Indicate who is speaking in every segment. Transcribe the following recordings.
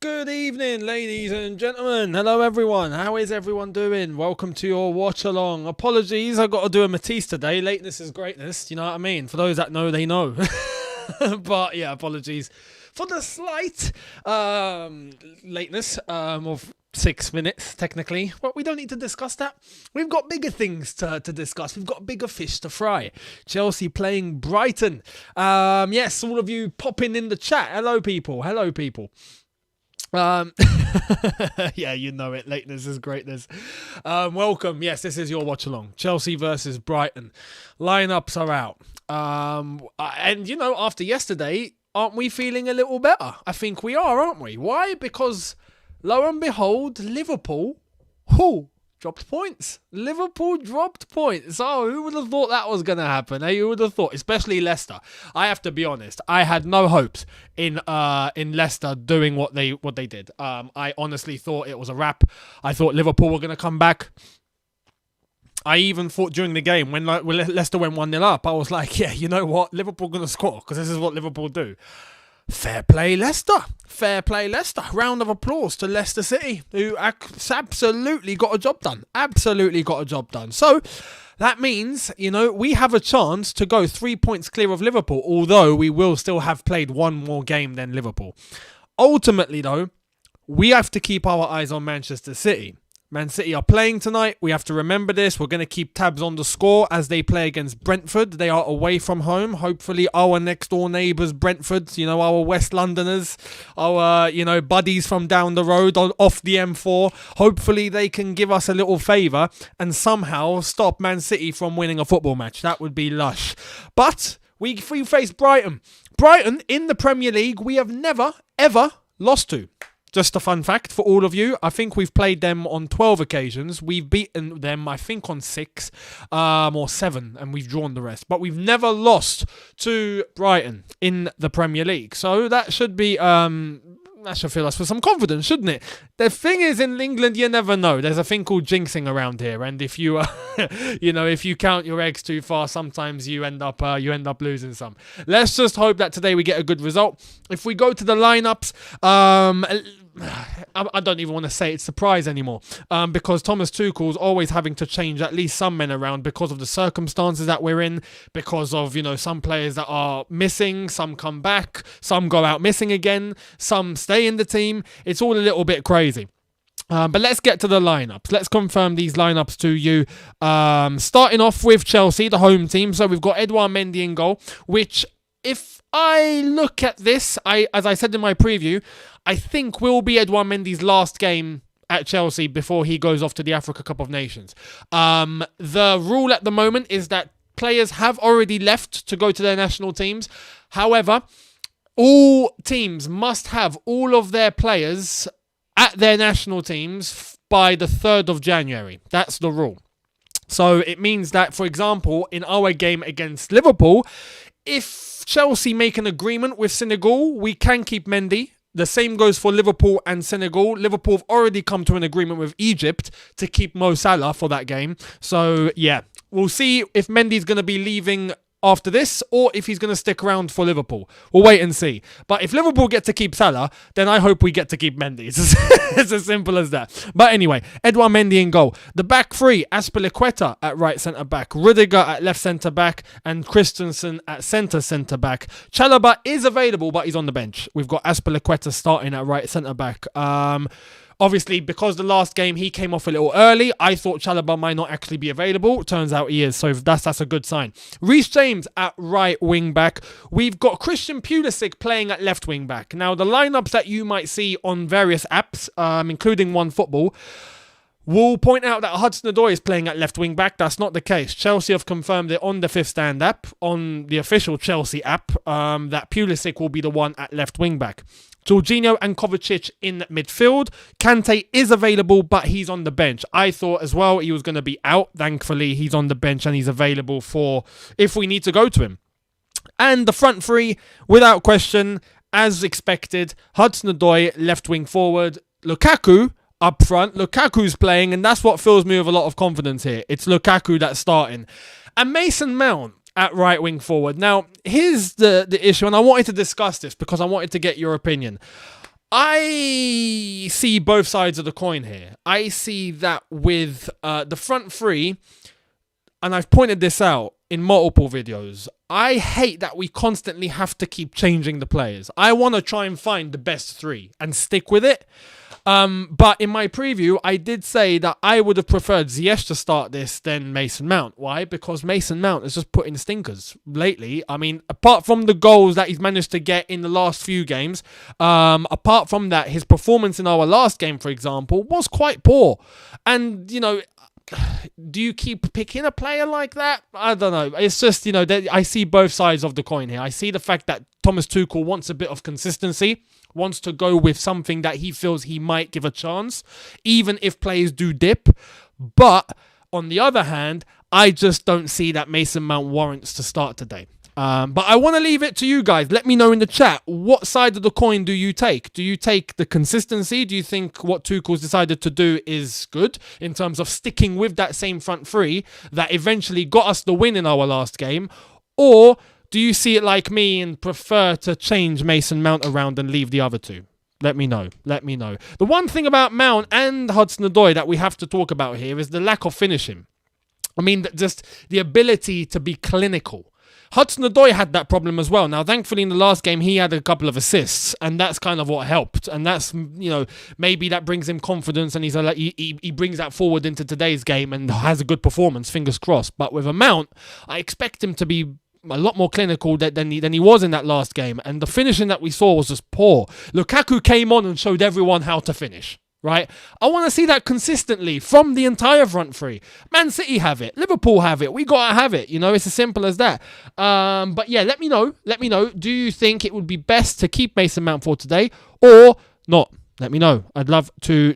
Speaker 1: Good evening, ladies and gentlemen. Hello, everyone. How is everyone doing? Welcome to your watch along. Apologies, I got to do a Matisse today. Lateness is greatness. You know what I mean? For those that know, they know. But yeah, apologies for the slight lateness of 6 minutes, technically. But we don't need to discuss that. We've got bigger things to discuss. We've got bigger fish to fry. Chelsea playing Brighton. Yes, all of you popping in the chat. Hello, people. Hello, people. Yeah, you know it. Lateness is greatness. Welcome. Yes, this is your watch along. Chelsea versus Brighton. Lineups are out. And you know, after yesterday, aren't we feeling a little better? I think we are, aren't we? Why? Because lo and behold, Liverpool, dropped points. Liverpool dropped points. Oh, who would have thought that was going to happen? Who would have thought? Especially Leicester. I have to be honest. I had no hopes in Leicester doing what they did. I honestly thought it was a wrap. I thought Liverpool were going to come back. I even thought during the game when Leicester went 1-0 up, I was like, yeah, you know what? Liverpool going to score because this is what Liverpool do. Fair play, Leicester. Fair play, Leicester. Round of applause to Leicester City, who absolutely got a job done. Absolutely got a job done. So that means, you know, we have a chance to go 3 points clear of Liverpool, although we will still have played one more game than Liverpool. Ultimately, though, we have to keep our eyes on Manchester City. Man City are playing tonight. We have to remember this. We're going to keep tabs on the score as they play against Brentford. They are away from home. Hopefully our next door neighbours, Brentford, you know, our West Londoners, our, you know, buddies from down the road off the M4. Hopefully they can give us a little favour and somehow stop Man City from winning a football match. That would be lush. But we face Brighton. Brighton in the Premier League, we have never, ever lost to. Just a fun fact for all of you. I think we've played them on 12 occasions. We've beaten them, I think, on 6 or 7, and we've drawn the rest. But we've never lost to Brighton in the Premier League. So that should be... that should fill us with some confidence, shouldn't it? The thing is, in England, you never know. There's a thing called jinxing around here, and if you, you know, if you count your eggs too far, sometimes you end up losing some. Let's just hope that today we get a good result. If we go to the lineups, I don't even want to say it's surprise anymore, because Thomas Tuchel's always having to change at least some men around because of the circumstances that we're in, because of, you know, some players that are missing, some come back, some go out missing again, some stay in the team. It's all a little bit crazy. But let's get to the lineups. Let's confirm these lineups to you. Starting off with Chelsea, the home team. So we've got Edouard Mendy in goal, which if I look at this, as I said in my preview, I think will be Edouard Mendy's last game at Chelsea before he goes off to the Africa Cup of Nations. The rule at the moment is that players have already left to go to their national teams. However, all teams must have all of their players at their national teams by the 3rd of January. That's the rule. So it means that, for example, in our game against Liverpool, if Chelsea make an agreement with Senegal, we can keep Mendy. The same goes for Liverpool and Senegal. Liverpool have already come to an agreement with Egypt to keep Mo Salah for that game. So, yeah, we'll see if Mendy's going to be leaving after this or if he's going to stick around for Liverpool. We'll wait and see. But if Liverpool get to keep Salah, then I hope we get to keep Mendy. It's as simple as that. But anyway, Edouard Mendy in goal. The back three, Azpilicueta at right centre-back, Rudiger at left centre-back, and Christensen at centre-back. Chalobah is available, but he's on the bench. We've got Azpilicueta starting at right centre-back. Obviously, because the last game he came off a little early, I thought Chalobah might not actually be available. Turns out he is, so that's a good sign. Reece James at right wing back. We've got Christian Pulisic playing at left wing back. Now, the lineups that you might see on various apps, including OneFootball, will point out that Hudson-Odoi is playing at left wing back. That's not the case. Chelsea have confirmed it on the Fifth Stand app, on the official Chelsea app, that Pulisic will be the one at left wing back. Jorginho and Kovacic in midfield. Kante is available, but he's on the bench. I thought as well he was going to be out. Thankfully, he's on the bench and he's available for if we need to go to him. And the front three, without question, as expected, Hudson-Odoi, left wing forward, Lukaku up front. Lukaku's playing, and that's what fills me with a lot of confidence here. It's Lukaku that's starting. And Mason Mount at right wing forward. Now, here's the issue, and I wanted to discuss this because I wanted to get your opinion. I see both sides of the coin here. I see that with the front three, and I've pointed this out in multiple videos, I hate that we constantly have to keep changing the players. I want to try and find the best three and stick with it. But in my preview, I did say that I would have preferred Ziyech to start this than Mason Mount. Why? Because Mason Mount has just put in stinkers lately. I mean, apart from the goals that he's managed to get in the last few games, apart from that, his performance in our last game, for example, was quite poor. And, you know, do you keep picking a player like that? I don't know. It's just, you know, I see both sides of the coin here. I see the fact that Thomas Tuchel wants a bit of consistency, wants to go with something that he feels he might give a chance, even if players do dip. But on the other hand, I just don't see that Mason Mount warrants to start today. But I want to leave it to you guys. Let me know in the chat, what side of the coin do you take? Do you take the consistency? Do you think what Tuchel's decided to do is good in terms of sticking with that same front three that eventually got us the win in our last game? Or do you see it like me and prefer to change Mason Mount around and leave the other two? Let me know. Let me know. The one thing about Mount and Hudson-Odoi that we have to talk about here is the lack of finishing. I mean, just the ability to be clinical. Hudson-Odoi had that problem as well. Now, thankfully, in the last game, he had a couple of assists, and that's kind of what helped. And that's, you know, maybe that brings him confidence, and he brings that forward into today's game and has a good performance, fingers crossed. But with a Mount, I expect him to be a lot more clinical than he was in that last game. And the finishing that we saw was just poor. Lukaku came on and showed everyone how to finish. Right? I want to see that consistently from the entire front three. Man City have it. Liverpool have it. We got to have it. You know, it's as simple as that. But yeah, let me know. Let me know. Do you think it would be best to keep Mason Mount for today or not? Let me know. I'd love to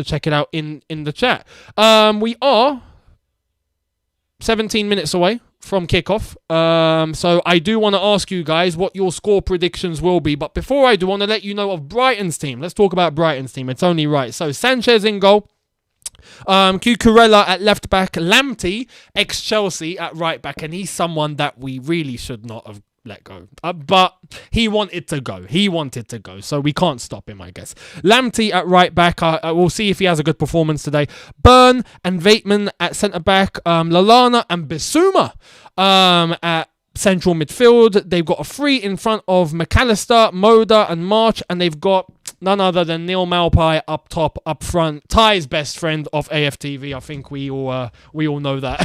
Speaker 1: check it out in the chat. We are 17 minutes away from kickoff. So I do want to ask you guys what your score predictions will be. But before I do, I want to let you know of Brighton's team. Let's talk about Brighton's team. It's only right. So Sanchez in goal. Cucurella at left back. Lamptey, ex-Chelsea, at right back. And he's someone that we really should not have let go. But he wanted to go. He wanted to go. So we can't stop him, I guess. Lamptey at right back. We'll see if he has a good performance today. Byrne and Vateman at centre back. Lallana and Bissouma at central midfield. They've got a three in front of McAllister, Moda and March. And they've got none other than Neil Maupay up top, up front. Ty's best friend of AFTV. I think we all know that.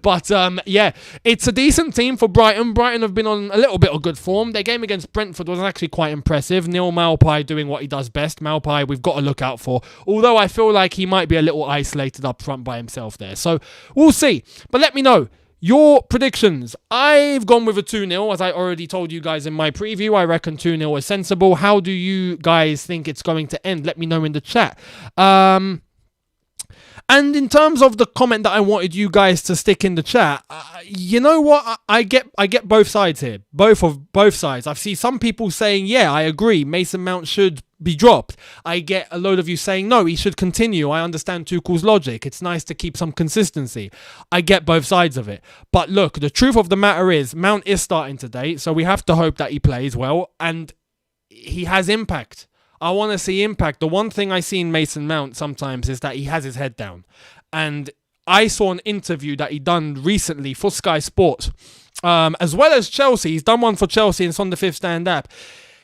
Speaker 1: But yeah, it's a decent team for Brighton. Brighton have been on a little bit of good form. Their game against Brentford was actually quite impressive. Neil Maupay doing what he does best. Maupay we've got to look out for. Although I feel like he might be a little isolated up front by himself there. So we'll see. But let me know your predictions. I've gone with a 2-0, as I already told you guys in my preview. I reckon 2-0 is sensible. How do you guys think it's going to end? Let me know in the chat. And in terms of the comment that I wanted you guys to stick in the chat, you know what? I get both sides here. Both sides. I see some people saying, yeah, I agree, Mason Mount should be dropped. I get a load of you saying, no, he should continue. I understand Tuchel's logic. It's nice to keep some consistency. I get both sides of it. But look, the truth of the matter is, Mount is starting today, so we have to hope that he plays well, and he has impact. I want to see impact. The one thing I see in Mason Mount sometimes is that he has his head down. And I saw an interview that he done recently for Sky Sports, as well as Chelsea. He's done one for Chelsea and it's on the Fifth Stand app.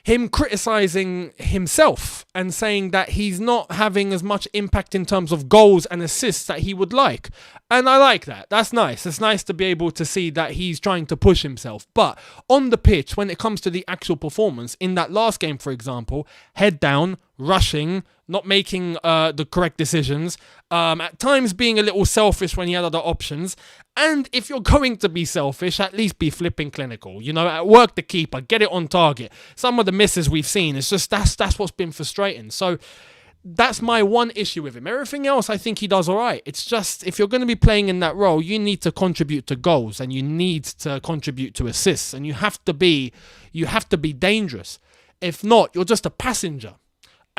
Speaker 1: Him criticising himself and saying that he's not having as much impact in terms of goals and assists that he would like. And I like that. That's nice. It's nice to be able to see that he's trying to push himself. But on the pitch, when it comes to the actual performance, in that last game, for example, head down, rushing, not making the correct decisions, at times being a little selfish when he had other options. And if you're going to be selfish, at least be flipping clinical. You know, work the keeper, get it on target. Some of the misses we've seen, it's just that's what's been frustrating. So that's my one issue with him. Everything else, I think he does all right. It's just, if you're going to be playing in that role, you need to contribute to goals and you need to contribute to assists, and you have to be dangerous. If not, you're just a passenger.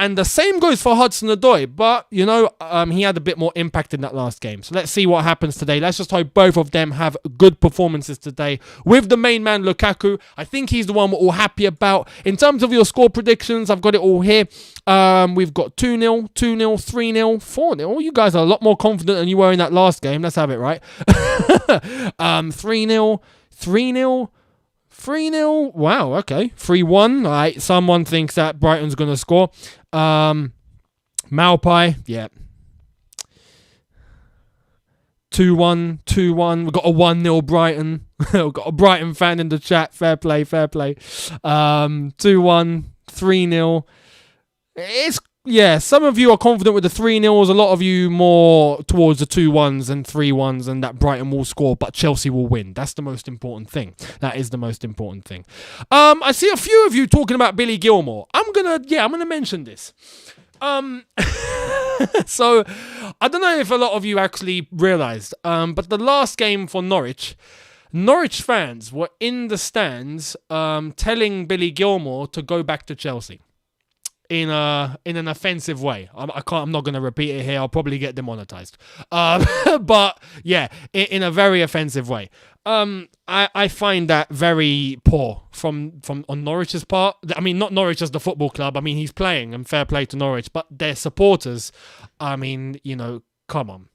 Speaker 1: And the same goes for Hudson-Odoi, but, he had a bit more impact in that last game. So let's see what happens today. Let's just hope both of them have good performances today. With the main man, Lukaku, I think he's the one we're all happy about. In terms of your score predictions, I've got it all here. We've got 2-0, 2-0, 3-0, 4-0. You guys are a lot more confident than you were in that last game. Let's have it right. 3-0, 3-0. 3-0. Wow, okay. 3-1. All right, someone thinks that Brighton's going to score. Malpai, yeah. 2-1, 2-1. We've got a 1-0 Brighton. We've got a Brighton fan in the chat. Fair play, fair play. 2-1, 3-0. Some of you are confident with the 3-0s. A lot of you more towards the 2-1s and 3-1s and that Brighton will score, but Chelsea will win. That's the most important thing. That is the most important thing. I see a few of you talking about Billy Gilmour. I'm gonna mention this. So, I don't know if a lot of you actually realised, but the last game for Norwich fans were in the stands telling Billy Gilmour to go back to Chelsea in an offensive way. I'm not going to repeat it here. I'll probably get demonetized. But yeah, in a very offensive way. I find that very poor from on Norwich's part. I mean, not Norwich as the football club. I mean, he's playing, and fair play to Norwich, but their supporters, I mean, come on.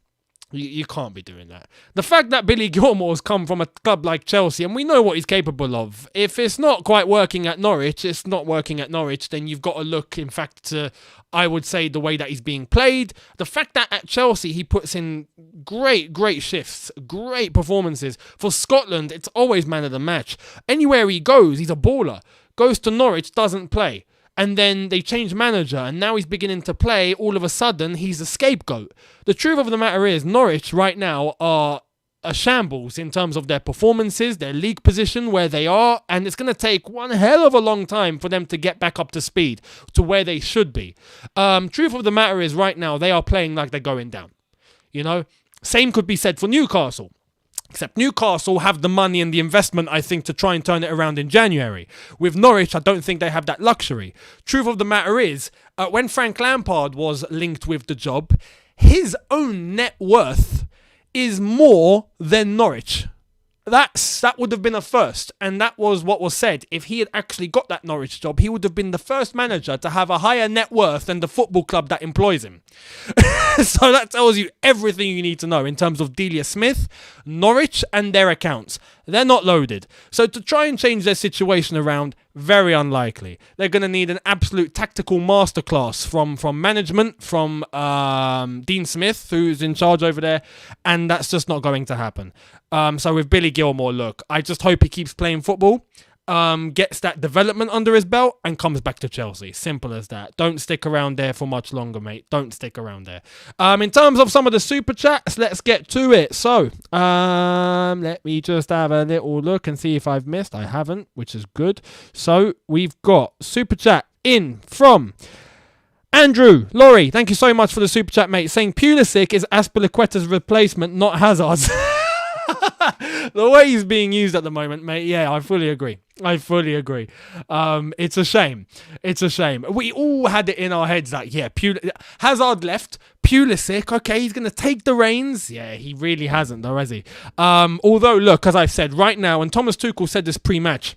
Speaker 1: You can't be doing that. The fact that Billy Gilmour's come from a club like Chelsea, and we know what he's capable of. If it's not quite working at Norwich, it's not working at Norwich, then you've got to look, in fact, to, I would say, the way that he's being played. The fact that at Chelsea, he puts in great shifts, great performances. For Scotland, it's always man of the match. Anywhere he goes, he's a baller. Goes to Norwich, doesn't play. And then they change manager, and now he's beginning to play. All of a sudden, he's a scapegoat. The truth of the matter is, Norwich right now are a shambles in terms of their performances, their league position, where they are, and it's going to take one hell of a long time for them to get back up to speed to where they should be. Truth of the matter is, right now, they are playing like they're going down. Same could be said for Newcastle. Except Newcastle have the money and the investment, I think, to try and turn it around in January. With Norwich, I don't think they have that luxury. Truth of the matter is, when Frank Lampard was linked with the job, his own net worth is more than Norwich. That would have been a first, and that was what was said. If he had actually got that Norwich job, he would have been the first manager to have a higher net worth than the football club that employs him. So that tells you everything you need to know in terms of Delia Smith, Norwich, and their accounts. They're not loaded. So to try and change their situation around, very unlikely. They're going to need an absolute tactical masterclass from management, from Dean Smith, who's in charge over there, and that's just not going to happen. So with Billy Gilmour, look, I just hope he keeps playing football, gets that development under his belt, and comes back to Chelsea. Simple as that. Don't stick around there for much longer, mate. Don't stick around there. In terms of some of the super chats, let's get to it. So, let me just have a little look and see if I've missed. I haven't, which is good. So, we've got super chat in from Andrew Laurie. Thank you so much for the super chat, mate. Saying Pulisic is Azpilicueta's replacement, not Hazard's. The way he's being used at the moment, mate, yeah, I fully agree. It's a shame. We all had it in our heads that, yeah, Hazard left, Pulisic, okay, he's going to take the reins. Yeah, he really hasn't, though, has he? Although, look, as I've said, right now, and Thomas Tuchel said this pre-match,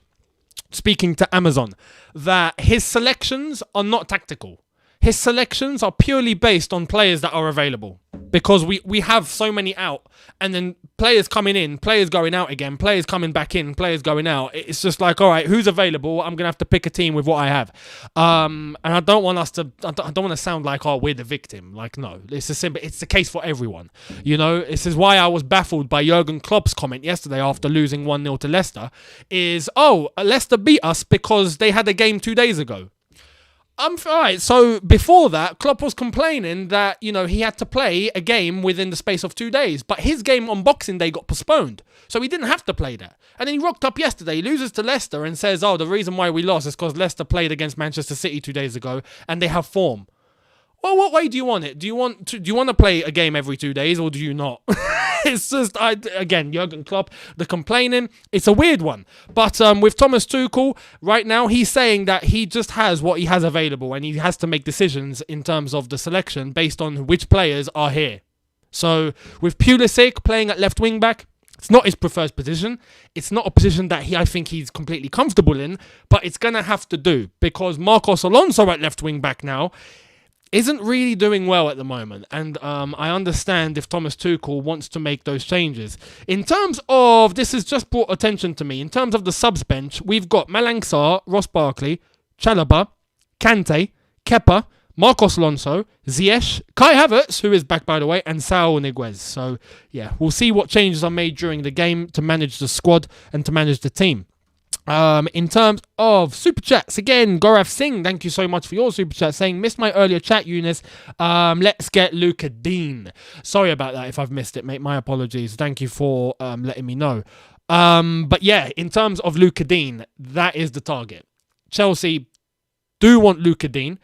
Speaker 1: speaking to Amazon, that his selections are not tactical. His selections are purely based on players that are available. Because we have so many out, and then players coming in, players going out again, players coming back in, players going out. It's just like, all right, who's available? I'm gonna have to pick a team with what I have. And I don't want us to. I don't want to sound like, oh, we're the victim. Like, no, it's the case for everyone. This is why I was baffled by Jurgen Klopp's comment yesterday after losing 1-0 to Leicester. Leicester beat us because they had a game 2 days ago. Alright, so before that, Klopp was complaining that, he had to play a game within the space of 2 days. But his game on Boxing Day got postponed. So he didn't have to play that. And then he rocked up yesterday, loses to Leicester and says, the reason why we lost is because Leicester played against Manchester City 2 days ago and they have form. Well, what way do you want it? Do you want to play a game every 2 days or do you not? It's just, again, Jurgen Klopp, the complaining, it's a weird one. But with Thomas Tuchel, right now, he's saying that he just has what he has available and he has to make decisions in terms of the selection based on which players are here. So with Pulisic playing at left wing back, it's not his preferred position. It's not a position that I think he's completely comfortable in, but it's going to have to do because Marcos Alonso at left wing back now isn't really doing well at the moment. And I understand if Thomas Tuchel wants to make those changes. In terms of, this has just brought attention to me, in terms of the subs bench, we've got Malang Sarr, Ross Barkley, Chalobah, Kante, Kepa, Marcos Alonso, Ziyech, Kai Havertz, who is back by the way, and Saul Niguez. So yeah, we'll see what changes are made during the game to manage the squad and to manage the team. In terms of super chats, again, Gaurav Singh, thank you so much for your super chat, saying, missed my earlier chat, Younes. Let's get Luka Dean. Sorry about that if I've missed it, mate. My apologies. Thank you for letting me know. But yeah, in terms of Luka Dean, that is the target. Chelsea do want Luka Dean.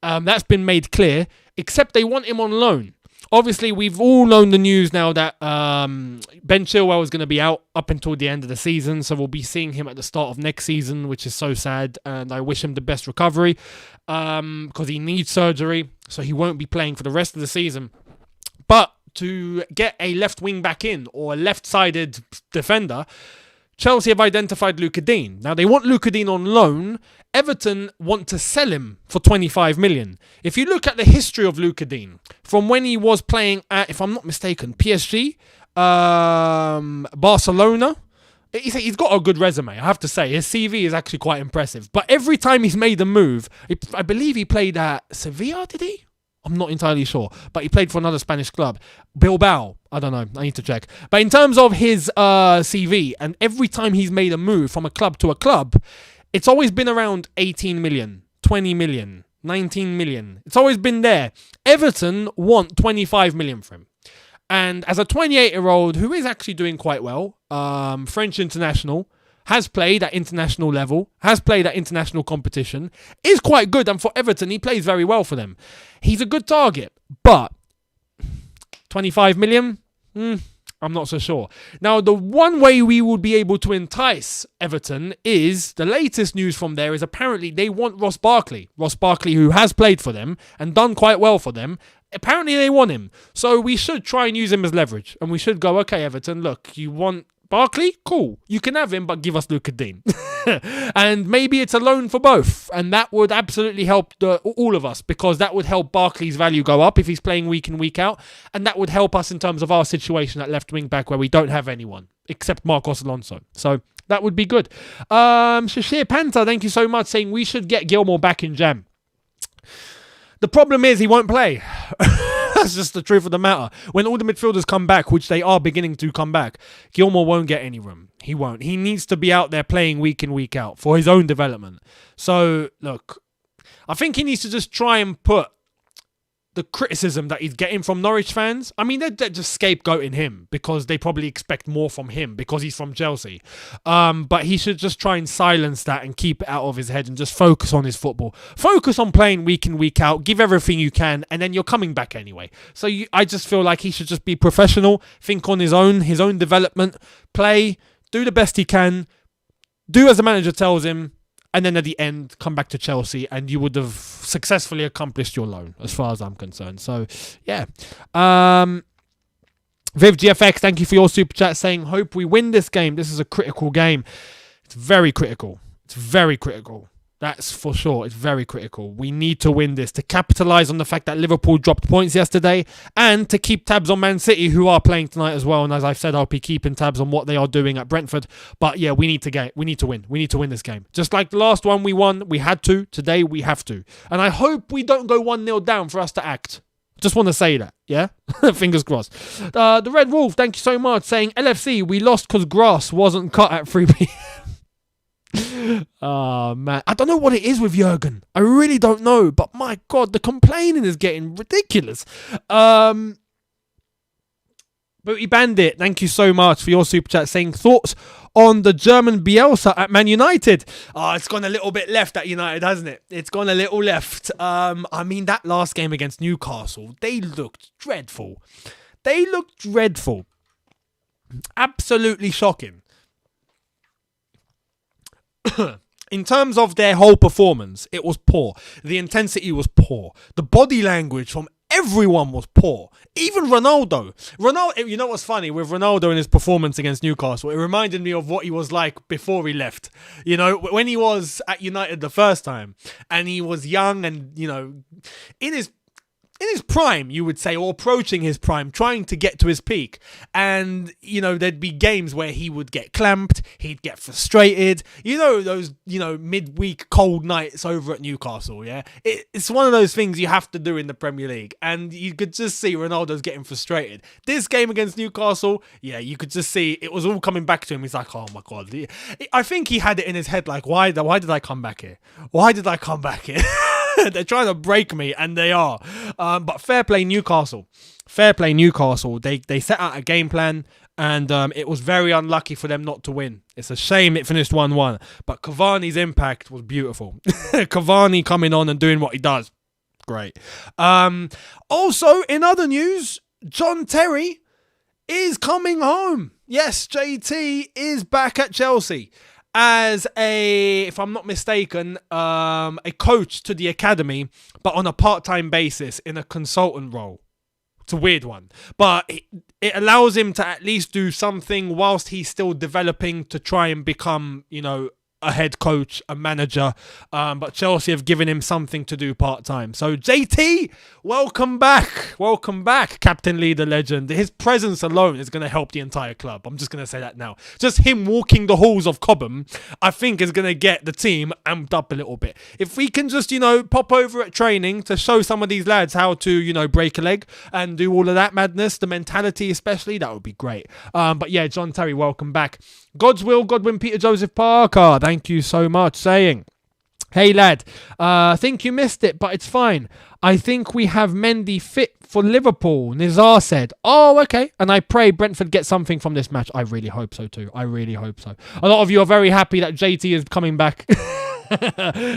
Speaker 1: That's been made clear, except they want him on loan. Obviously, we've all known the news now that Ben Chilwell is going to be out up until the end of the season, so we'll be seeing him at the start of next season, which is so sad, and I wish him the best recovery because he needs surgery, so he won't be playing for the rest of the season. But to get a left wing back in or a left-sided defender, Chelsea have identified Luka Dean. Now, they want Luka Dean on loan. Everton want to sell him for 25 million. If you look at the history of Luka Dean, from when he was playing at, if I'm not mistaken, PSG, Barcelona, he's got a good resume, I have to say. His CV is actually quite impressive. But every time he's made a move, I believe he played at Sevilla, did he? I'm not entirely sure, but he played for another Spanish club. Bilbao, I don't know, I need to check. But in terms of his CV, and every time he's made a move from a club to a club, it's always been around 18 million, 20 million, 19 million. It's always been there. Everton want 25 million for him. And as a 28-year-old who is actually doing quite well, French international, has played at international level, has played at international competition, is quite good, and for Everton, he plays very well for them. He's a good target, but 25 million? I'm not so sure. Now, the one way we would be able to entice Everton is, the latest news from there is apparently they want Ross Barkley. Ross Barkley, who has played for them and done quite well for them. Apparently they want him. So we should try and use him as leverage. And we should go, okay, Everton, look, you want Barkley? Cool. You can have him, but give us Luka Dean. And maybe it's a loan for both. And that would absolutely help all of us, because that would help Barkley's value go up if he's playing week in, week out. And that would help us in terms of our situation at left wing back, where we don't have anyone except Marcos Alonso. So that would be good. Shashir Panther, thank you so much, saying we should get Gilmore back in Jam. The problem is he won't play. That's just the truth of the matter. When all the midfielders come back, which they are beginning to come back, Gilmore won't get any room. He won't. He needs to be out there playing week in, week out for his own development. So, look, I think he needs to just try and put the criticism that he's getting from Norwich fans. I mean, they're just scapegoating him because they probably expect more from him because he's from Chelsea. But he should just try and silence that and keep it out of his head and just focus on his football. Focus on playing week in, week out. Give everything you can, and then you're coming back anyway. So I just feel like he should just be professional, think on his own development, play, do the best he can, do as the manager tells him, and then at the end, come back to Chelsea, and you would have successfully accomplished your loan, as far as I'm concerned. So, yeah. Viv GFX, thank you for your super chat, saying, hope we win this game. This is a critical game. It's very critical. It's very critical. That's for sure. It's very critical. We need to win this to capitalise on the fact that Liverpool dropped points yesterday, and to keep tabs on Man City, who are playing tonight as well. And as I've said, I'll be keeping tabs on what they are doing at Brentford. But yeah, we need to win. We need to win this game. Just like the last one we won, we had to. Today we have to. And I hope we don't go 1-0 down for us to act. Just want to say that, yeah? Fingers crossed. The Red Wolf, thank you so much, saying, LFC, we lost because grass wasn't cut at 3 p.m. Oh, man. I don't know what it is with Jurgen. I really don't know. But my God, the complaining is getting ridiculous. Booty Bandit, thank you so much for your super chat, saying thoughts on the German Bielsa at Man United. It's gone a little bit left at United, hasn't it? It's gone a little left. I mean, that last game against Newcastle, they looked dreadful. Absolutely shocking. In terms of their whole performance, it was poor. The intensity was poor. The body language from everyone was poor. Even Ronaldo. You know what's funny? With Ronaldo and his performance against Newcastle, it reminded me of what he was like before he left. You know, when he was at United the first time, and he was young and, you know, in his prime, you would say, or approaching his prime, trying to get to his peak. And, you know, there'd be games where he would get clamped, he'd get frustrated. You know, those, you know, midweek cold nights over at Newcastle, yeah? It's one of those things you have to do in the Premier League. And you could just see Ronaldo's getting frustrated. This game against Newcastle, yeah, you could just see it was all coming back to him. He's like, oh my God. I think he had it in his head, like, why did I come back here? Why did I come back here? They're trying to break me, and they are. But fair play Newcastle. Fair play Newcastle. They set out a game plan, and it was very unlucky for them not to win. It's a shame it finished 1-1. But Cavani's impact was beautiful. Cavani coming on and doing what he does. Great. Also, in other news, John Terry is coming home. Yes, JT is back at Chelsea as if I'm not mistaken, a coach to the academy, but on a part-time basis in a consultant role. It's a weird one, but it allows him to at least do something whilst he's still developing to try and become, you know, a head coach, a manager. But Chelsea have given him something to do part-time. So JT, welcome back. Welcome back, captain, leader, legend. His presence alone is going to help the entire club. I'm just going to say that now. Just him walking the halls of Cobham, I think is going to get the team amped up a little bit. If we can just, you know, pop over at training to show some of these lads how to, you know, break a leg and do all of that madness, the mentality especially, that would be great. But yeah, John Terry, welcome back. God's will, Godwin Peter Joseph Parker, thank you so much, saying, hey lad, think you missed it, but it's fine. I think we have Mendy fit for Liverpool, Nizar said. Oh, okay. And I pray Brentford get something from this match. I really hope so too. I really hope so. A lot of you are very happy that JT is coming back.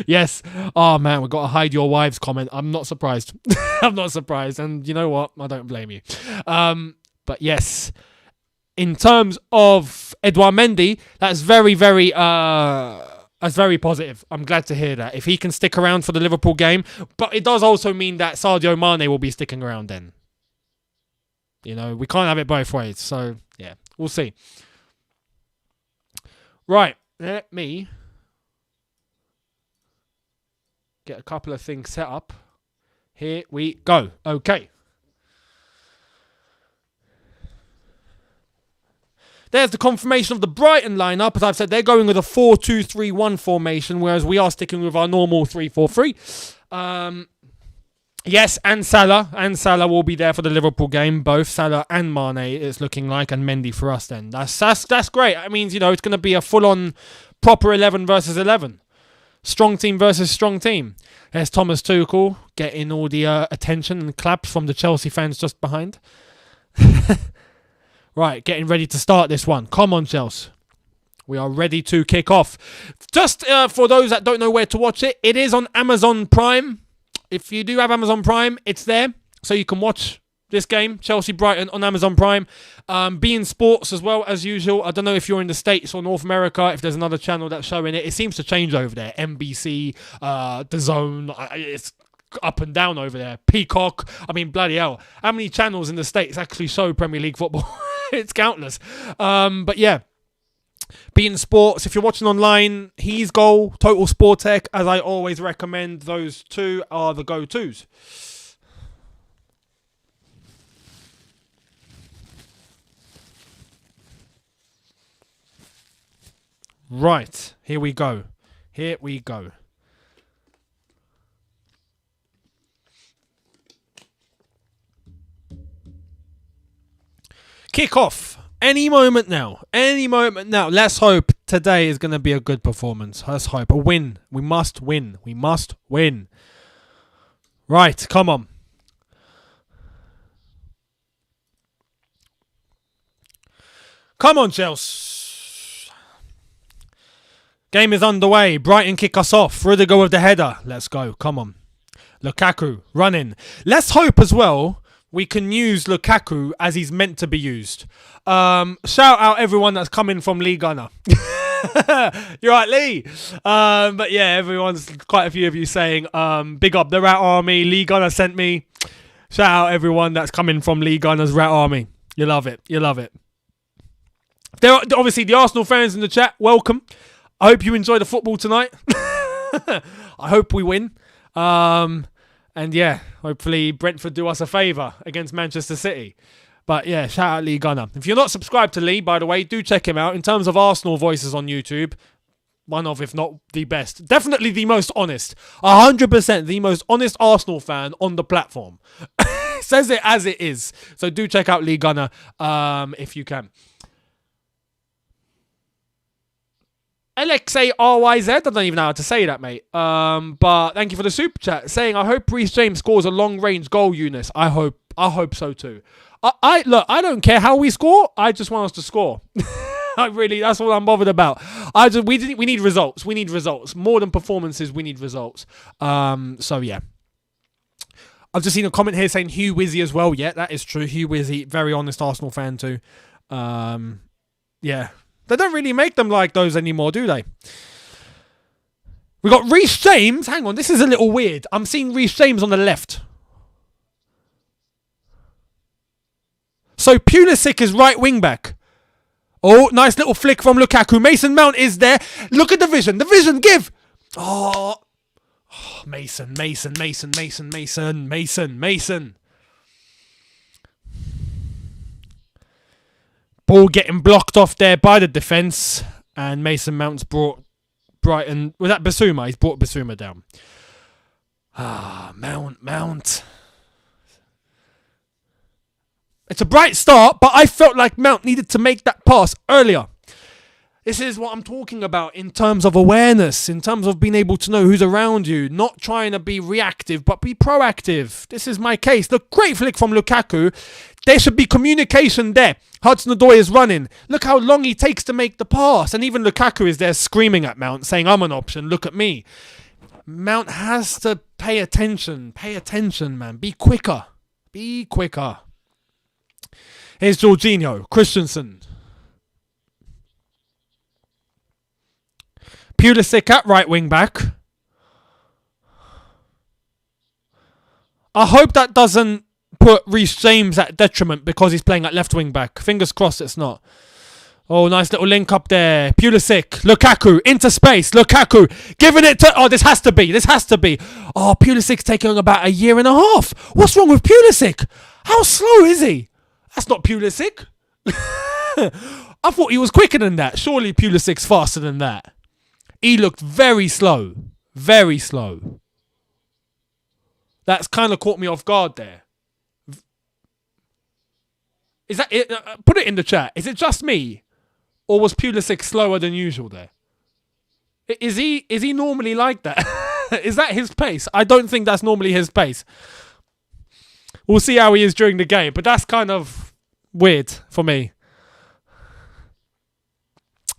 Speaker 1: Yes. Oh man, we've got to hide your wives comment. I'm not surprised. I'm not surprised. And you know what? I don't blame you. But yes. In terms of Edouard Mendy, that's very, very positive. I'm glad to hear that. If he can stick around for the Liverpool game, but it does also mean that Sadio Mane will be sticking around then. You know, we can't have it both ways. So, yeah, we'll see. Right, let me get a couple of things set up. Here we go. Okay. There's the confirmation of the Brighton lineup. As I've said, they're going with a 4-2-3-1 formation, whereas we are sticking with our normal 3-4-3. Yes, and Salah. And Salah will be there for the Liverpool game. Both Salah and Mane, it's looking like, and Mendy for us then. That's great. That means, you know, it's going to be a full-on proper 11 versus 11. Strong team versus strong team. There's Thomas Tuchel getting all the attention and claps from the Chelsea fans just behind. Right, getting ready to start this one. Come on, Chelsea. We are ready to kick off. Just for those that don't know where to watch it, it is on Amazon Prime. If you do have Amazon Prime, it's there. So you can watch this game, Chelsea-Brighton, on Amazon Prime. Bein Sports as well, as usual. I don't know if you're in the States or North America, if there's another channel that's showing it. It seems to change over there. NBC, DAZN, it's up and down over there. Peacock. I mean, bloody hell. How many channels in the States actually show Premier League football? It's countless. But yeah. Bein Sports, if you're watching online, He's Goal, Total Sport Tech, as I always recommend, those two are the go-tos. Right, here we go. Here we go. Kick off. Any moment now. Any moment now. Let's hope today is going to be a good performance. Let's hope. A win. We must win. We must win. Right. Come on. Come on, Chelsea. Game is underway. Brighton kick us off. Rudiger with the header. Let's go. Come on. Lukaku running. Let's hope as well we can use Lukaku as he's meant to be used. Shout out everyone that's coming from Lee Gunner. You're right, Lee. But yeah, everyone's, quite a few of you saying, big up the Rat Army. Lee Gunner sent me. Shout out everyone that's coming from Lee Gunner's Rat Army. You love it. You love it. There are obviously the Arsenal fans in the chat. Welcome. I hope you enjoy the football tonight. I hope we win. And yeah, hopefully Brentford do us a favour against Manchester City. But yeah, shout out Lee Gunner. If you're not subscribed to Lee, by the way, do check him out. In terms of Arsenal voices on YouTube, one of, if not the best. Definitely the most honest. 100% the most honest Arsenal fan on the platform. Says it as it is. So do check out Lee Gunner if you can. Alexei RYZ, I don't even know how to say that, mate. But thank you for the super chat, saying, I hope Reece James scores a long-range goal, Younes. I hope so too. Look, I don't care how we score. I just want us to score. That's all I'm bothered about. We need results. We need results. More than performances, we need results. So yeah. I've just seen a comment here saying Hugh Wizzy as well. Yeah, that is true. Hugh Wizzy, very honest Arsenal fan too. Yeah. They don't really make them like those anymore, do they? We got Reece James. Hang on, this is a little weird. I'm seeing Reece James on the left. So Pulisic is right wing back. Oh, nice little flick from Lukaku. Mason Mount is there. Look at the vision. The vision, give. Oh, Mason. Ball getting blocked off there by the defence. And Mason Mount's brought Brighton. Was that Basuma? He's brought Basuma down. Mount. It's a bright start, but I felt like Mount needed to make that pass earlier. This is what I'm talking about in terms of awareness, in terms of being able to know who's around you, not trying to be reactive, but be proactive. This is my case. Look, great flick from Lukaku. There should be communication there. Hudson-Odoi is running. Look how long he takes to make the pass. And even Lukaku is there screaming at Mount, saying, I'm an option, look at me. Mount has to pay attention. Pay attention, man. Be quicker. Be quicker. Here's Jorginho. Christensen. Pulisic at right wing back. I hope that doesn't put Reece James at detriment because he's playing at left wing back. Fingers crossed it's not. Oh, nice little link up there. Pulisic, Lukaku, into space. Lukaku, giving it to... Oh, this has to be. Oh, Pulisic's taking about a year and a half. What's wrong with Pulisic? How slow is he? That's not Pulisic. I thought he was quicker than that. Surely Pulisic's faster than that. He looked very slow. Very slow. That's kind of caught me off guard there. Is that it? Put it in the chat. Is it just me? Or was Pulisic slower than usual there? Is he normally like that? Is that his pace? I don't think that's normally his pace. We'll see how he is during the game. But that's kind of weird for me.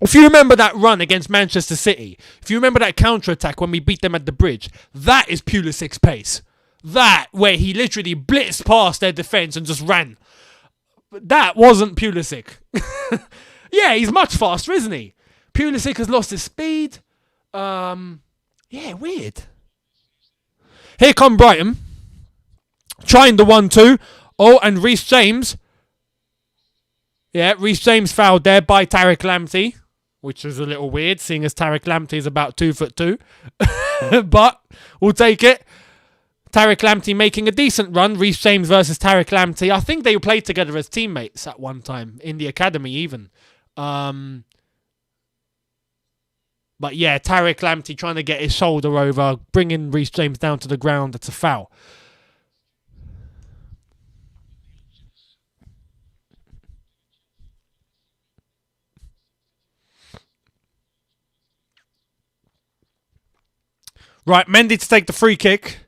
Speaker 1: If you remember that run against Manchester City, if you remember that counter-attack when we beat them at the bridge, that is Pulisic's pace. That, where he literally blitzed past their defence and just ran. That wasn't Pulisic. Yeah, he's much faster, isn't he? Pulisic has lost his speed. Yeah, weird. Here come Brighton. Trying the 1-2. Oh, and Reece James. Yeah, Reece James fouled there by Tariq Lamptey, which is a little weird, seeing as Tariq Lamptey is about 2'2". But we'll take it. Tariq Lamptey making a decent run. Reece James versus Tariq Lamptey. I think they played together as teammates at one time, in the academy even. But yeah, Tariq Lamptey trying to get his shoulder over, bringing Reece James down to the ground. It's a foul. Right, Mendy to take the free kick.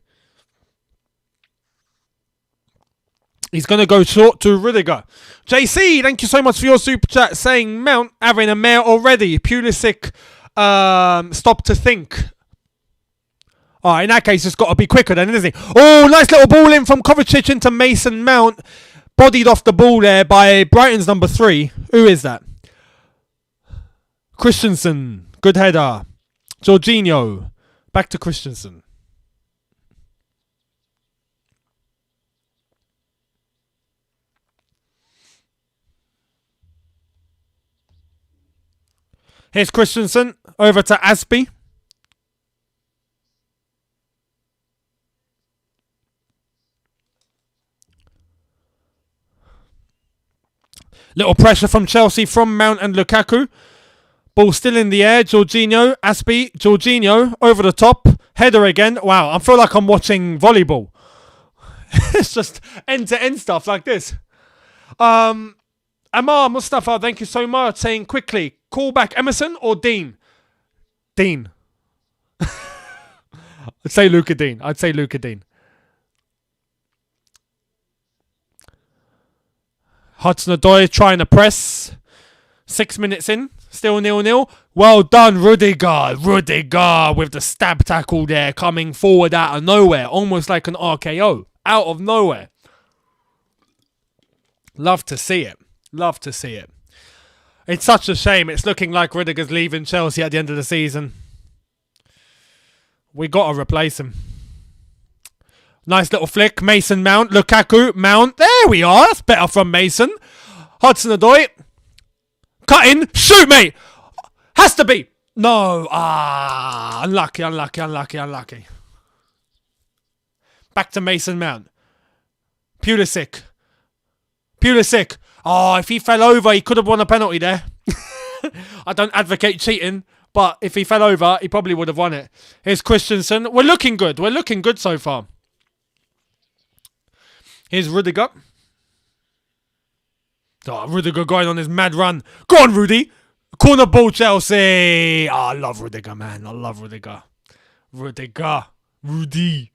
Speaker 1: He's going to go short to Rudiger. JC, thank you so much for your super chat, saying Mount having a mare already. Pulisic, stop to think. All right, in that case, it's got to be quicker then, isn't it? Oh, nice little ball in from Kovacic into Mason Mount. Bodied off the ball there by Brighton's number 3. Who is that? Christensen. Good header. Jorginho. Back to Christensen. Here's Christensen. Over to Aspie. Little pressure from Chelsea from Mount and Lukaku. Ball still in the air. Jorginho, Aspie, Jorginho over the top. Header again. Wow, I feel like I'm watching volleyball. It's just end-to-end stuff like this. Amar Mustafa, thank you so much. Saying quickly, call back Emerson or Dean? Dean. I'd say Luca Dean. Hudson-Odoi trying to press. 6 minutes in. Still 0-0. Well done, Rudiger. Rudiger with the stab tackle there. Coming forward out of nowhere. Almost like an RKO. Out of nowhere. Love to see it. Love to see it. It's such a shame. It's looking like Rudiger's leaving Chelsea at the end of the season. We got to replace him. Nice little flick. Mason Mount. Lukaku. Mount. There we are. That's better from Mason. Hudson-Odoi. Cut in. Shoot, mate. Has to be. No. Unlucky. Back to Mason Mount. Pulisic. Oh, if he fell over, he could have won a penalty there. I don't advocate cheating, but if he fell over, he probably would have won it. Here's Christensen. We're looking good. We're looking good so far. Here's Rudiger. Oh, Rudiger going on his mad run. Go on, Rudy. Corner ball, Chelsea. Oh, I love Rudiger, man. I love Rudiger. Rudy.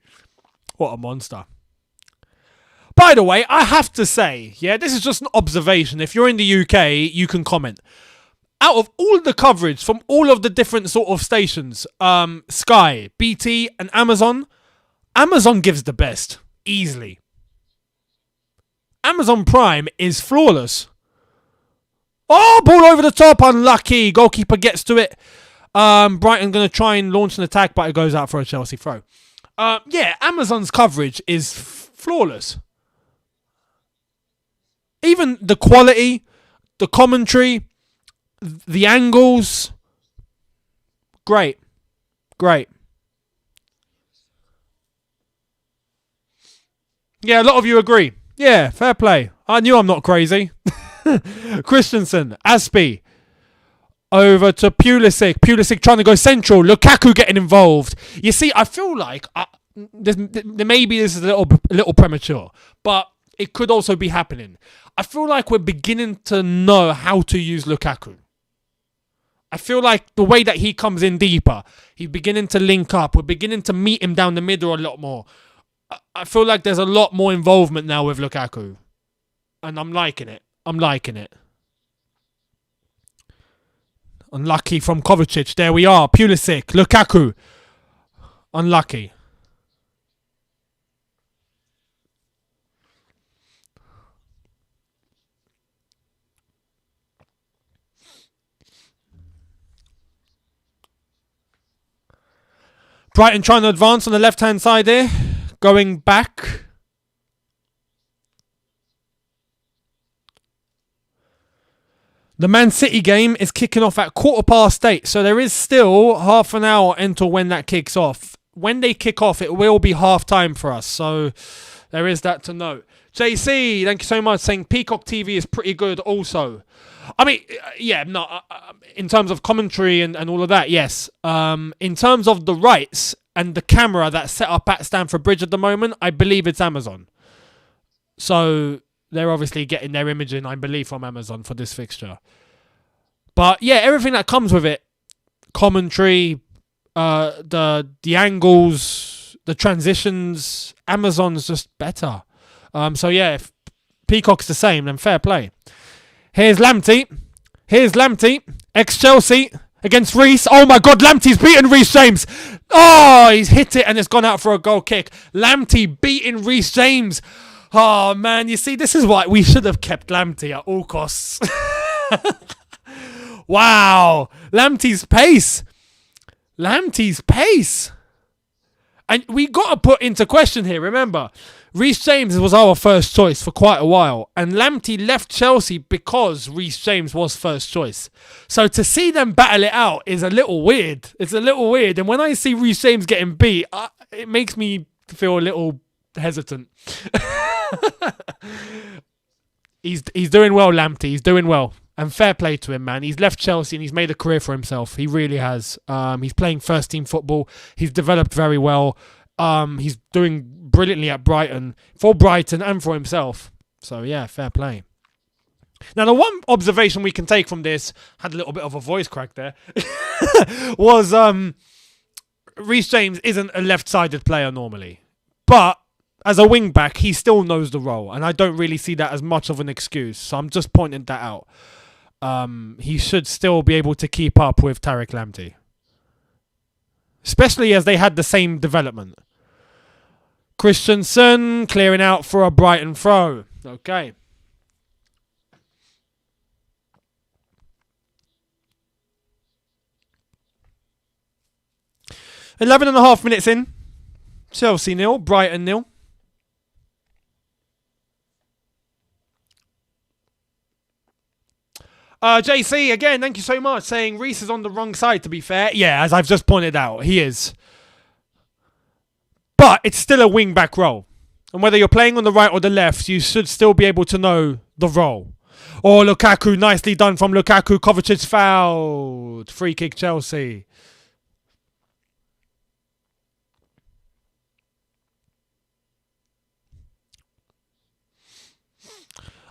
Speaker 1: What a monster. By the way, I have to say, yeah, this is just an observation. If you're in the UK, you can comment. Out of all the coverage from all of the different sort of stations, Sky, BT and Amazon gives the best. Easily. Amazon Prime is flawless. Oh, ball over the top. Unlucky. Goalkeeper gets to it. Brighton going to try and launch an attack, but it goes out for a Chelsea throw. Yeah, Amazon's coverage is flawless. Even the quality, the commentary, the angles. Great. Yeah, a lot of you agree. Yeah, fair play. I knew I'm not crazy. Christensen, Aspie. Over to Pulisic. Pulisic trying to go central. Lukaku getting involved. You see, I feel like maybe this is a little premature, but it could also be happening. I feel like we're beginning to know how to use Lukaku. I feel like the way that he comes in deeper, he's beginning to link up. We're beginning to meet him down the middle a lot more. I feel like there's a lot more involvement now with Lukaku. And I'm liking it. Unlucky from Kovacic. There we are. Pulisic. Lukaku. Unlucky. Brighton trying to advance on the left-hand side here. Going back. The Man City game is kicking off at 8:15. So there is still half an hour until when that kicks off. When they kick off, it will be half-time for us. So there is that to note. JC, thank you so much, saying Peacock TV is pretty good also. I mean, yeah, no, in terms of commentary and all of that, yes. In terms of the rights and the camera that's set up at Stamford Bridge at the moment, I believe it's Amazon. So they're obviously getting their imaging, I believe, from Amazon for this fixture. But yeah, everything that comes with it, commentary, the angles, the transitions, Amazon's just better. So yeah, if Peacock's the same, then fair play. Here's Lamptey, ex-Chelsea. against Reece. Oh my God, Lamptey's beaten Reece James. Oh, he's hit it and it's gone out for a goal kick. Lamptey beating Reece James. Oh man, you see, this is why we should have kept Lamptey at all costs. Wow, Lamptey's pace. And we got to put into question here, remember, Reece James was our first choice for quite a while, and Lamptey left Chelsea because Reece James was first choice. So to see them battle it out is a little weird. It's a little weird. And when I see Reece James getting beat, it makes me feel a little hesitant. He's doing well, Lamptey. He's doing well. And fair play to him, man. He's left Chelsea and he's made a career for himself. He really has. He's playing first team football. He's developed very well. He's doing brilliantly at Brighton, for Brighton and for himself. So yeah, fair play. Now the one observation we can take from this, had a little bit of a voice crack there, was Reece James isn't a left-sided player normally. But as a wing-back, he still knows the role. And I don't really see that as much of an excuse. So I'm just pointing that out. He should still be able to keep up with Tariq Lamptey. Especially as they had the same development. Christensen clearing out for a Brighton throw. Okay. Eleven and a half minutes in. Chelsea 0, Brighton 0. JC, again, thank you so much, saying Reece is on the wrong side, to be fair. Yeah, as I've just pointed out, he is. But it's still a wing-back role. And whether you're playing on the right or the left, you should still be able to know the role. Oh, Lukaku, nicely done from Lukaku. Kovacic's fouled. Free kick, Chelsea.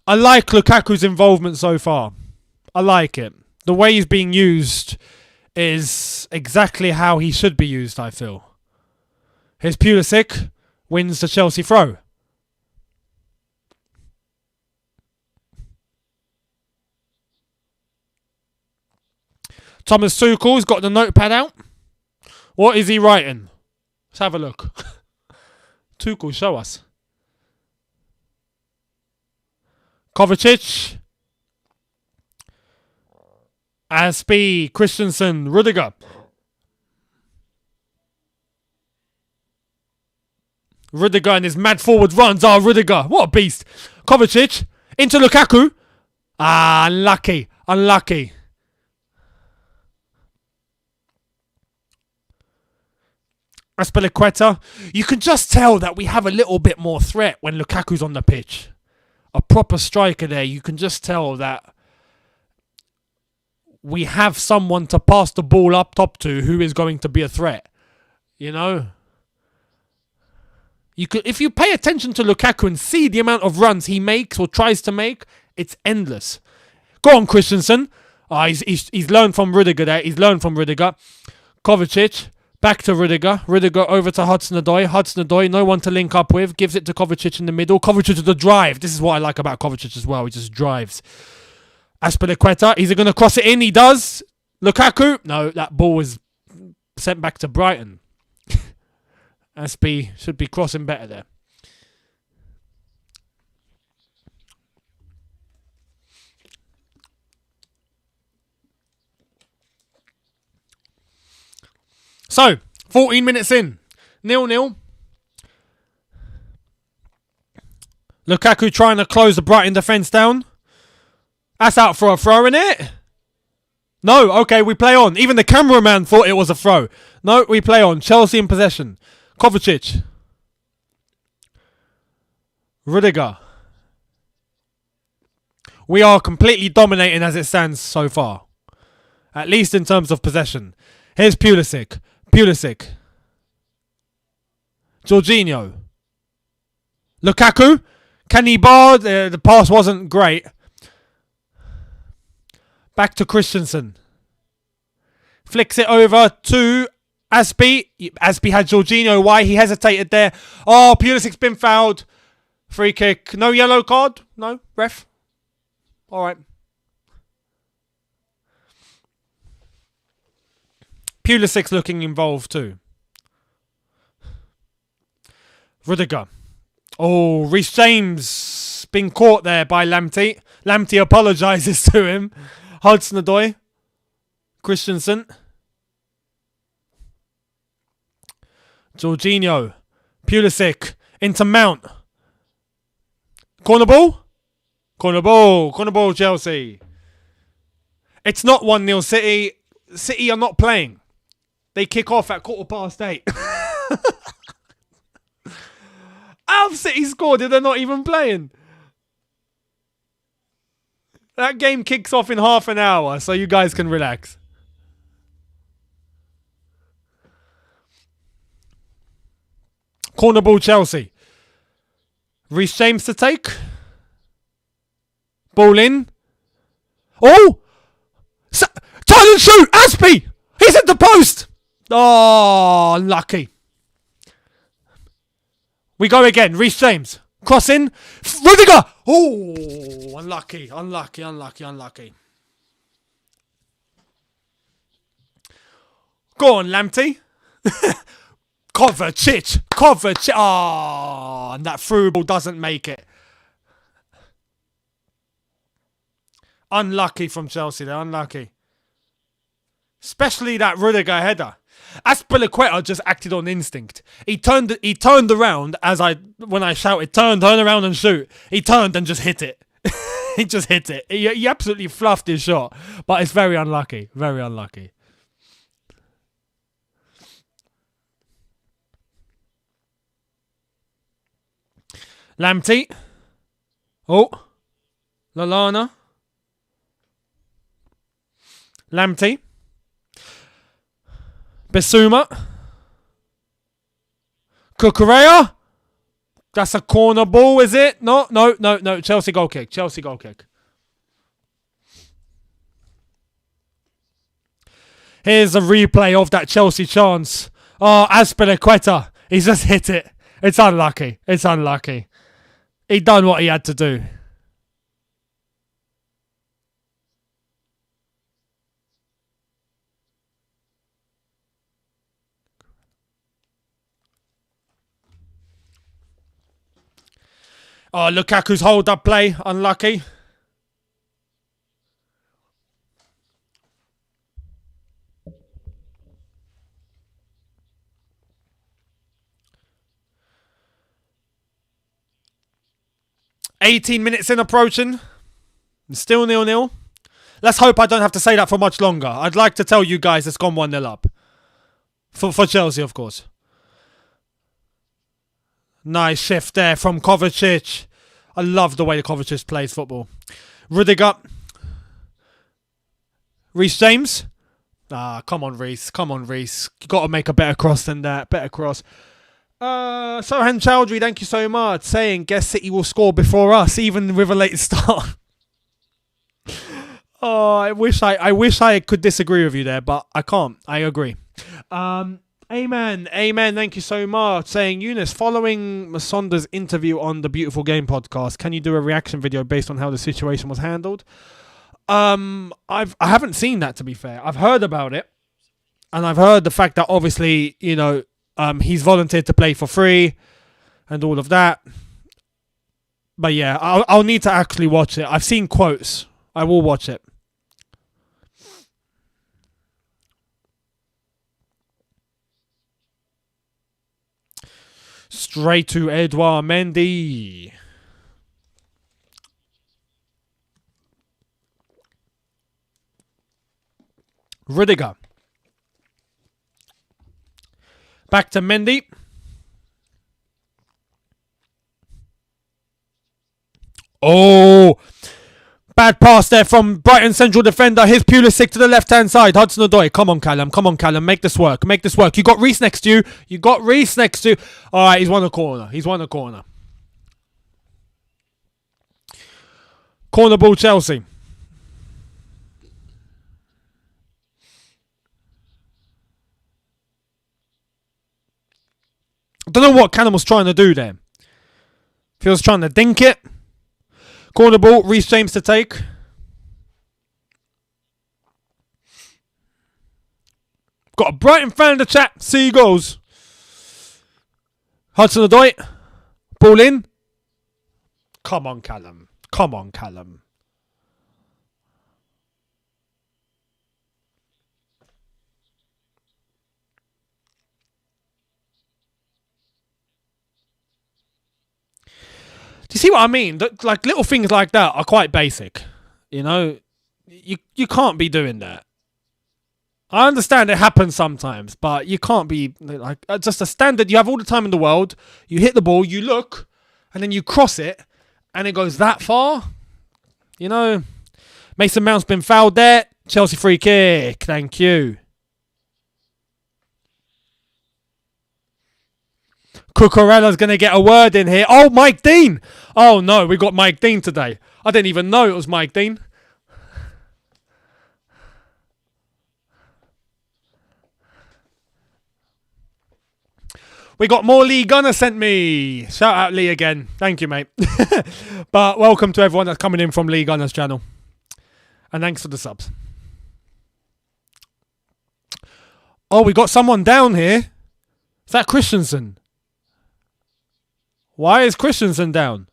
Speaker 1: I like Lukaku's involvement so far. I like it. The way he's being used is exactly how he should be used, I feel. Here's Pulisic, wins the Chelsea throw. Thomas Tuchel's got the notepad out. What is he writing? Let's have a look. Tuchel, show us. Kovacic. Aspie, Christensen, Rudiger. Rudiger and his mad forward runs. Oh, Rudiger. What a beast. Kovacic. Into Lukaku. Ah, unlucky. Unlucky. Aspilicueta. You can just tell that we have a little bit more threat when Lukaku's on the pitch. A proper striker there. You can just tell that we have someone to pass the ball up top to who is going to be a threat. You know? You could, if you pay attention to Lukaku and see the amount of runs he makes or tries to make, it's endless. Go on, Christensen. He's learned from Rudiger there. He's learned from Rudiger. Kovacic. Back to Rudiger. Rudiger over to Hudson-Odoi. Hudson-Odoi, no one to link up with. Gives it to Kovacic in the middle. Kovacic to the drive. This is what I like about Kovacic as well. He just drives. Aspilicueta, is he going to cross it in? He does. Lukaku. No, that ball was sent back to Brighton. Aspie should be crossing better there. So, 14 minutes in. 0-0. Lukaku trying to close the Brighton defence down. That's out for a throw, isn't it? No, okay, we play on. Even the cameraman thought it was a throw. No, we play on. Chelsea in possession. Kovacic. Rudiger. We are completely dominating as it stands so far. At least in terms of possession. Here's Pulisic. Pulisic. Jorginho. Lukaku. Can he bar? The pass wasn't great. Back to Christensen. Flicks it over to Aspie. Aspie had Jorginho. Why? He hesitated there. Oh, Pulisic's been fouled. Free kick. No yellow card? No? Ref? Alright. Pulisic's looking involved too. Rudiger. Oh, Reece James been caught there by Lamptey. Lamptey apologises to him. Hudson-Odoi. Christensen. Jorginho. Pulisic. Into Mount. Corner ball? Corner ball. Corner ball, Chelsea. It's not 1-0 City. City are not playing. They kick off at 8:15. How have City scored if they're not even playing? That game kicks off in half an hour, so you guys can relax. Corner ball, Chelsea. Reece James to take. Ball in. Oh! Turn and shoot! Aspie! He's at the post! Oh, unlucky. We go again. Reece James. Cross in. Rudiger! Oh, unlucky. Go on, Lamptey. Kovacic. Oh, and that through ball doesn't make it. Unlucky from Chelsea there. Unlucky. Especially that Rudiger header. Azpilicueta just acted on instinct. He turned around when I shouted, turn around and shoot. He turned and just hit it. He just hit it. He absolutely fluffed his shot. But it's very unlucky. Very unlucky. Lamptey. Oh. Lallana. Lamptey. Bissouma. Cucurella. That's a corner ball, is it? No. Chelsea goal kick. Here's a replay of that Chelsea chance. Oh, Azpilicueta. He's just hit it. It's unlucky. He done what he had to do. Oh, Lukaku's hold-up play. Unlucky. $18 in approaching. Still 0-0. Let's hope I don't have to say that for much longer. I'd like to tell you guys it's gone 1-0 up. For Chelsea, of course. Nice shift there from Kovacic. I love the way Kovacic plays football. Rudiger. Reece James. Come on, Reece. You got to make a better cross than that. Better cross. Sohan Chowdhury, thank you so much. Saying, guess City will score before us, even with a late start. Oh, I wish I could disagree with you there, but I can't. I agree. Amen. Thank you so much. Saying, Younes, following Masonda's interview on the Beautiful Game podcast, can you do a reaction video based on how the situation was handled? I haven't seen that, to be fair. I've heard about it, and I've heard the fact that obviously, he's volunteered to play for free and all of that. But yeah, I'll need to actually watch it. I've seen quotes. I will watch it. Straight to Edouard Mendy. Rudiger. Back to Mendy. Oh, bad pass there from Brighton central defender. Here's Pulisic to the left-hand side. Hudson-Odoi. Come on, Callum. Make this work. You got Reece next to you. All right, he's won a corner. Corner ball, Chelsea. I don't know what Callum was trying to do there. If he was trying to dink it. Corner ball, Reece James to take. Got a Brighton fan in the chat. See you goals. Hudson-Odoi. Ball in. Come on, Callum. Come on, Callum. Do you see what I mean? Like little things like that are quite basic. You know, you can't be doing that. I understand it happens sometimes, but you can't be like just a standard. You have all the time in the world. You hit the ball, you look, and then you cross it, and it goes that far. You know, Mason Mount's been fouled there. Chelsea free kick. Thank you. Cucurella's going to get a word in here. Oh, Mike Dean. Oh, no, we got Mike Dean today. I didn't even know it was Mike Dean. We got more Lee Gunner sent me. Shout out Lee again. Thank you, mate. But welcome to everyone that's coming in from Lee Gunner's channel. And thanks for the subs. Oh, we got someone down here. Is that Christensen? Why is Christensen down?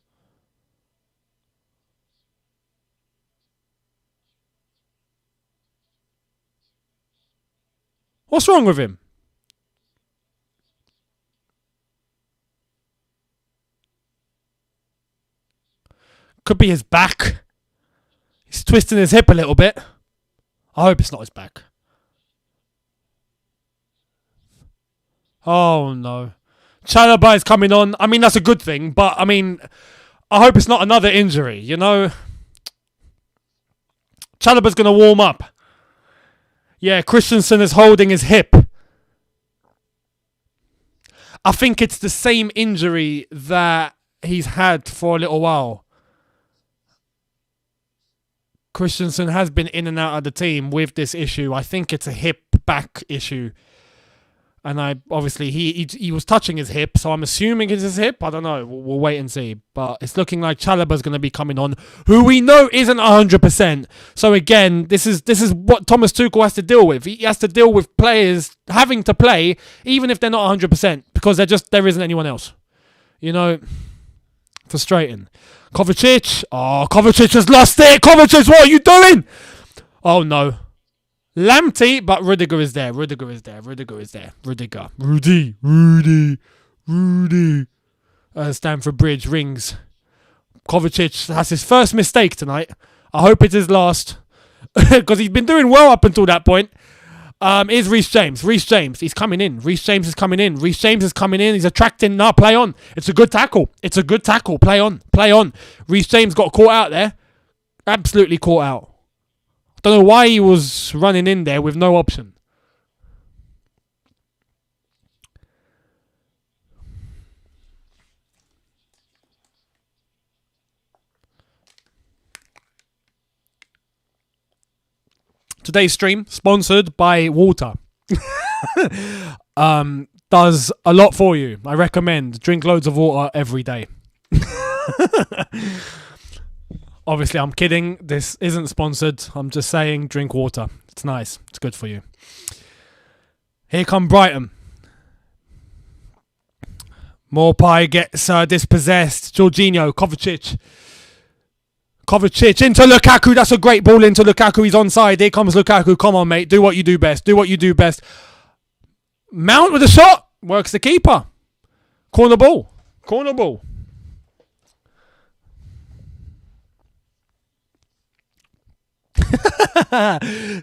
Speaker 1: What's wrong with him? Could be his back. He's twisting his hip a little bit. I hope it's not his back. Oh, no. Chalobah is coming on. I mean, that's a good thing. But, I mean, I hope it's not another injury, you know. Chalobah's going to warm up. Yeah, Christensen is holding his hip. I think it's the same injury that he's had for a little while. Christensen has been in and out of the team with this issue. I think it's a hip back issue. And obviously he was touching his hip, so I'm assuming it's his hip. I don't know. We'll wait and see. But it's looking like Chalobah's going to be coming on, who we know isn't 100%. So again, this is what Thomas Tuchel has to deal with. He has to deal with players having to play, even if they're not 100%, because there isn't anyone else. You know, frustrating. Kovacic. Oh, Kovacic has lost it. Kovacic, what are you doing? Oh no. Lamptey, but Rudiger is there. Rudiger. Rudy. Stamford Bridge rings. Kovacic has his first mistake tonight. I hope it's his last. Because he's been doing well up until that point. Is Reece James. He's coming in. Reece James is coming in. He's attracting. No, play on. It's a good tackle. Play on. Reece James got caught out there. Absolutely caught out. Don't know why he was running in there with no option. Today's stream sponsored by water. Does a lot for you. I recommend drink loads of water every day. Obviously, I'm kidding. This isn't sponsored. I'm just saying drink water. It's nice. It's good for you. Here come Brighton. Morpie gets dispossessed. Jorginho, Kovacic into Lukaku. That's a great ball into Lukaku. He's onside. Here comes Lukaku. Come on, mate. Do what you do best. Mount with a shot. Works the keeper. Corner ball.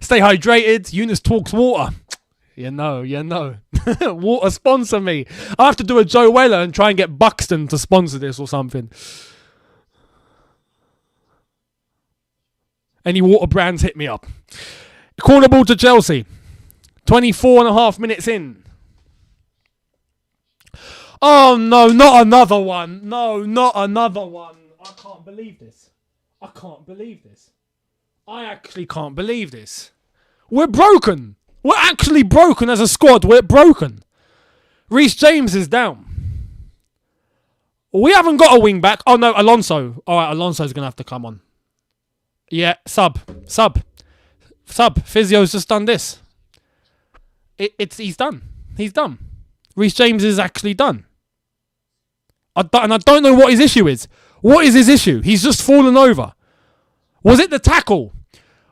Speaker 1: Stay hydrated. Younes Talks Water. You know. Water sponsor me. I have to do a Joe Weller and try and get Buxton to sponsor this or something. Any water brands, hit me up. Corner ball to Chelsea. 24.5 minutes in. Oh no, not another one. No, not another one. I can't believe this. I actually can't believe this. We're broken. We're actually broken as a squad. We're broken. Reece James is down. We haven't got a wing back. Oh no, Alonso. All right, Alonso's going to have to come on. Yeah, sub. Physio's just done this. He's done. He's done. Reece James is actually done. And I don't know what his issue is. What is his issue? He's just fallen over. Was it the tackle?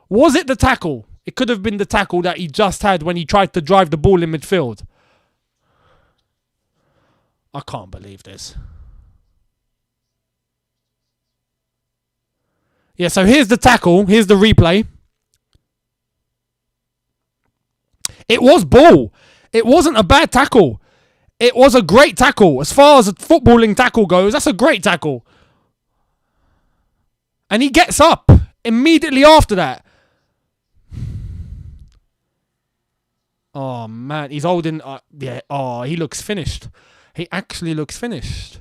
Speaker 1: Was it the tackle? It could have been the tackle that he just had when he tried to drive the ball in midfield. I can't believe this. Yeah, so here's the tackle. Here's the replay. It was ball. It wasn't a bad tackle. It was a great tackle. As far as a footballing tackle goes, that's a great tackle. And he gets up immediately after that. Oh, man. He's holding... yeah. Oh, he looks finished. He actually looks finished.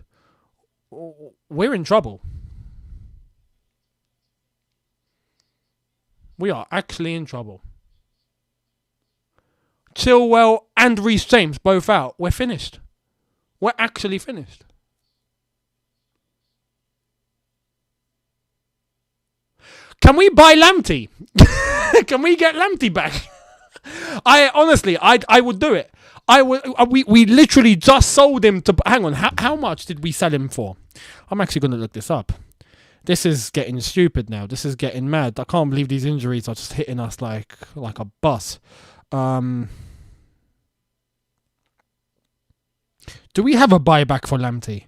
Speaker 1: We're in trouble. We are actually in trouble. Chilwell and Reece James both out. We're finished. We're actually finished. Can we buy Lamptey? Can we get Lamptey back? I would do it. We literally just sold him to... Hang on, how much did we sell him for? I'm actually going to look this up. This is getting stupid now. This is getting mad. I can't believe these injuries are just hitting us like a bus. Do we have a buyback for Lamptey?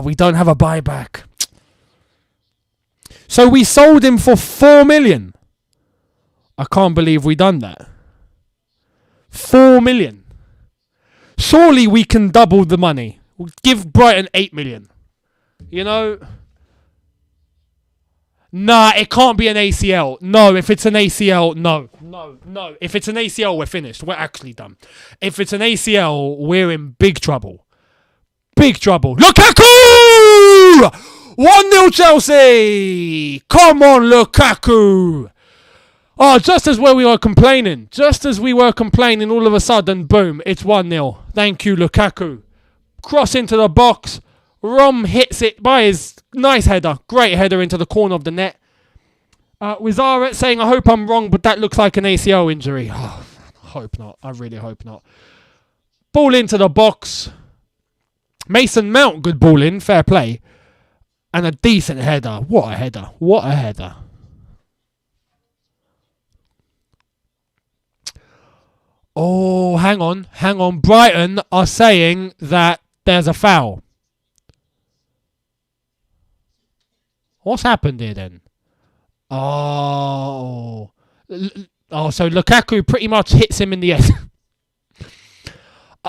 Speaker 1: We don't have a buyback. So we sold him for 4 million. I can't believe we done that. 4 million. Surely we can double the money. We'll give Brighton 8 million. You know? Nah, it can't be an ACL. No, if it's an ACL, no. If it's an ACL, we're finished. We're actually done. If it's an ACL, we're in big trouble. Big trouble. Lukaku! 1-0 Chelsea! Come on, Lukaku! Oh, just as we were complaining. All of a sudden, boom, it's 1-0. Thank you, Lukaku. Cross into the box. Rom hits it by his nice header. Great header into the corner of the net. Wizara saying, I hope I'm wrong, but that looks like an ACL injury. Oh, I hope not. I really hope not. Ball into the box. Mason Mount, good ball in. Fair play. And a decent header. What a header. What a header. Oh, hang on. Brighton are saying that there's a foul. What's happened here then? So Lukaku pretty much hits him in the head.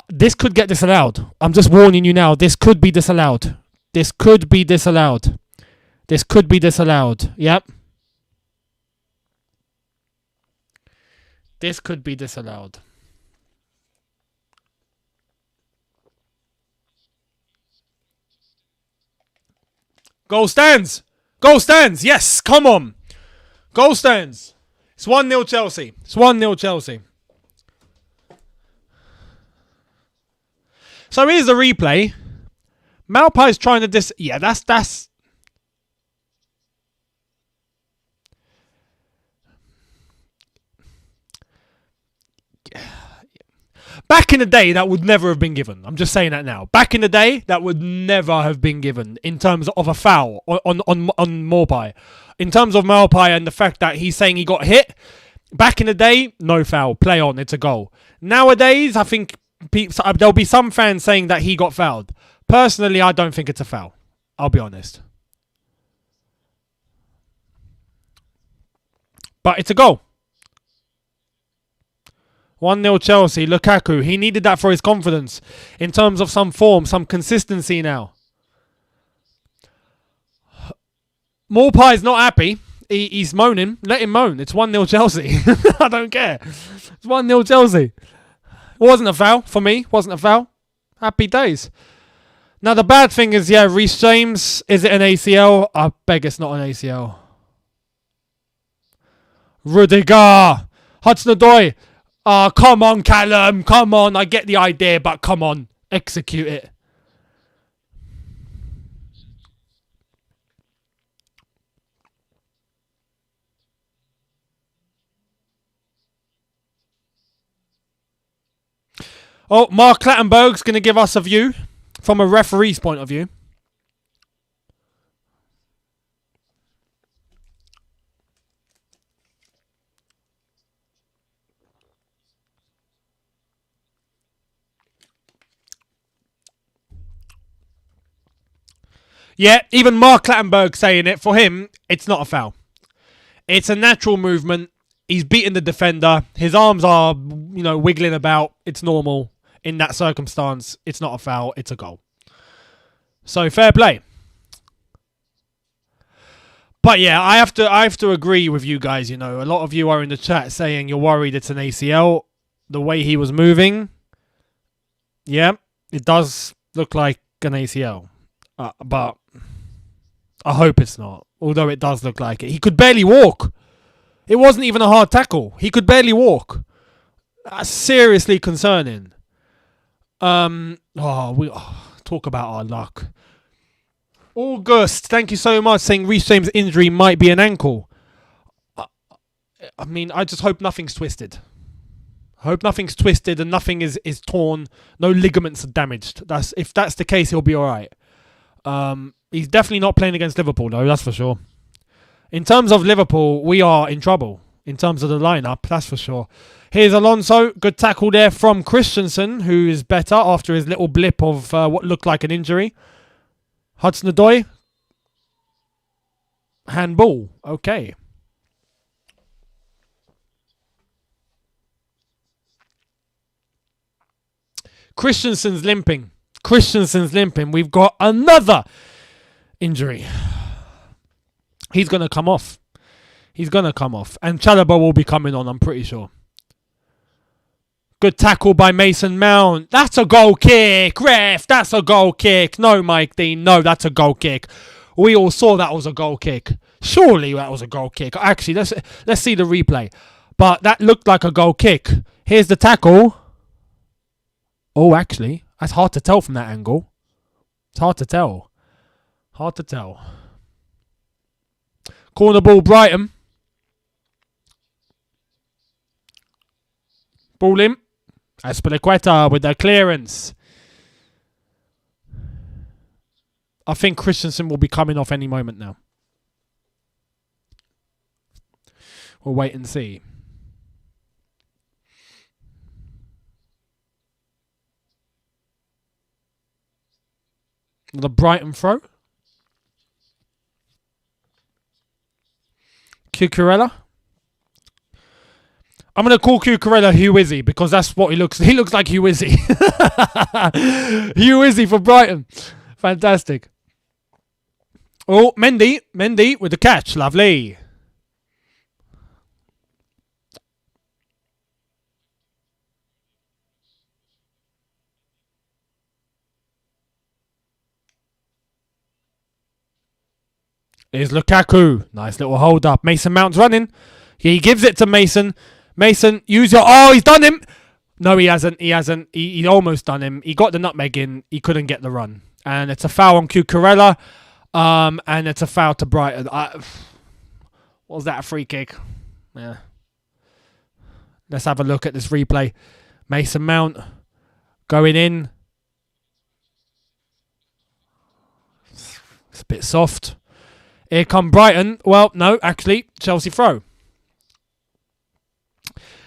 Speaker 1: This could get disallowed. I'm just warning you now. This could be disallowed. Yep. This could be disallowed. Goal stands. Yes, come on. Goal stands. It's 1-0 Chelsea. So here's the replay. Maupai's trying to yeah, that's back in the day, that would never have been given. I'm just saying that now. Back in the day, that would never have been given in terms of a foul on Maupay. In terms of Maupay and the fact that he's saying he got hit, back in the day, no foul. Play on. It's a goal. Nowadays, I think there'll be some fans saying that he got fouled. Personally, I don't think it's a foul. I'll be honest. But it's a goal. 1-0 Chelsea. Lukaku. He needed that for his confidence. In terms of some form, some consistency now. Maupai's not happy. He's moaning. Let him moan. It's 1-0 Chelsea. I don't care. It's 1-0 Chelsea. It wasn't a foul for me. Wasn't a foul. Happy days. Now the bad thing is, yeah, Reece James. Is it an ACL? I beg it's not an ACL. Rudiger. Hudson-Odoi. Come on, Callum. Come on. I get the idea, but come on. Execute it. Oh, Mark Clattenburg's going to give us a view from a referee's point of view. Yeah, even Mark Clattenburg saying it. For him, it's not a foul. It's a natural movement. He's beaten the defender. His arms are, wiggling about. It's normal. In that circumstance, it's not a foul. It's a goal. So, fair play. But yeah, I have to agree with you guys. A lot of you are in the chat saying you're worried it's an ACL. The way he was moving, yeah, it does look like an ACL. But I hope it's not. Although it does look like it. He could barely walk. It wasn't even a hard tackle. He could barely walk. That's seriously concerning. Talk about our luck. August, thank you so much, saying Reece James' injury might be an ankle. I just hope nothing's twisted. I hope nothing's twisted and nothing is torn. No ligaments are damaged. If that's the case, he'll be alright. He's definitely not playing against Liverpool, though, that's for sure. In terms of Liverpool, we are in trouble. In terms of the lineup, that's for sure. Here's Alonso. Good tackle there from Christensen, who is better after his little blip of what looked like an injury. Hudson-Odoi. Handball. Okay. Christensen's limping. We've got another injury. He's going to come off. And Chalobah will be coming on, I'm pretty sure. Good tackle by Mason Mount. That's a goal kick. Ref, that's a goal kick. No, Mike Dean. No, that's a goal kick. We all saw that was a goal kick. Surely that was a goal kick. Actually, let's see the replay. But that looked like a goal kick. Here's the tackle. Oh, actually, that's hard to tell from that angle. It's hard to tell. Corner ball, Brighton. Ball in. Azpilicueta with the clearance. I think Christensen will be coming off any moment now. We'll wait and see. The Brighton throw. Cucurella. I'm going to call Cucurella Hugh Izzy because that's what he looks. He looks like Hugh Izzy. Hugh Izzy for Brighton. Fantastic. Oh, Mendy with the catch. Lovely. Here's Lukaku. Nice little hold up. Mason Mount's running. He gives it to Mason. Mason, use your... Oh, he's done him. No, he hasn't. He almost done him. He got the nutmeg in. He couldn't get the run. And it's a foul on Cucurella. And it's a foul to Brighton. Was that a free kick? Yeah. Let's have a look at this replay. Mason Mount going in. It's a bit soft. Here come Brighton. Well, no, actually, Chelsea throw.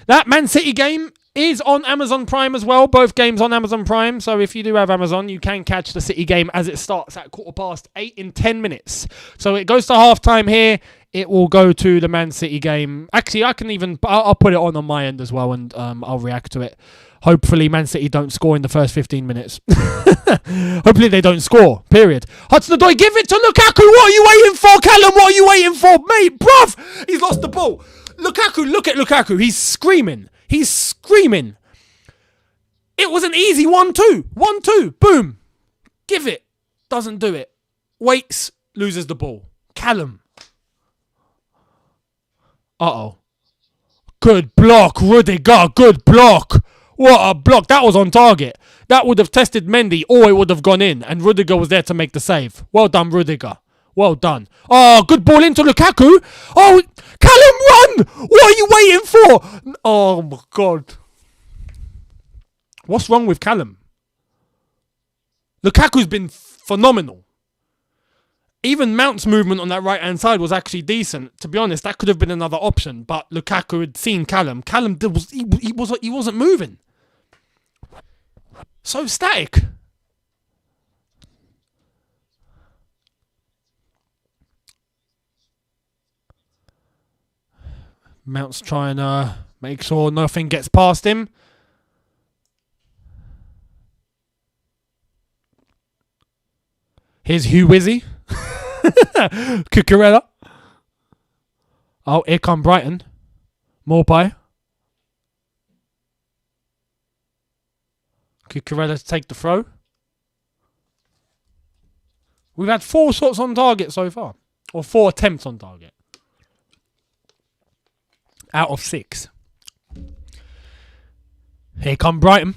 Speaker 1: That Man City game is on Amazon Prime as well. Both games on Amazon Prime. So if you do have Amazon, you can catch the City game as it starts at 8:15 in 10 minutes. So it goes to half-time here. It will go to the Man City game. Actually, I'll put it on my end as well and I'll react to it. Hopefully Man City don't score in the first 15 minutes. Hopefully they don't score, period. Hudson-Odoi, give it to Lukaku. What are you waiting for, Callum? What are you waiting for? Mate, bruv, he's lost the ball. Lukaku, look at Lukaku. He's screaming. It was an easy 1-2. 1-2. Boom. Give it. Doesn't do it. Waits. Loses the ball. Callum. Uh-oh. Good block, Rudiger. Good block. What a block. That was on target. That would have tested Mendy or it would have gone in. And Rudiger was there to make the save. Well done, Rudiger. Well done. Oh, good ball into Lukaku. Oh, Callum, run! What are you waiting for? Oh, my God. What's wrong with Callum? Lukaku's been phenomenal. Even Mount's movement on that right-hand side was actually decent. To be honest, that could have been another option. But Lukaku had seen Callum. Callum he wasn't moving. So static. Mount's trying to make sure nothing gets past him. Here's Hugh Wizzy. Cucurella. Oh, here come Brighton. Morpie. Cucurella to take the throw. We've had 4 shots on target so far. Or 4 attempts on target. Out of 6. Here come Brighton.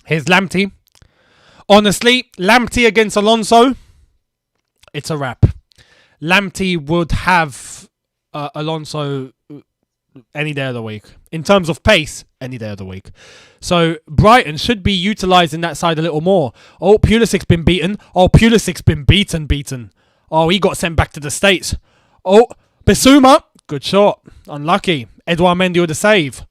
Speaker 1: Here's Lamptey. Honestly, Lamptey against Alonso, it's a wrap. Lamptey would have Alonso any day of the week. In terms of pace, any day of the week. So Brighton should be utilising that side a little more. Oh, Pulisic's been beaten. Oh, Pulisic's been beaten. Oh, he got sent back to the States. Oh, Bissouma, good shot. Unlucky. Edouard Mendy with a save.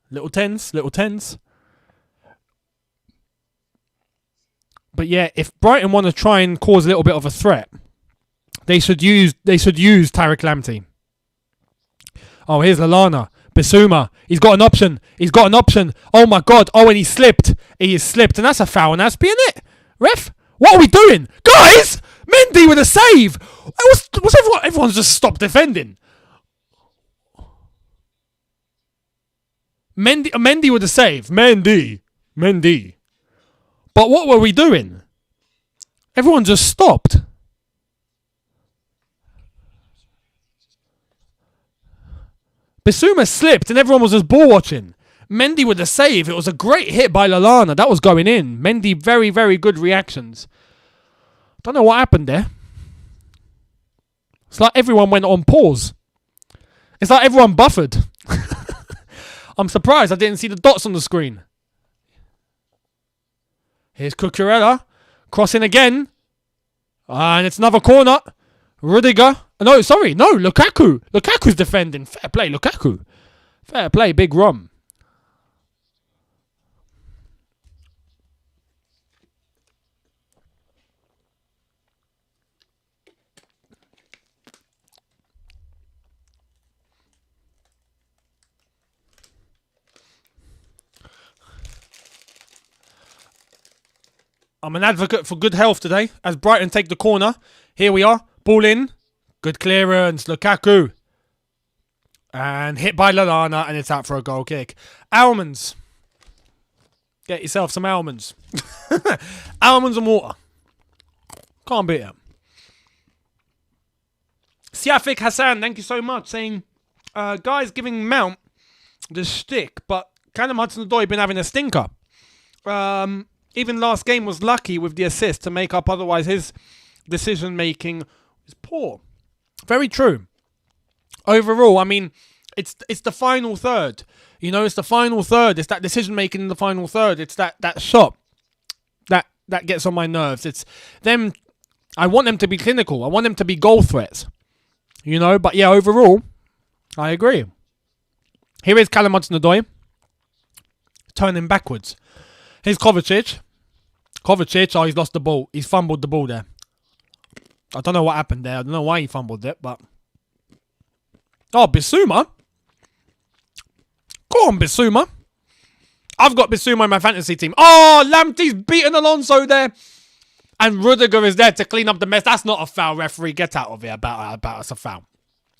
Speaker 1: Little tens. But yeah, if Brighton want to try and cause a little bit of a threat, they should use Tariq Lamptey. Oh, here's Lallana. Bissouma. He's got an option. Oh my god. Oh, and he slipped. He is slipped. And that's a foul on Aspie, isn't it? Ref? What are we doing? Guys! Mendy with a save! Everyone's just stopped defending. Mendy with a save. Mendy. But what were we doing? Everyone just stopped. Bissouma slipped and everyone was just ball watching. Mendy with a save. It was a great hit by Lallana. That was going in. Mendy, very, very good reactions. Don't know what happened there. It's like everyone went on pause. It's like everyone buffered. I'm surprised I didn't see the dots on the screen. Here's Cucurella. Crossing again. And it's another corner. Rudiger. No, sorry. No, Lukaku. Lukaku's defending. Fair play, Lukaku. Fair play, Big Rom. I'm an advocate for good health today as Brighton take the corner. Here we are. Ball in. Good clearance. Lukaku. And hit by Lallana and it's out for a goal kick. Almonds. Get yourself some almonds. Almonds and water. Can't beat it. Siafik Hassan, thank you so much. Saying, guys giving Mount the stick, but Callum Hudson-Odoi been having a stinker. Even last game was lucky with the assist to make up. Otherwise, his decision-making is poor. Very true. Overall, I mean, it's the final third. You know, it's the final third. It's that decision-making in the final third. It's that shot that gets on my nerves. It's them. I want them to be clinical. I want them to be goal threats. You know, but yeah, overall, I agree. Here is Callum Hudson-Odoi. Turning backwards. Here's Kovacic. Oh, he's lost the ball. He's fumbled the ball there. I don't know what happened there. I don't know why he fumbled it, but... Oh, Bissouma. Go on, Bissouma. I've got Bissouma in my fantasy team. Oh, Lamptey's beaten Alonso there. And Rudiger is there to clean up the mess. That's not a foul, referee. Get out of here about us a foul.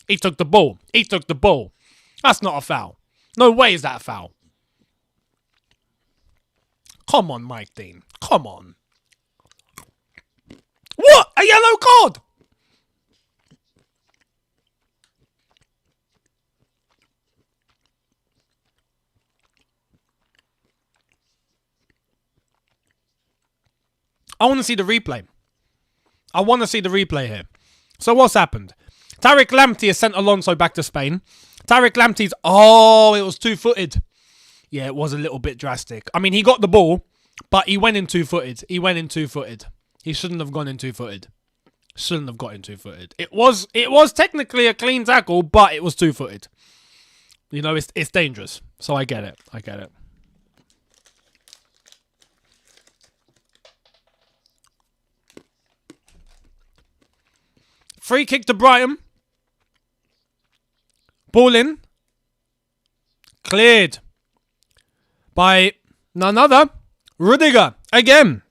Speaker 1: He took the ball. That's not a foul. No way is that a foul. Come on, Mike Dean. Come on. What? A yellow card? I want to see the replay.
Speaker 2: I want to see the replay here. So what's happened? Tariq Lamptey has sent Alonso back to Spain. Tariq Lamptey's... Oh, it was two-footed. Yeah, it was a little bit drastic. I mean, he got the ball, but he went in two-footed. He shouldn't have gone in two-footed. Shouldn't have got in two-footed. It was technically a clean tackle, but it was two-footed. You know, it's dangerous. So I get it. Free kick to Brighton. Ball in. Cleared by none other. Rudiger again.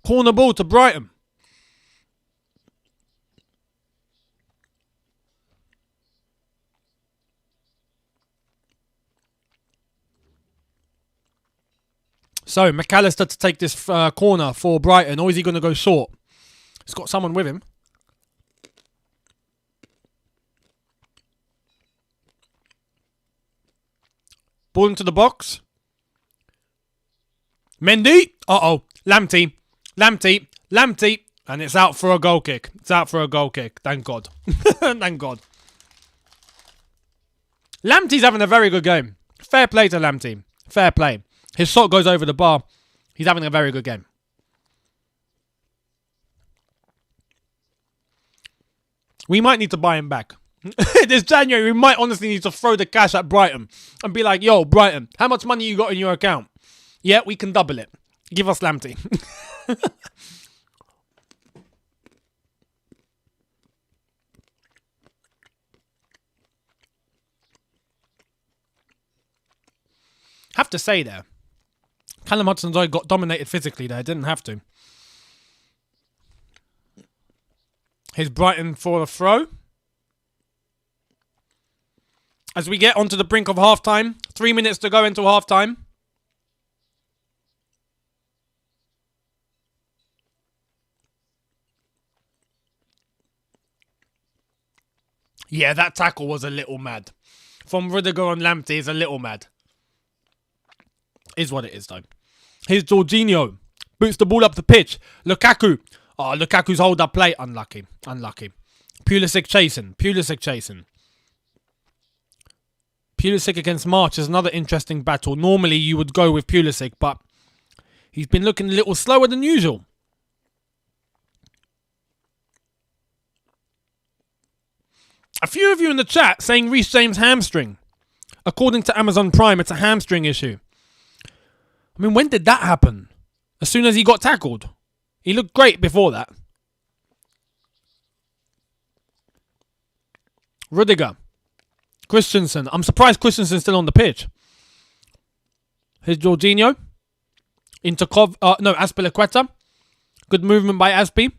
Speaker 2: Corner ball to Brighton. So, McAllister to take this corner for Brighton. Or is he going to go short? He's got someone with him. Ball into the box. Mendy. Uh-oh. Lamptey. And it's out for a goal kick. Thank God. Thank God. Lamptey's having a very good game. Fair play to Lamptey. Fair play. His shot goes over the bar. He's having a very good game. We might need to buy him back. This January, we might honestly need to throw the cash at Brighton and be like, yo, Brighton, how much money you got in your account? Yeah, we can double it. Give us Lamptey. Have to say there, Callum Hudson-Odoi got dominated physically there. Didn't have to. Here's Brighton for the throw. As we get onto the brink of half-time. 3 minutes to go into half-time. Yeah, that tackle was a little mad. From Rudiger on Lamptey is a little mad. Is what it is, though. Here's Jorginho. Boots the ball up the pitch. Lukaku. Oh, Lukaku's hold-up play. Unlucky. Pulisic chasing. Pulisic against March is another interesting battle. Normally, you would go with Pulisic, but he's been looking a little slower than usual. A few of you in the chat saying Reece James hamstring. According to Amazon Prime, it's a hamstring issue. I mean, when did that happen? As soon as he got tackled. He looked great before that. Rudiger. Christensen. I'm surprised Christensen's still on the pitch. Here's Jorginho. Into Azpilicueta. Good movement by Azpi.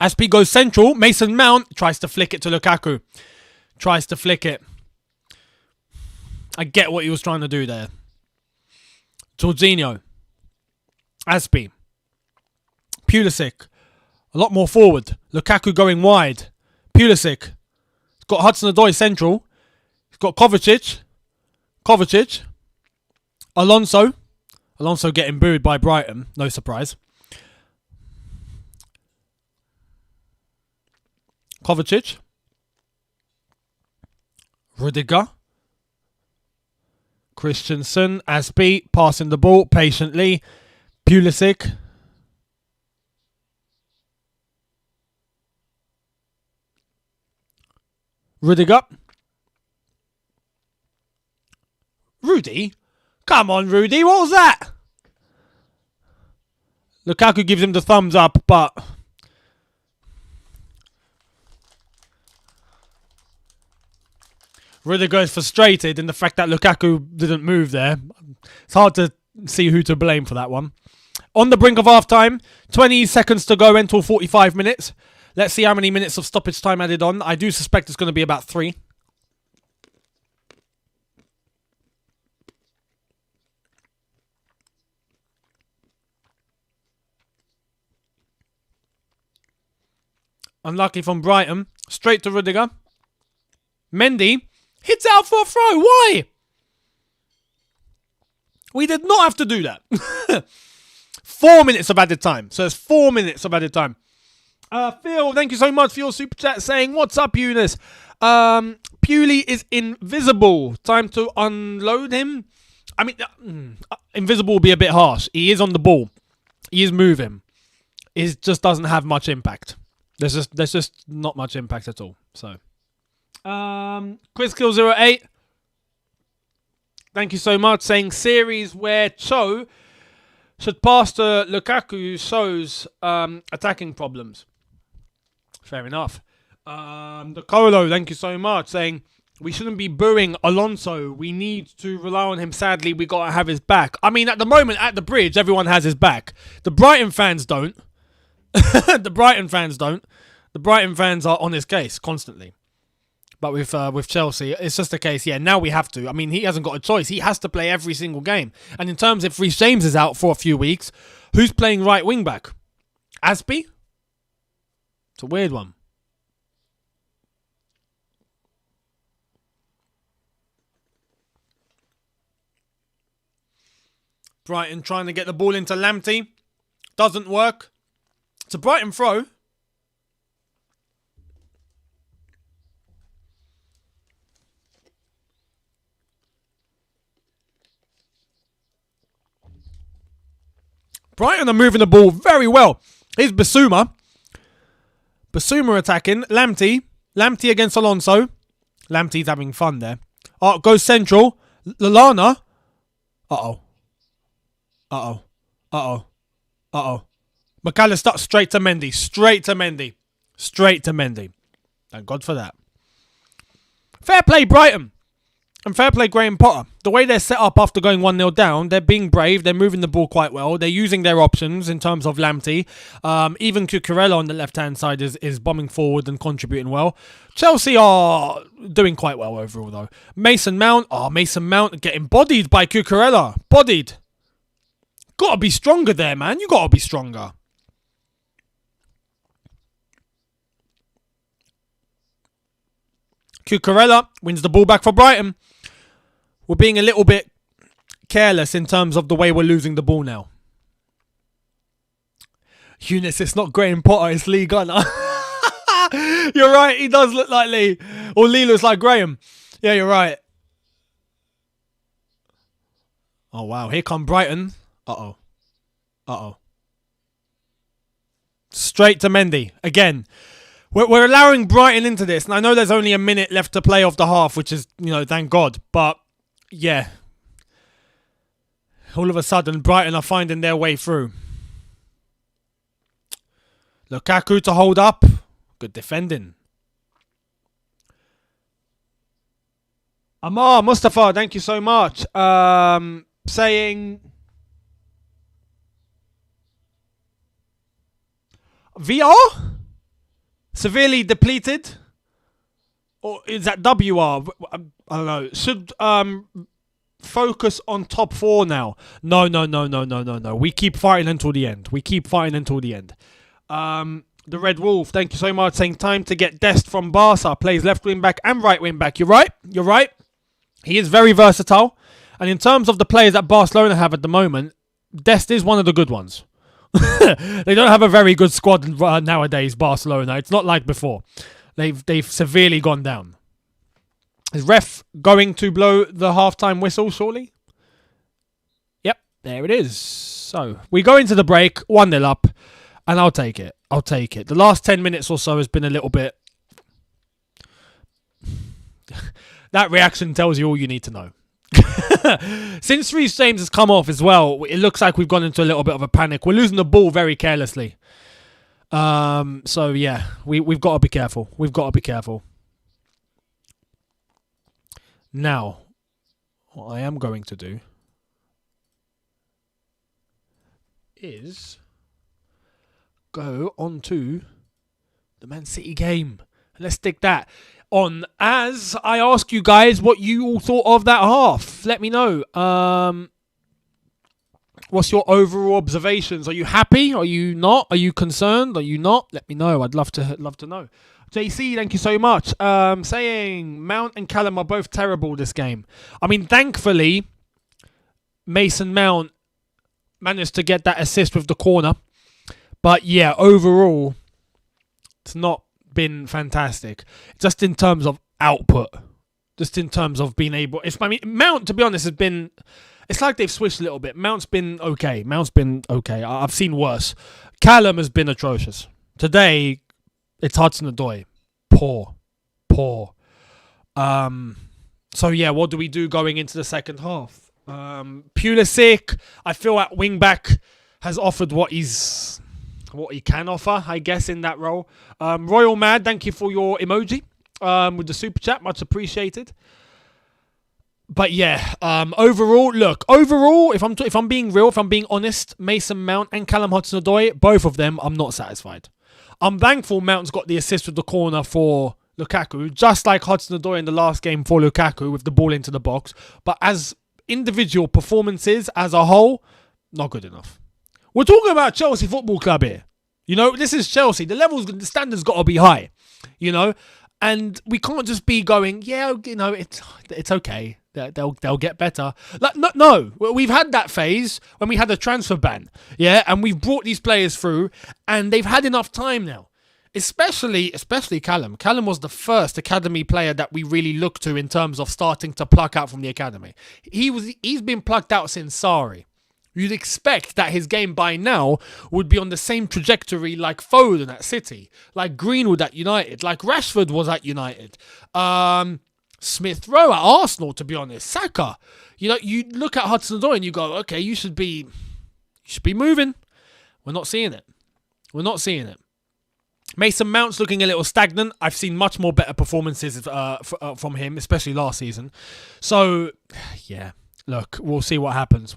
Speaker 2: Azpi goes central. Mason Mount tries to flick it to Lukaku. I get what he was trying to do there. Jorginho. Azpi. Pulisic. A lot more forward. Lukaku going wide. Pulisic. He's got Hudson-Odoi central. He's got Kovacic. Alonso. Alonso getting booed by Brighton. No surprise. Kovacic. Rudiger. Christensen. Azpi. Passing the ball patiently. Pulisic. Rudiger. Rudy? Come on, Rudy. What was that? Lukaku gives him the thumbs up, but... Rudiger is frustrated in the fact that Lukaku didn't move there. It's hard to see who to blame for that one. On the brink of half-time. 20 seconds to go until 45 minutes. Let's see how many minutes of stoppage time added on. I do suspect it's going to be about 3. Unlucky from Brighton. Straight to Rudiger. Mendy hits out for a throw. Why? We did not have to do that. 4 minutes of added time. So it's 4 minutes of added time. Phil, thank you so much for your super chat saying, what's up, Younes? Pewley is invisible. Time to unload him. I mean, invisible will be a bit harsh. He is on the ball. He is moving. It just doesn't have much impact. There's just not much impact at all. So, QuizKill08. Thank you so much. Saying series where Cho should pass to Lukaku shows attacking problems. Fair enough. The Colo, thank you so much. Saying we shouldn't be booing Alonso. We need to rely on him. Sadly, we got to have his back. I mean, at the moment, at the bridge, everyone has his back. The Brighton fans don't. The Brighton fans don't. The Brighton fans are on his case constantly. But with Chelsea, it's just a case, yeah, now we have to. I mean, he hasn't got a choice. He has to play every single game. And in terms if Reece James is out for a few weeks, who's playing right wing back? Aspie? It's a weird one. Brighton trying to get the ball into Lamptey. Doesn't work. It's a Brighton throw. Brighton are moving the ball very well. Here's Basuma. Basuma attacking. Lamptey. Lamptey against Alonso. Lamptey's having fun there. Goes central. Lallana. Uh-oh. McAllister straight to Mendy. Straight to Mendy. Thank God for that. Fair play, Brighton. And fair play, Graham Potter. The way they're set up after going 1-0 down, they're being brave. They're moving the ball quite well. They're using their options in terms of Lamptey. Even Cucurella on the left-hand side is bombing forward and contributing well. Chelsea are doing quite well overall, though. Mason Mount getting bodied by Cucurella. Bodied. Got to be stronger there, man. You got to be stronger. Cucurella wins the ball back for Brighton. We're being a little bit careless in terms of the way we're losing the ball now. Younes, it's not Graham Potter, it's Lee Gunner. You're right, he does look like Lee. Or Lee looks like Graham. Yeah, you're right. Oh, wow. Here come Brighton. Uh-oh. Straight to Mendy. Again. We're allowing Brighton into this. And I know there's only a minute left to play off the half, which is, thank God. But, yeah. All of a sudden, Brighton are finding their way through. Lukaku to hold up. Good defending. Amar Mustafa, thank you so much. Saying VR? Severely depleted? Or is that WR? I don't know. Should focus on top 4 now. No. We keep fighting until the end. The Red Wolf, thank you so much, saying time to get Dest from Barca. Plays left wing back and right wing back. You're right. He is very versatile. And in terms of the players that Barcelona have at the moment, Dest is one of the good ones. They don't have a very good squad nowadays, Barcelona. It's not like before. They've severely gone down. Is ref going to blow the halftime whistle shortly? Yep, there it is. So, we go into the break, 1-0 up, and I'll take it. The last 10 minutes or so has been a little bit... That reaction tells you all you need to know. Since Reece James has come off as well, it looks like we've gone into a little bit of a panic. We're losing the ball very carelessly. So yeah, we've got to be careful. Now, what I am going to do is go on to the Man City game. Let's stick that on as I ask you guys what you all thought of that half. Let me know. What's your overall observations? Are you happy? Are you not? Are you concerned? Are you not? Let me know. I'd love to know. JC, thank you so much. Saying Mount and Callum are both terrible this game. I mean, thankfully, Mason Mount managed to get that assist with the corner. But yeah, overall, it's not been fantastic. Just in terms of output. Just in terms of being able... Mount, to be honest, has been... It's like they've switched a little bit. Mount's been okay. I've seen worse. Callum has been atrocious. Today, it's Hudson-Odoi. Poor. So yeah, what do we do going into the second half? Pulisic, I feel at wing back has offered what he can offer, I guess, in that role. Royal Mad, thank you for your emoji with the super chat, much appreciated. But yeah, overall, if I'm being real, if I'm being honest, Mason Mount and Callum Hudson-Odoi, both of them, I'm not satisfied. I'm thankful Mount's got the assist with the corner for Lukaku, just like Hudson-Odoi in the last game for Lukaku with the ball into the box. But as individual performances as a whole, not good enough. We're talking about Chelsea Football Club here. You know, this is Chelsea. The standards got to be high, you know, and we can't just be going, yeah, you know, it's okay. They'll get better. Like, no, we've had that phase when we had a transfer ban, yeah, and we've brought these players through, and they've had enough time now. Especially Callum. Callum was the first academy player that we really looked to in terms of starting to pluck out from the academy. He's been plucked out since Sarri. You'd expect that his game by now would be on the same trajectory like Foden at City, like Greenwood at United, like Rashford was at United. Smith Rowe at Arsenal, to be honest. Saka. You know, you look at Hudson-Odoi and you go, okay, you should be moving. We're not seeing it. Mason Mount's looking a little stagnant. I've seen much more better performances from him, especially last season. So, yeah, look, we'll see what happens.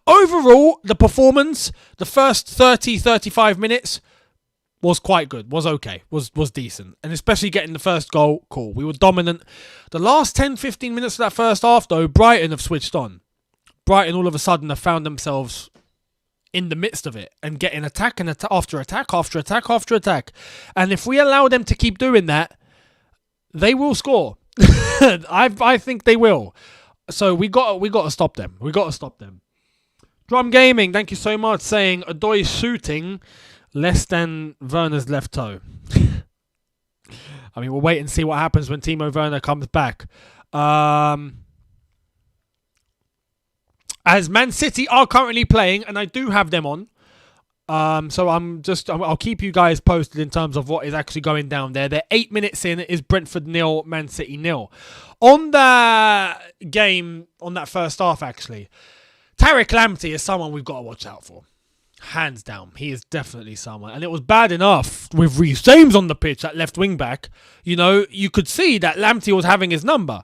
Speaker 2: Overall, the performance, the first 30, 35 minutes was quite good, was okay, was decent. And especially getting the first goal, cool. We were dominant. The last 10, 15 minutes of that first half, though, Brighton have switched on. Brighton all of a sudden have found themselves in the midst of it and getting attack after attack. And if we allow them to keep doing that, they will score. I think they will. So we got to stop them. Drum Gaming, thank you so much, saying Odoi's shooting less than Werner's left toe. I mean, we'll wait and see what happens when Timo Werner comes back. As Man City are currently playing, and I do have them on. So I'll keep you guys posted in terms of what is actually going down there. They're 8 minutes in. It is Brentford 0, Man City 0. On the game, on that first half, actually, Tariq Lamptey is someone we've got to watch out for. Hands down. He is definitely someone. And it was bad enough with Reece James on the pitch at left wing back. You know, you could see that Lamptey was having his number.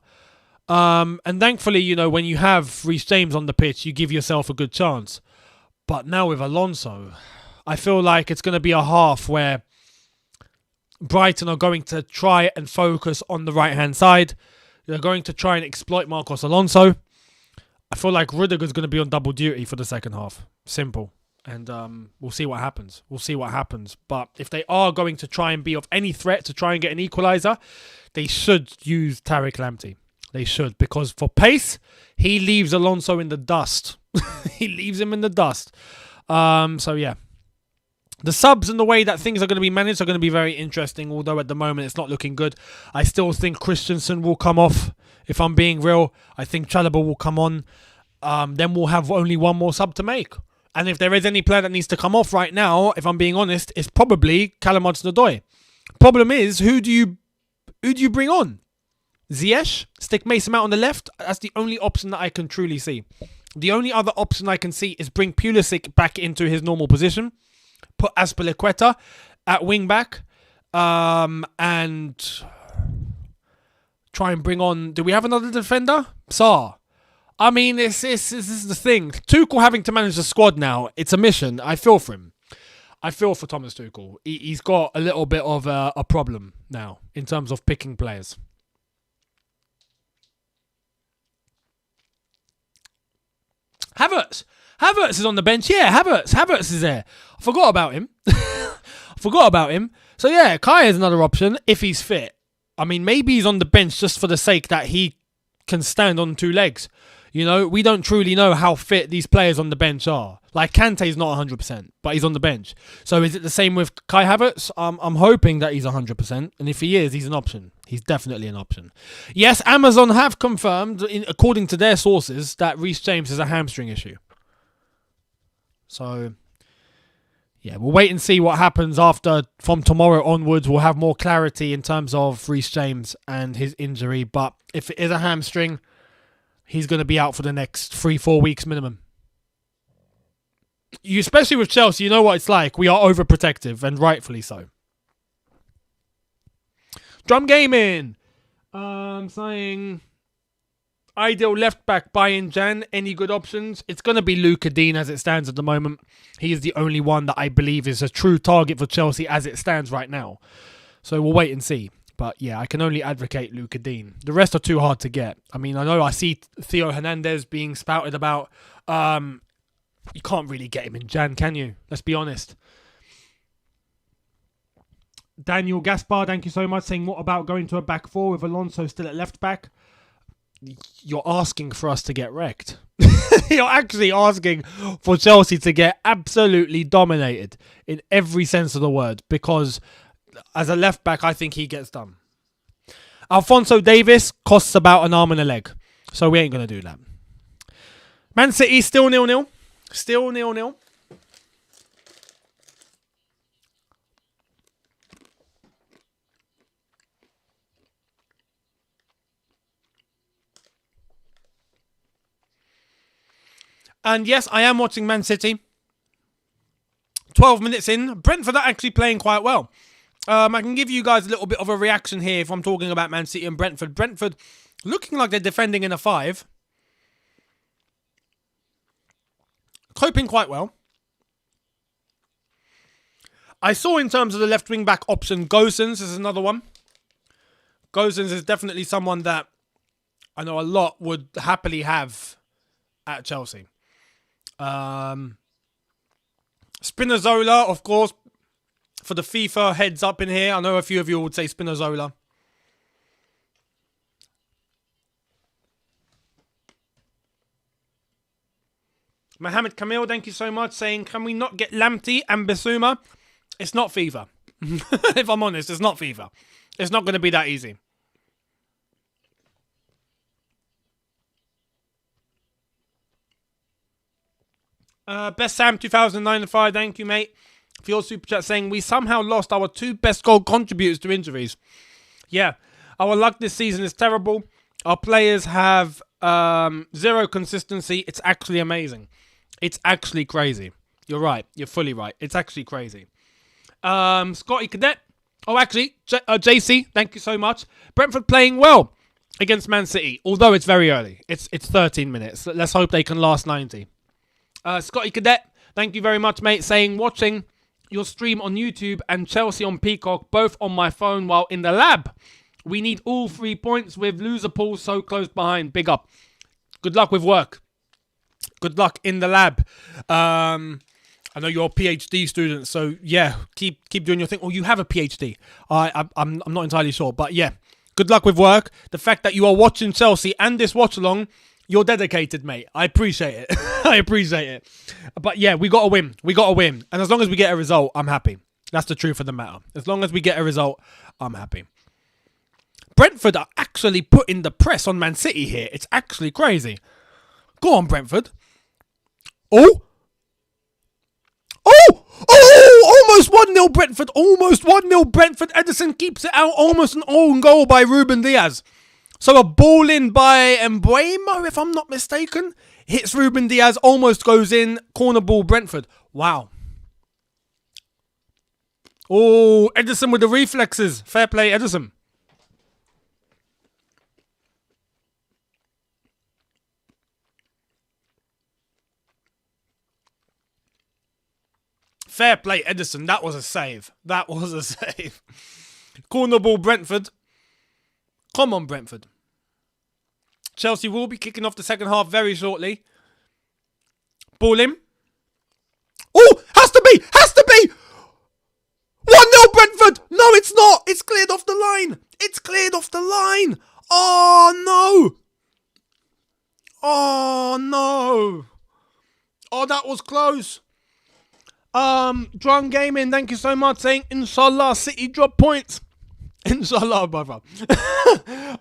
Speaker 2: And thankfully, you know, when you have Reece James on the pitch, you give yourself a good chance. But now with Alonso, I feel like it's going to be a half where Brighton are going to try and focus on the right-hand side. They're going to try and exploit Marcos Alonso. I feel like Rudiger's going to be on double duty for the second half. Simple. And we'll see what happens. But if they are going to try and be of any threat to try and get an equalizer, they should use Tariq Lamptey. They should, because for pace, he leaves Alonso in the dust. He leaves him in the dust. So, yeah. The subs and the way that things are going to be managed are going to be very interesting, although at the moment it's not looking good. I still think Christensen will come off, if I'm being real. I think Chalobah will come on. Then we'll have only one more sub to make. And if there is any player that needs to come off right now, if I'm being honest, it's probably Callum Hudson-Odoi. Problem is, who do you bring on? Ziyech? Stick Mason Mount on the left? That's the only option that I can truly see. The only other option I can see is bring Pulisic back into his normal position. Put Azpilicueta at wing back. And try and bring on... Do we have another defender? Sarr. I mean, this is the thing. Tuchel having to manage the squad now, it's a mission. I feel for him. I feel for Thomas Tuchel. He's got a little bit of a problem now in terms of picking players. Havertz is on the bench. Yeah, Havertz is there. I forgot about him. So yeah, Kai is another option if he's fit. I mean, maybe he's on the bench just for the sake that he can stand on two legs. You know, we don't truly know how fit these players on the bench are. Like, Kante's not 100%, but he's on the bench. So is it the same with Kai Havertz? I'm hoping that he's 100%. And if he is, he's an option. He's definitely an option. Yes, Amazon have confirmed, according to their sources, that Reece James is a hamstring issue. So, yeah, we'll wait and see what happens from tomorrow onwards. We'll have more clarity in terms of Reece James and his injury. But if it is a hamstring, he's going to be out for the next 3-4 weeks minimum. Especially with Chelsea, you know what it's like. We are overprotective, and rightfully so. Drum Gaming. Saying ideal left back buy-in Jan. Any good options? It's going to be Luka Dean as it stands at the moment. He is the only one that I believe is a true target for Chelsea as it stands right now. So we'll wait and see. But yeah, I can only advocate Luka Dean. The rest are too hard to get. I mean, I know I see Theo Hernandez being spouted about. You can't really get him in Jan, can you? Let's be honest. Daniel Gaspar, thank you so much, saying, what about going to a back four with Alonso still at left back? You're asking for us to get wrecked. You're actually asking for Chelsea to get absolutely dominated in every sense of the word, because as a left back, I think he gets done. Alphonso Davis costs about an arm and a leg, so we ain't going to do that. Man City still 0-0. Still 0-0. And yes, I am watching Man City. 12 minutes in. Brentford are actually playing quite well. I can give you guys a little bit of a reaction here if I'm talking about Man City and Brentford. Brentford looking like they're defending in a 5. Coping quite well. I saw in terms of the left wing back option, Gosens is another one. Gosens is definitely someone that I know a lot would happily have at Chelsea. Spinazzola, of course, for the FIFA heads up in here. I know a few of you would say Spinazzola. Mohamed Kamil, thank you so much, saying, can we not get Lamptey and Bissouma? It's not FIFA. If I'm honest, it's not FIFA. It's not going to be that easy. Best Sam 2095, thank you, mate, for your super chat, saying, we somehow lost our 2 best goal contributors to injuries. Yeah, our luck this season is terrible. Our players have 0 consistency. It's actually amazing. It's actually crazy. You're right. You're fully right. It's actually crazy. Scotty Cadet. Oh, actually, JC, thank you so much. Brentford playing well against Man City, although it's very early. It's 13 minutes. Let's hope they can last 90. Scotty Cadet, thank you very much, mate, saying, watching your stream on YouTube and Chelsea on Peacock, both on my phone while in the lab. We need all 3 points with loser pool so close behind. Big up. Good luck with work. Good luck in the lab. I know you're a PhD student, so yeah, keep doing your thing. Or you have a PhD. I'm not entirely sure, but yeah, good luck with work. The fact that you are watching Chelsea and this watch along, you're dedicated, mate. I appreciate it. I appreciate it. But yeah, we got to win. We got to win. And as long as we get a result, I'm happy. That's the truth of the matter. As long as we get a result, I'm happy. Brentford are actually putting the press on Man City here. It's actually crazy. Go on, Brentford. Oh! Almost 1-0 Brentford. Almost 1-0 Brentford. Ederson keeps it out. Almost an own goal by Ruben Diaz. So a ball in by Mbuemo, if I'm not mistaken. Hits Ruben Diaz. Almost goes in. Corner ball Brentford. Wow. Oh, Ederson with the reflexes. Fair play, Ederson. Fair play, Ederson. That was a save. That was a save. Corner ball, Brentford. Come on, Brentford. Chelsea will be kicking off the second half very shortly. Ball in. Oh, has to be. Has to be. 1-0 Brentford. No, it's not. It's cleared off the line. It's cleared off the line. Oh, no. Oh, no. Oh, that was close. Drum Gaming, thank you so much, saying, Inshallah, City drop points. Inshallah, brother.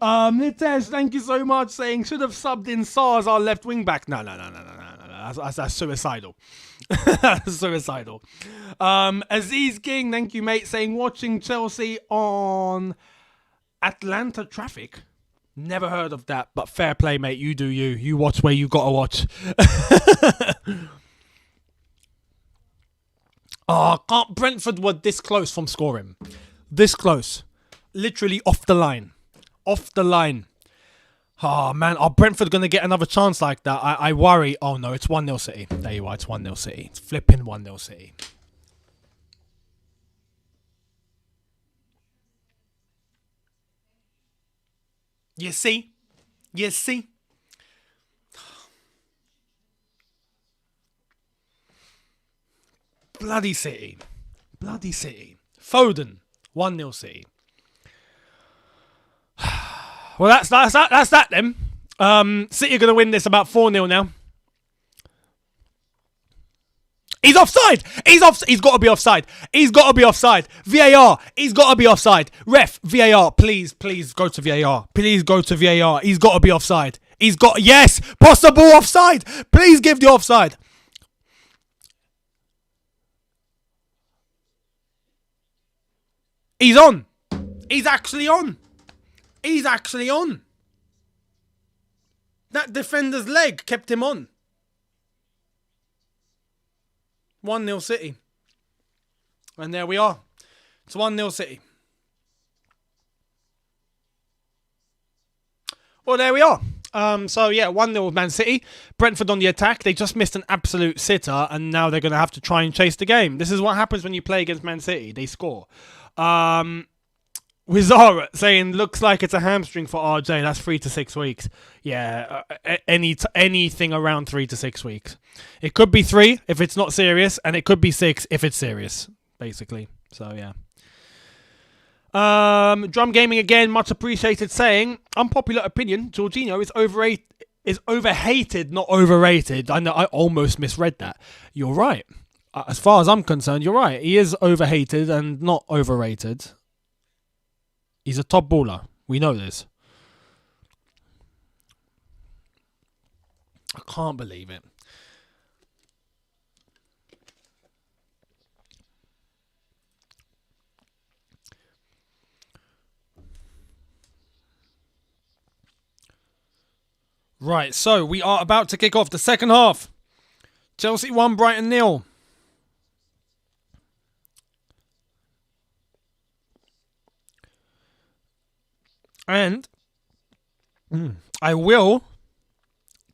Speaker 2: Nitesh, thank you so much, saying, should have subbed in SARS, our left wing back. No. That's suicidal. That's suicidal. Aziz King, thank you, mate, saying, watching Chelsea on Atlanta Traffic. Never heard of that, but fair play, mate. You do you. You watch where you gotta watch. Can't Brentford were this close from scoring. This close. Literally off the line. Off the line. Oh, man. Are Brentford going to get another chance like that? I worry. Oh, no. It's 1-0 City. There you are. It's 1-0 City. It's flipping 1-0 City. You see? You see? Bloody City. Bloody City. Foden. 1-0 City. Well, that's that then. City are going to win this about 4-0 now. He's offside. He's got to be offside. He's got to be offside. VAR. He's got to be offside. Ref. VAR. Please go to VAR. Please go to VAR. He's got to be offside. Yes. Possible offside. Please give the offside. He's on. He's actually on. He's actually on. That defender's leg kept him on. 1-0 City. And there we are. It's 1-0 City. Well, there we are. 1-0 Man City. Brentford on the attack. They just missed an absolute sitter, and now they're going to have to try and chase the game. This is what happens when you play against Man City. They score. Wizara saying, looks like it's a hamstring for RJ. That's 3 to 6 weeks. Yeah, anything around 3 to 6 weeks. It could be 3 if it's not serious, and it could be 6 if it's serious, basically. So, yeah. Drum Gaming again, much appreciated, saying, unpopular opinion, Jorginho is overhated, not overrated. I know I almost misread that. You're right. As far as I'm concerned, you're right. He is overhated and not overrated. He's a top baller. We know this. I can't believe it. Right, so we are about to kick off the second half. Chelsea 1, Brighton 0. And I will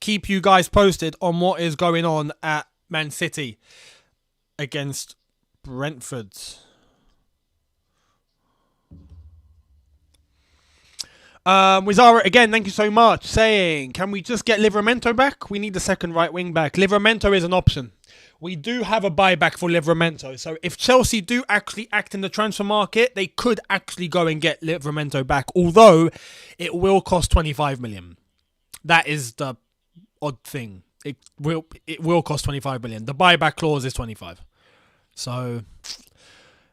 Speaker 2: keep you guys posted on what is going on at Man City against Brentford. Wizara, again, thank you so much, saying, can we just get Livramento back? We need the second right wing back. Livramento is an option. We do have a buyback for Livramento. So if Chelsea do actually act in the transfer market, they could actually go and get Livramento back. Although it will cost 25 million. That is the odd thing. It will cost 25 million. The buyback clause is 25. So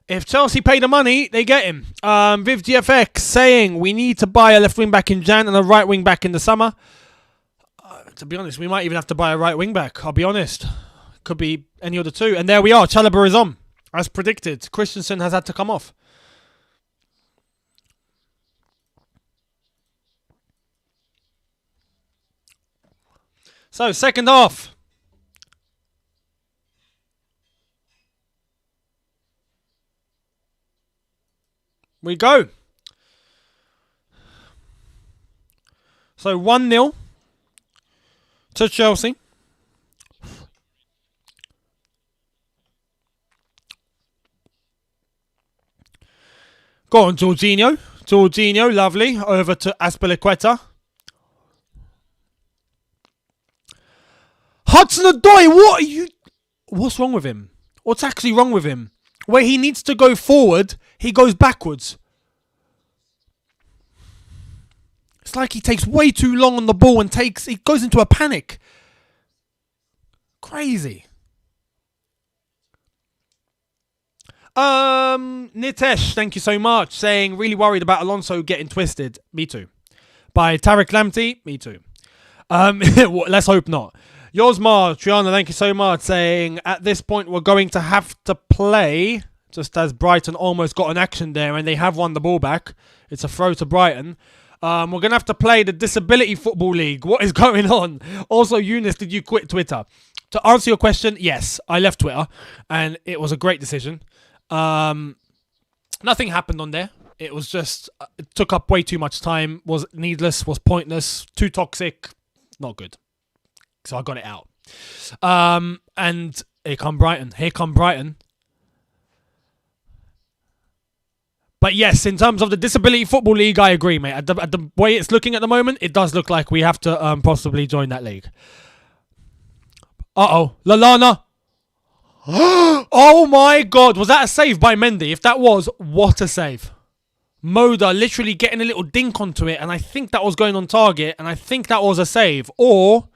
Speaker 2: if Chelsea pay the money, they get him. VivGFX saying we need to buy a left wing back in Jan and a right wing back in the summer. To be honest, we might even have to buy a right wing back. I'll be honest. Could be any of the two. And there we are. Chalobah is on. As predicted. Christensen has had to come off. So, second half. We go. So, 1-0 to Chelsea. Go on, Jorginho. Jorginho, lovely. Over to Azpilicueta. Hudson-Odoi, what's wrong with him? What's actually wrong with him? Where he needs to go forward, he goes backwards. It's like he takes way too long on the ball and he goes into a panic. Crazy. Nitesh, thank you so much, saying really worried about Alonso getting twisted. Me too. By Tariq Lamptey. Me too. Let's hope not. Yosmar, Triana, thank you so much, saying at this point we're going to have to play, just as Brighton almost got an action there and they have won the ball back. It's a throw to Brighton. We're going to have to play the Disability Football League. What is going on? Also, Younes, did you quit Twitter? To answer your question, yes, I left Twitter and it was a great decision. Nothing happened on there. It was just, it took up way too much time, was needless, was pointless, too toxic, not good. So I got it out. And here come Brighton. But yes, in terms of the Disability Football League, I agree, mate. At the way it's looking at the moment, it does look like we have to possibly join that league. Uh-oh. Lallana. Oh my God. Was that a save by Mendy? If that was, what a save. Moda literally getting a little dink onto it, and I think that was going on target, and I think that was a save. Or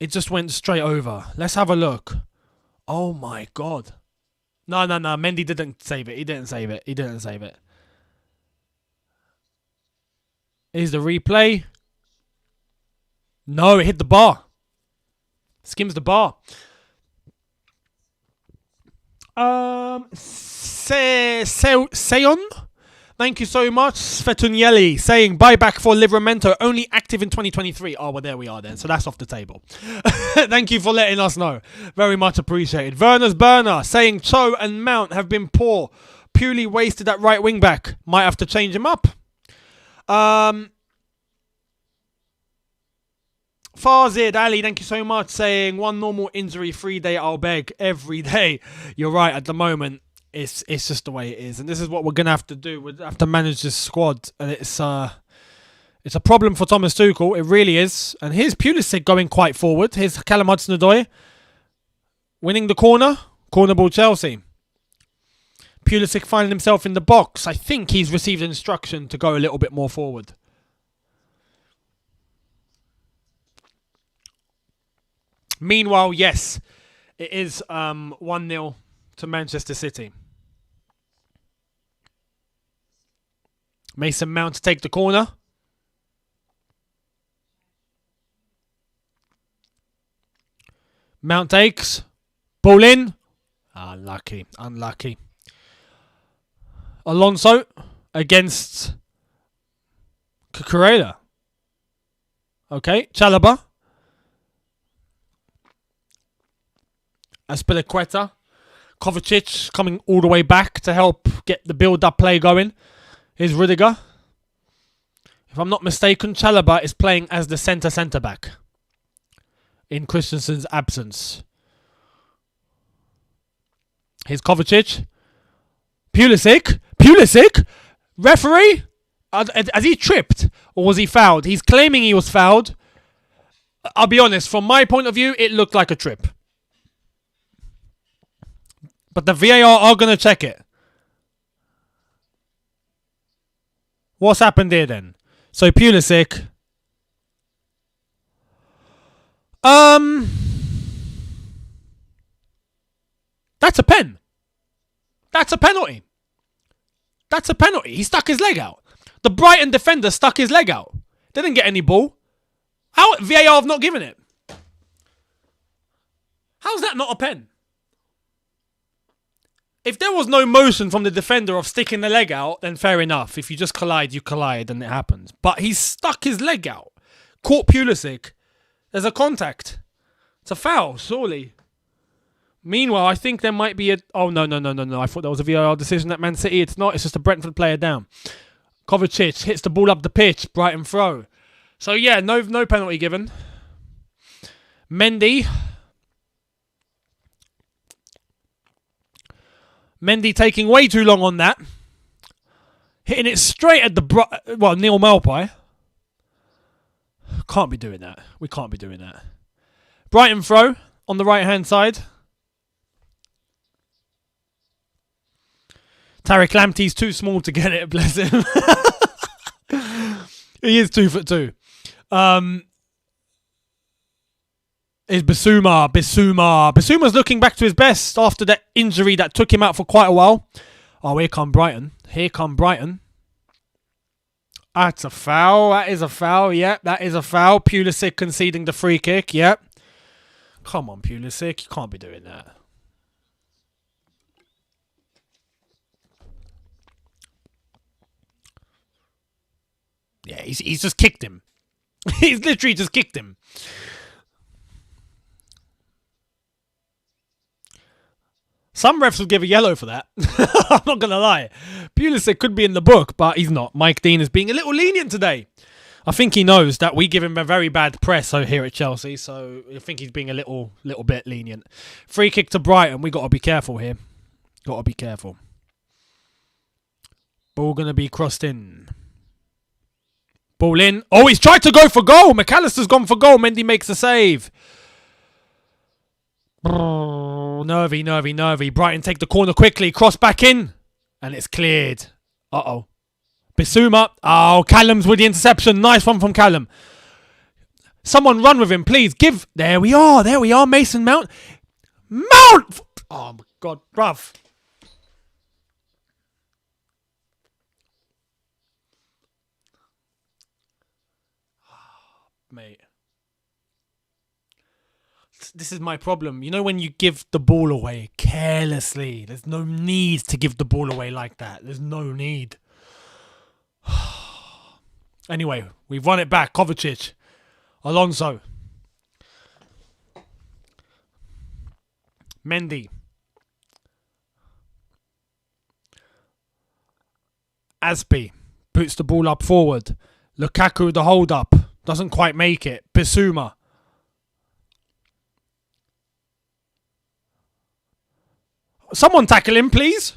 Speaker 2: it just went straight over. Let's have a look. Oh my God. No. Mendy didn't save it. He didn't save it. Here's the replay. No, it hit the bar. Skims the bar. Seon? Thank you so much. Svetunjeli saying buyback for Livramento only active in 2023. Oh, well, there we are then. So that's off the table. Thank you for letting us know. Very much appreciated. Werner's Burner saying Cho and Mount have been poor. Purely wasted at right wing back. Might have to change him up. Farzid Ali, thank you so much, saying one normal injury-free day I'll beg every day. You're right, at the moment it's just the way it is, and this is what we're gonna have to do. We'll have to manage this squad, and it's a problem for Thomas Tuchel. It really is. And here's Pulisic going quite forward. Here's Callum Hudson-Odoi winning the corner ball Chelsea. Pulisic finding himself in the box. I think he's received instruction to go a little bit more forward. Meanwhile, yes, it is 1-0 to Manchester City. Mason Mount to take the corner. Mount takes. Ball in. Unlucky. Alonso against Cucurella. Okay, Chalobah. Azpilicueta. Kovacic coming all the way back to help get the build-up play going. Here's Rudiger. If I'm not mistaken, Chalobah is playing as the centre back in Christensen's absence. Here's Kovacic. Pulisic. Referee? Has he tripped or was he fouled? He's claiming he was fouled. I'll be honest, from my point of view, it looked like a trip. But the VAR are going to check it. What's happened here then? So Pulisic. That's a pen. That's a penalty. He stuck his leg out. The Brighton defender stuck his leg out. Didn't get any ball. How VAR have not given it? How's that not a pen? If there was no motion from the defender of sticking the leg out, then fair enough. If you just collide, you collide and it happens. But he stuck his leg out. Caught Pulisic. There's a contact. It's a foul, surely. Meanwhile, I think there might be a... Oh, no. I thought that was a VAR decision at Man City. It's not. It's just a Brentford player down. Kovacic hits the ball up the pitch. Brighton throw. So, yeah, no penalty given. Mendy taking way too long on that. Hitting it straight at the... Neil Maupay. Can't be doing that. We can't be doing that. Brighton throw on the right-hand side. Tariq Lamptey's too small to get it, bless him. He is 2'2". Is Bissouma. Bissouma's looking back to his best after that injury that took him out for quite a while. Oh, here come Brighton. That's a foul. That is a foul. Yep, that is a foul. Pulisic conceding the free kick. Yep. Come on, Pulisic. You can't be doing that. Yeah, he's just kicked him. He's literally just kicked him. Some refs would give a yellow for that. I'm not going to lie. Pulisic could be in the book, but he's not. Mike Dean is being a little lenient today. I think he knows that we give him a very bad press here at Chelsea, so I think he's being a little bit lenient. Free kick to Brighton. We got to be careful here. Got to be careful. Ball going to be crossed in. Ball in. Oh, he's tried to go for goal. McAllister's gone for goal. Mendy makes a save. Nervy. Brighton take the corner quickly. Cross back in. And it's cleared. Uh-oh. Bissouma. Oh, Callum's with the interception. Nice one from Callum. Someone run with him, please. There we are. Mason Mount. Oh, my God. Bruv. Mate. This is my problem. You know when you give the ball away carelessly, there's no need to give the ball away like that. There's no need. Anyway, we've won it back. Kovacic. Alonso. Mendy. Aspi puts the ball up forward. Lukaku the hold up. Doesn't quite make it. Bissouma. Someone tackle him, please.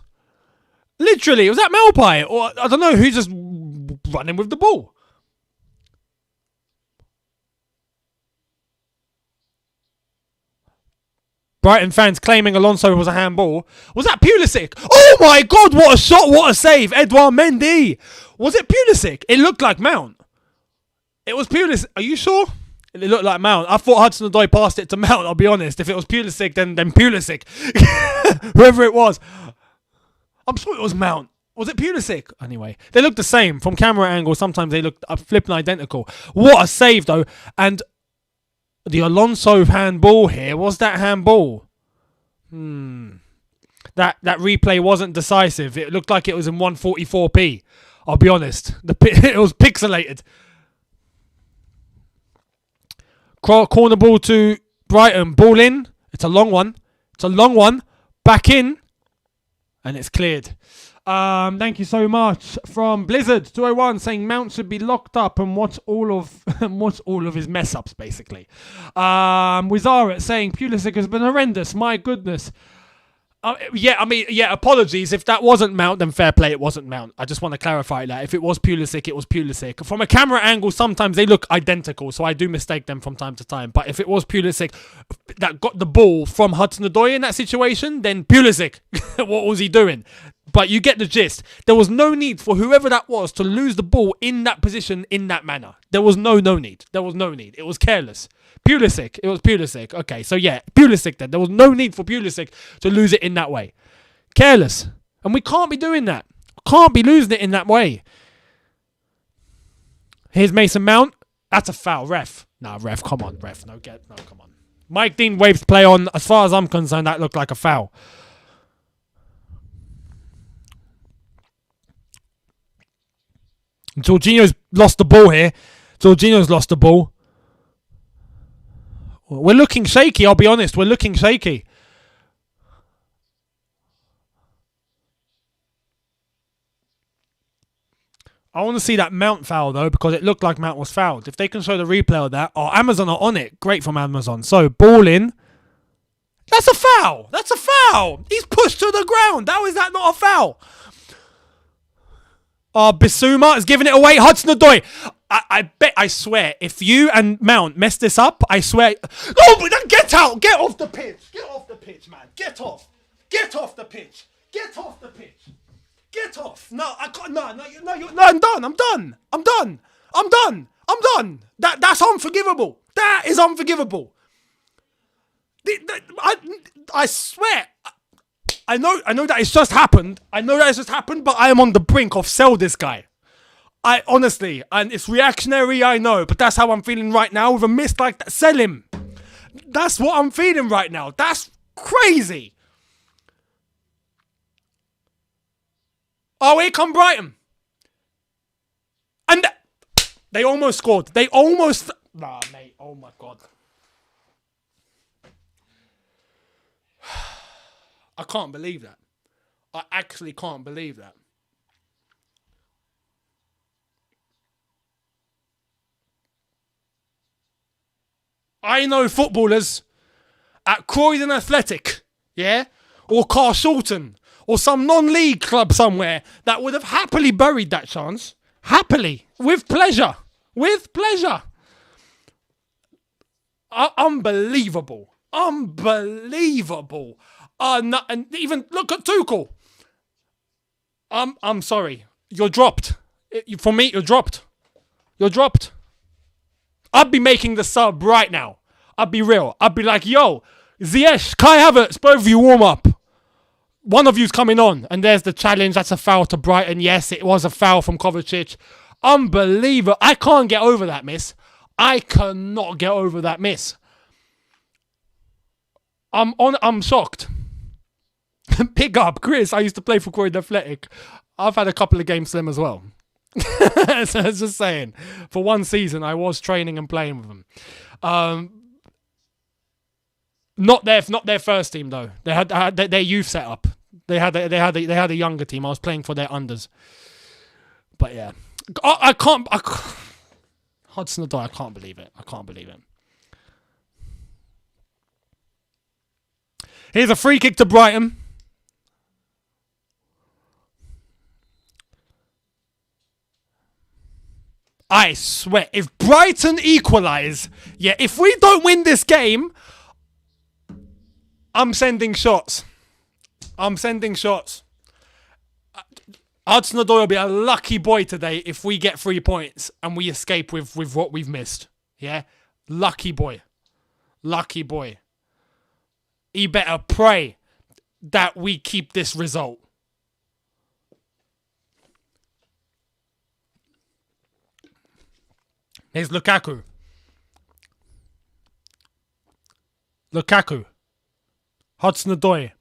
Speaker 2: Literally, was that Malpai? Or I don't know who's just running with the ball. Brighton fans claiming Alonso was a handball. Was that Pulisic? Oh my God, what a shot, what a save. Edouard Mendy. Was it Pulisic? It looked like Mount. It was Pulisic. Are you sure? It looked like Mount. I thought Hudson-Odoi passed it to Mount, I'll be honest. If it was Pulisic, then Pulisic. Whoever it was. I'm sure it was Mount. Was it Pulisic? Anyway, they look the same. From camera angle, sometimes they look flipping identical. What a save, though. And the Alonso handball here. Was that handball? That replay wasn't decisive. It looked like it was in 144p. I'll be honest. It was pixelated. Corner ball to Brighton. Ball in. It's a long one. Back in. And it's cleared. Thank you so much from Blizzard 201 saying Mount should be locked up and watch all of his mess ups basically. Wizara saying Pulisic has been horrendous. My goodness. Apologies. If that wasn't Mount, then fair play, it wasn't Mount. I just want to clarify that. If it was Pulisic, it was Pulisic. From a camera angle, sometimes they look identical, so I do mistake them from time to time. But if it was Pulisic that got the ball from Hudson-Odoi in that situation, then Pulisic, what was he doing? But you get the gist. There was no need for whoever that was to lose the ball in that position in that manner. There was no need. There was no need. It was careless. Pulisic. It was Pulisic. Okay, so yeah, Pulisic then. There was no need for Pulisic to lose it in that way. Careless. And we can't be doing that. Can't be losing it in that way. Here's Mason Mount. That's a foul. Ref. Nah, ref. Come on, ref. No, come on. Mike Dean waves play on. As far as I'm concerned, that looked like a foul. Jorginho's lost the ball here. Jorginho's lost the ball. We're looking shaky, I'll be honest. We're looking shaky. I want to see that Mount foul, though, because it looked like Mount was fouled. If they can show the replay of that. Oh, Amazon are on it. Great from Amazon. So, ball in. That's a foul. That's a foul. He's pushed to the ground. How is that not a foul? Oh, Bissouma is giving it away. Hudson-Odoi. I swear, if you and Mount mess this up, I swear. No, but then get out. Get off the pitch. Get off the pitch, man. Get off. Get off the pitch. Get off the pitch. Get off. No, I can't. No, I'm done. I'm done. I'm done. That's unforgivable. That is unforgivable. I swear. I know that it's just happened. But I am on the brink of sell this guy. I honestly, and it's reactionary, I know, but that's how I'm feeling right now with a miss like that. Sell him. That's what I'm feeling right now. That's crazy. Oh, here come Brighton. And they almost scored. Nah, mate. Oh, my God. I can't believe that. I actually can't believe that. I know footballers at Croydon Athletic, yeah, or Carshalton, or some non-league club somewhere that would have happily buried that chance. Happily. With pleasure. Unbelievable. And even look at Tuchel. I'm sorry. You're dropped. For me, you're dropped. I'd be making the sub right now. I'd be real. I'd be like, yo, Ziyech, Kai Havertz, both of you warm up. One of you's coming on. And there's the challenge. That's a foul to Brighton. Yes, it was a foul from Kovacic. Unbelievable. I can't get over that miss. I cannot get over that miss. I'm shocked. Pick up, Chris. I used to play for Croydon Athletic. I've had a couple of games for them as well. So I was just saying, for one season, I was training and playing with them. Not their first team though. They had their youth set up. They had a younger team. I was playing for their unders. But yeah, I can't. Hudson-Odoi, I can't believe it. Here's a free kick to Brighton. I swear, if Brighton equalise, yeah, if we don't win this game, I'm sending shots. Hudson-Odoi will be a lucky boy today if we get 3 points and we escape with what we've missed. Yeah? Lucky boy. He better pray that we keep this result. Here's Lukaku. Hudson-Odoi.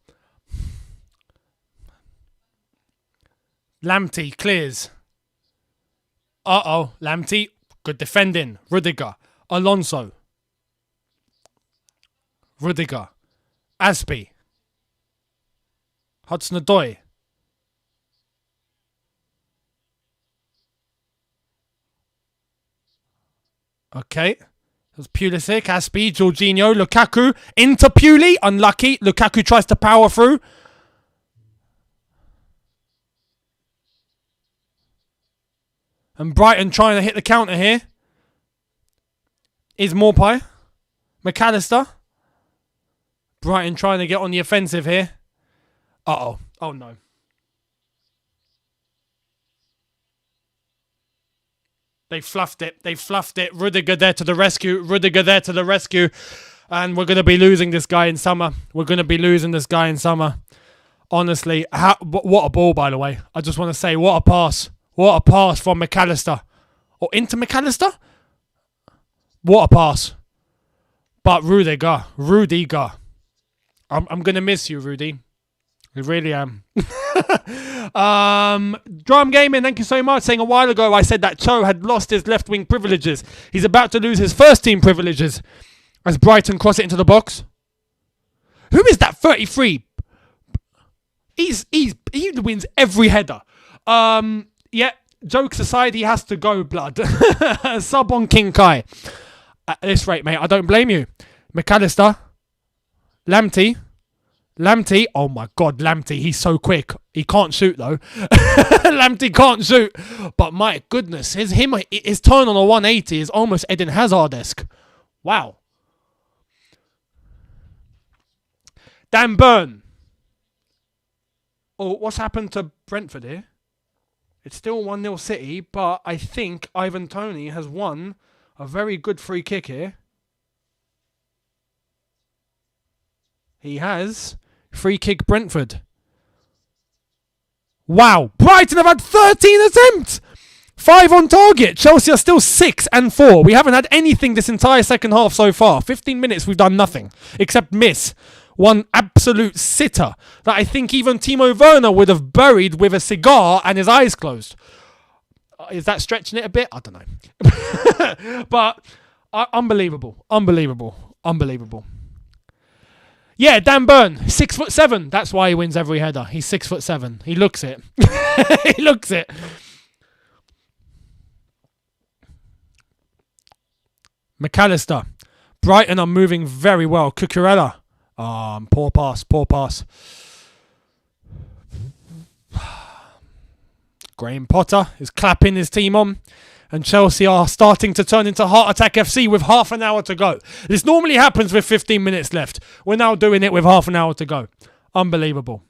Speaker 2: Lamptey clears. Lamptey. Good defending. Rudiger. Alonso. Rudiger. Aspie. Hudson-Odoi. Okay. There's Pulisic, Aspie, Jorginho, Lukaku. Into Puli. Unlucky. Lukaku tries to power through. And Brighton trying to hit the counter here. Is Morpie. McAllister. Brighton trying to get on the offensive here. Oh no. They fluffed it. Rudiger there to the rescue. And we're going to be losing this guy in summer. Honestly, what a ball, by the way. I just want to say, what a pass. What a pass from McAllister. Or into McAllister? What a pass. But Rudiger. I'm going to miss you, Rudy. I really am. Drum Gaming, thank you so much. Saying a while ago I said that Cho had lost his left wing privileges. He's about to lose his first team privileges as Brighton cross it into the box. Who is that 33? He wins every header. Yeah, jokes aside, he has to go, blood. Sub on King Kai. At this rate, mate, I don't blame you. McAllister. Lamptey. Oh my God, Lamptey, he's so quick. He can't shoot though. Lamptey can't shoot. But my goodness, his turn on a 180 is almost Eden Hazard-esque. Wow. Dan Burn. Oh, what's happened to Brentford here? It's still 1-0 City, but I think Ivan Toney has won a very good free kick here. He has. Free kick Brentford. Wow. Brighton have had 13 attempts. 5 on target. Chelsea are still 6 and 4. We haven't had anything this entire second half so far. 15 minutes, we've done nothing. Except miss. One absolute sitter that I think even Timo Werner would have buried with a cigar and his eyes closed. Is that stretching it a bit? I don't know. But unbelievable. Yeah, Dan Burn, 6'7". That's why he wins every header. He's 6'7". He looks it. He looks it. McAllister. Brighton are moving very well. Cucurella. Poor pass. Graham Potter is clapping his team on. And Chelsea are starting to turn into Heart Attack FC with half an hour to go. This normally happens with 15 minutes left. We're now doing it with half an hour to go. Unbelievable.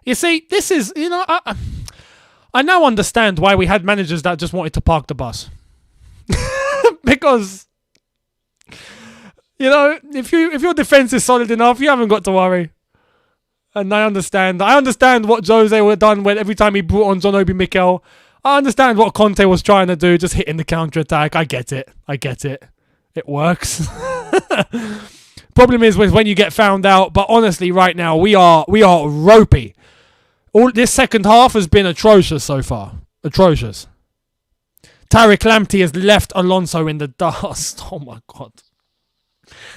Speaker 2: You see, this is, I now understand why we had managers that just wanted to park the bus. Because, if your defence is solid enough, you haven't got to worry. And I understand what Jose would have done when every time he brought on John Obi Mikel. I understand what Conte was trying to do, just hitting the counter-attack. I get it. It works. Problem is when you get found out. But honestly, right now, we are ropey. All this second half has been atrocious so far. Atrocious. Tariq Lamptey has left Alonso in the dust. Oh my God.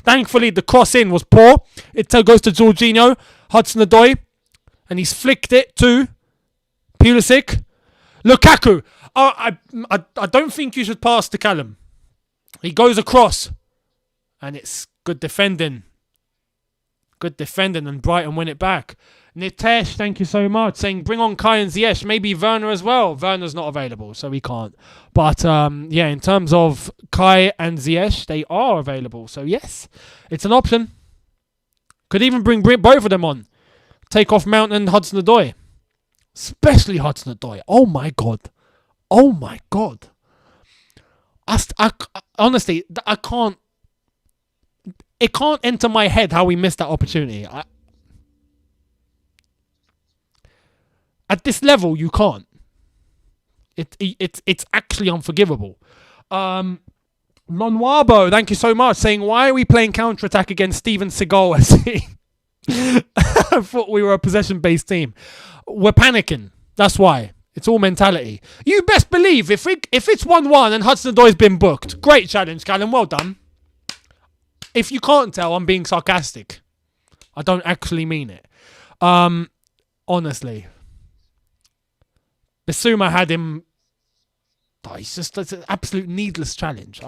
Speaker 2: Thankfully, the cross in was poor. It goes to Jorginho, Hudson-Odoi, and he's flicked it to Pulisic. Lukaku. I don't think you should pass to Callum. He goes across, and it's good defending. Good defending, and Brighton win it back. Nitesh, thank you so much, saying bring on Kai and Ziyech, maybe Werner as well. Werner's not available, so we can't. But in terms of Kai and Ziyech, they are available. So yes, it's an option. Could even bring both of them on. Take off Mount and Hudson-Odoi. Especially Hudson-Odoi. Oh my God. Honestly, I can't. It can't enter my head how we missed that opportunity. At this level, you can't. It's actually unforgivable. Lonwabo, thank you so much, saying, why are we playing counter-attack against Steven Seagal SC? I thought we were a possession-based team. We're panicking. That's why. It's all mentality. You best believe if it's 1-1 and Hudson-Odoi's been booked, great challenge, Callum. Well done. If you can't tell, I'm being sarcastic. I don't actually mean it. Honestly. Bissouma had him. Oh, it's an absolute needless challenge.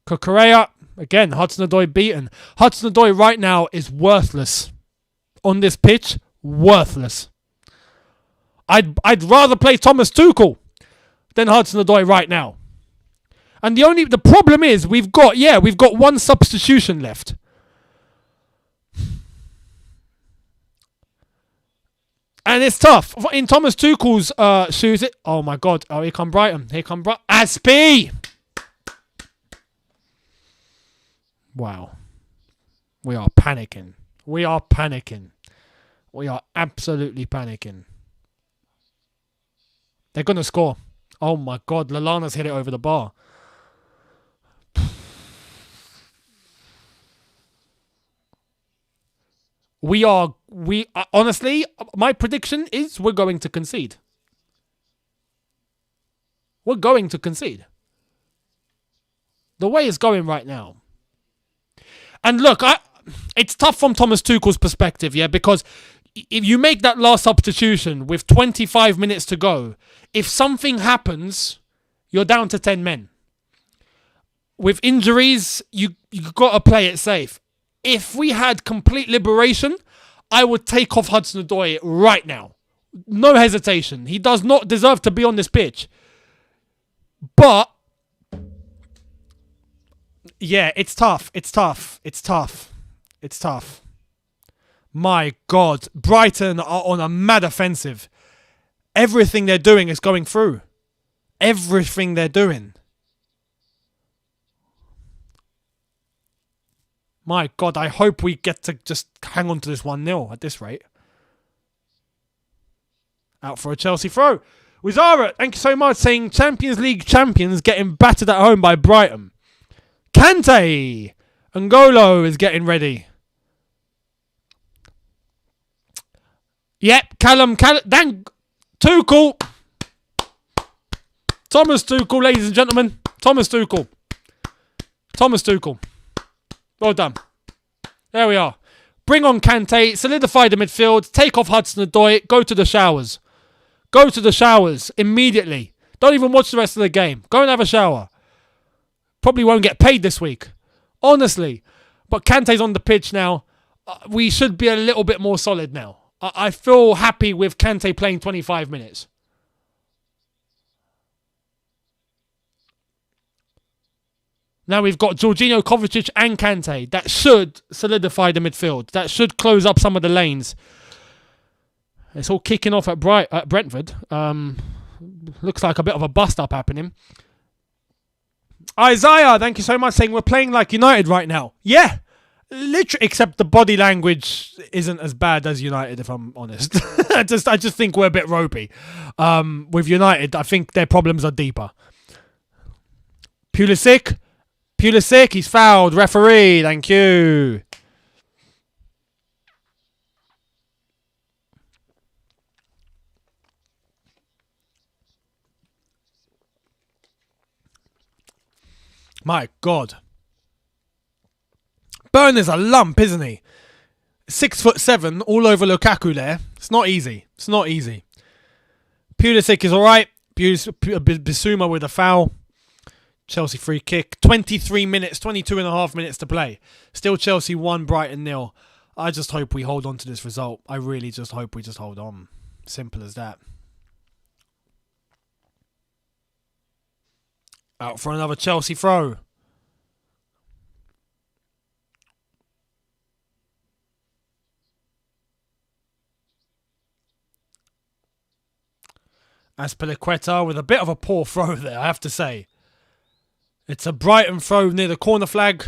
Speaker 2: Cucurella, again, Hudson-Odoi beaten. Hudson-Odoi right now is worthless. On this pitch, worthless. I'd rather play Thomas Tuchel than Hudson-Odoi right now. And the problem is we've got one substitution left. And it's tough. In Thomas Tuchel's shoes, oh my God. Oh, here come Brighton. Aspie! Wow. We are panicking. We are absolutely panicking. They're going to score. Oh my God. Lallana's hit it over the bar. Honestly, my prediction is we're going to concede. We're going to concede. The way it's going right now. And look, it's tough from Thomas Tuchel's perspective, yeah, because if you make that last substitution with 25 minutes to go, if something happens, you're down to 10 men. With injuries, you got to play it safe. If we had complete liberation, I would take off Hudson-Odoi right now. No hesitation. He does not deserve to be on this pitch. But Yeah, it's tough. It's tough. It's tough. It's tough. My God, Brighton are on a mad offensive. Everything they're doing is going through. Everything they're doing. My God, I hope we get to just hang on to this 1-0 at this rate. Out for a Chelsea throw. Wizara, thank you so much, saying Champions League champions getting battered at home by Brighton. Kante. N'Golo is getting ready. Yep, Callum, Tuchel. Thomas Tuchel, ladies and gentlemen. Thomas Tuchel. Well done. There we are. Bring on Kante, solidify the midfield, take off Hudson-Odoi, go to the showers. Go to the showers immediately. Don't even watch the rest of the game. Go and have a shower. Probably won't get paid this week. Honestly. But Kante's on the pitch now. We should be a little bit more solid now. I feel happy with Kante playing 25 minutes. Now we've got Jorginho, Kovacic and Kante. That should solidify the midfield. That should close up some of the lanes. It's all kicking off at Brentford. Looks like a bit of a bust-up happening. Isaiah, thank you so much, saying we're playing like United right now. Yeah, literally, except the body language isn't as bad as United, if I'm honest. I just think we're a bit ropey. With United, I think their problems are deeper. Pulisic, he's fouled. Referee, thank you. My God. Burner's a lump, isn't he? 6'7", all over Lukaku there. It's not easy. Pulisic is alright. Bissouma with a foul. Chelsea free kick. 23 minutes, 22 and a half minutes to play. Still Chelsea 1, Brighton 0. I just hope we hold on to this result. I really just hope we just hold on. Simple as that. Out for another Chelsea throw. Azpilicueta with a bit of a poor throw there, I have to say. It's a Brighton throw near the corner flag.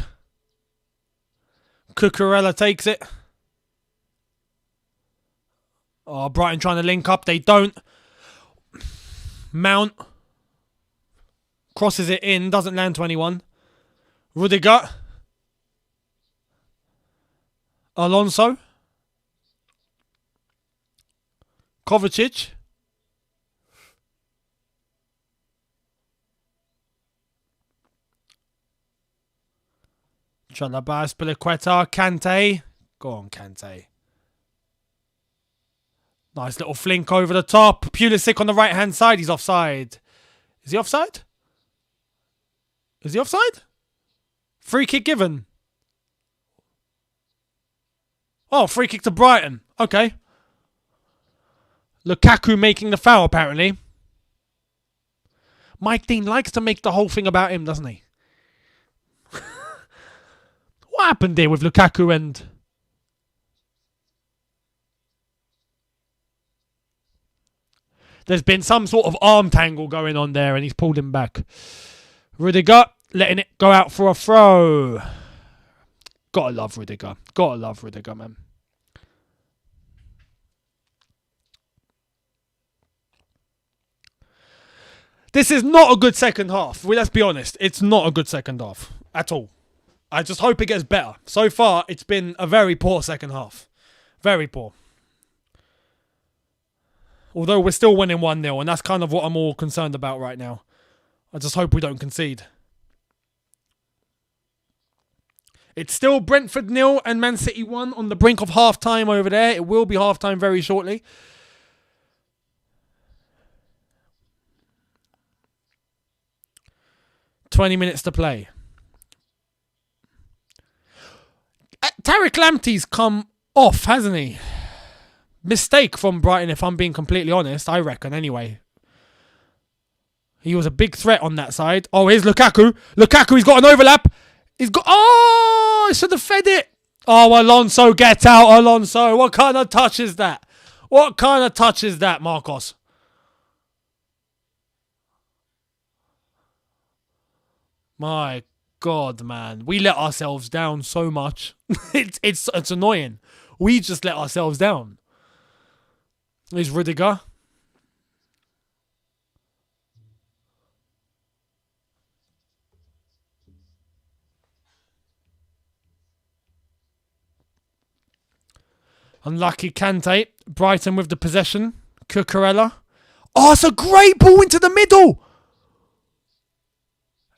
Speaker 2: Cucurella takes it. Oh, Brighton trying to link up. They don't. Mount crosses it in. Doesn't land to anyone. Rudiger. Alonso. Kovacic. Chalobah, Azpilicueta, Kante. Go on, Kante. Nice little flink over the top. Pulisic on the right-hand side. He's offside. Is he offside? Free kick given. Oh, free kick to Brighton. Okay. Lukaku making the foul, apparently. Mike Dean likes to make the whole thing about him, doesn't he? What happened there with Lukaku and... There's been some sort of arm tangle going on there and he's pulled him back. Rudiger letting it go out for a throw. Gotta love Rudiger, man. This is not a good second half. Well, let's be honest. It's not a good second half at all. I just hope it gets better. So far, it's been a very poor second half. Very poor. Although we're still winning 1-0, and that's kind of what I'm all concerned about right now. I just hope we don't concede. It's still Brentford 0 and Man City 1 on the brink of half-time over there. It will be half-time very shortly. $20 minutes to play. Tariq Lamptey's come off, hasn't he? Mistake from Brighton, if I'm being completely honest. I reckon, anyway. He was a big threat on that side. Oh, here's Lukaku. Lukaku, he's got an overlap. He's got... Oh, he should have fed it. Oh, Alonso, get out, Alonso. What kind of touch is that? What kind of touch is that, Marcos? My God, man. We let ourselves down so much. It's annoying. We just let ourselves down. Here's Rudiger. Unlucky Kante. Brighton with the possession. Cucurella. Oh, it's a great ball into the middle.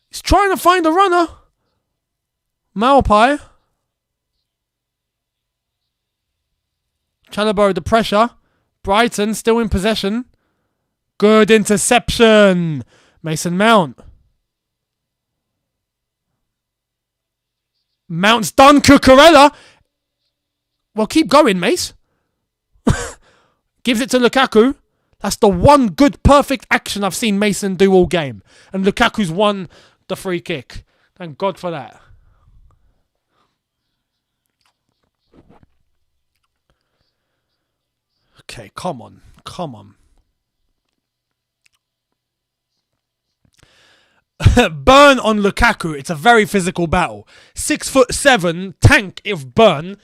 Speaker 2: He's trying to find a runner. Malpai. Chalobah the pressure. Brighton still in possession. Good interception. Mason Mount. Mount's done. Cucurella. Well, keep going, Mace. Gives it to Lukaku. That's the one good, perfect action I've seen Mason do all game. And Lukaku's won the free kick. Thank God for that. Okay, come on. Come on. Burn on Lukaku. It's a very physical battle. 6'7" tank of Burn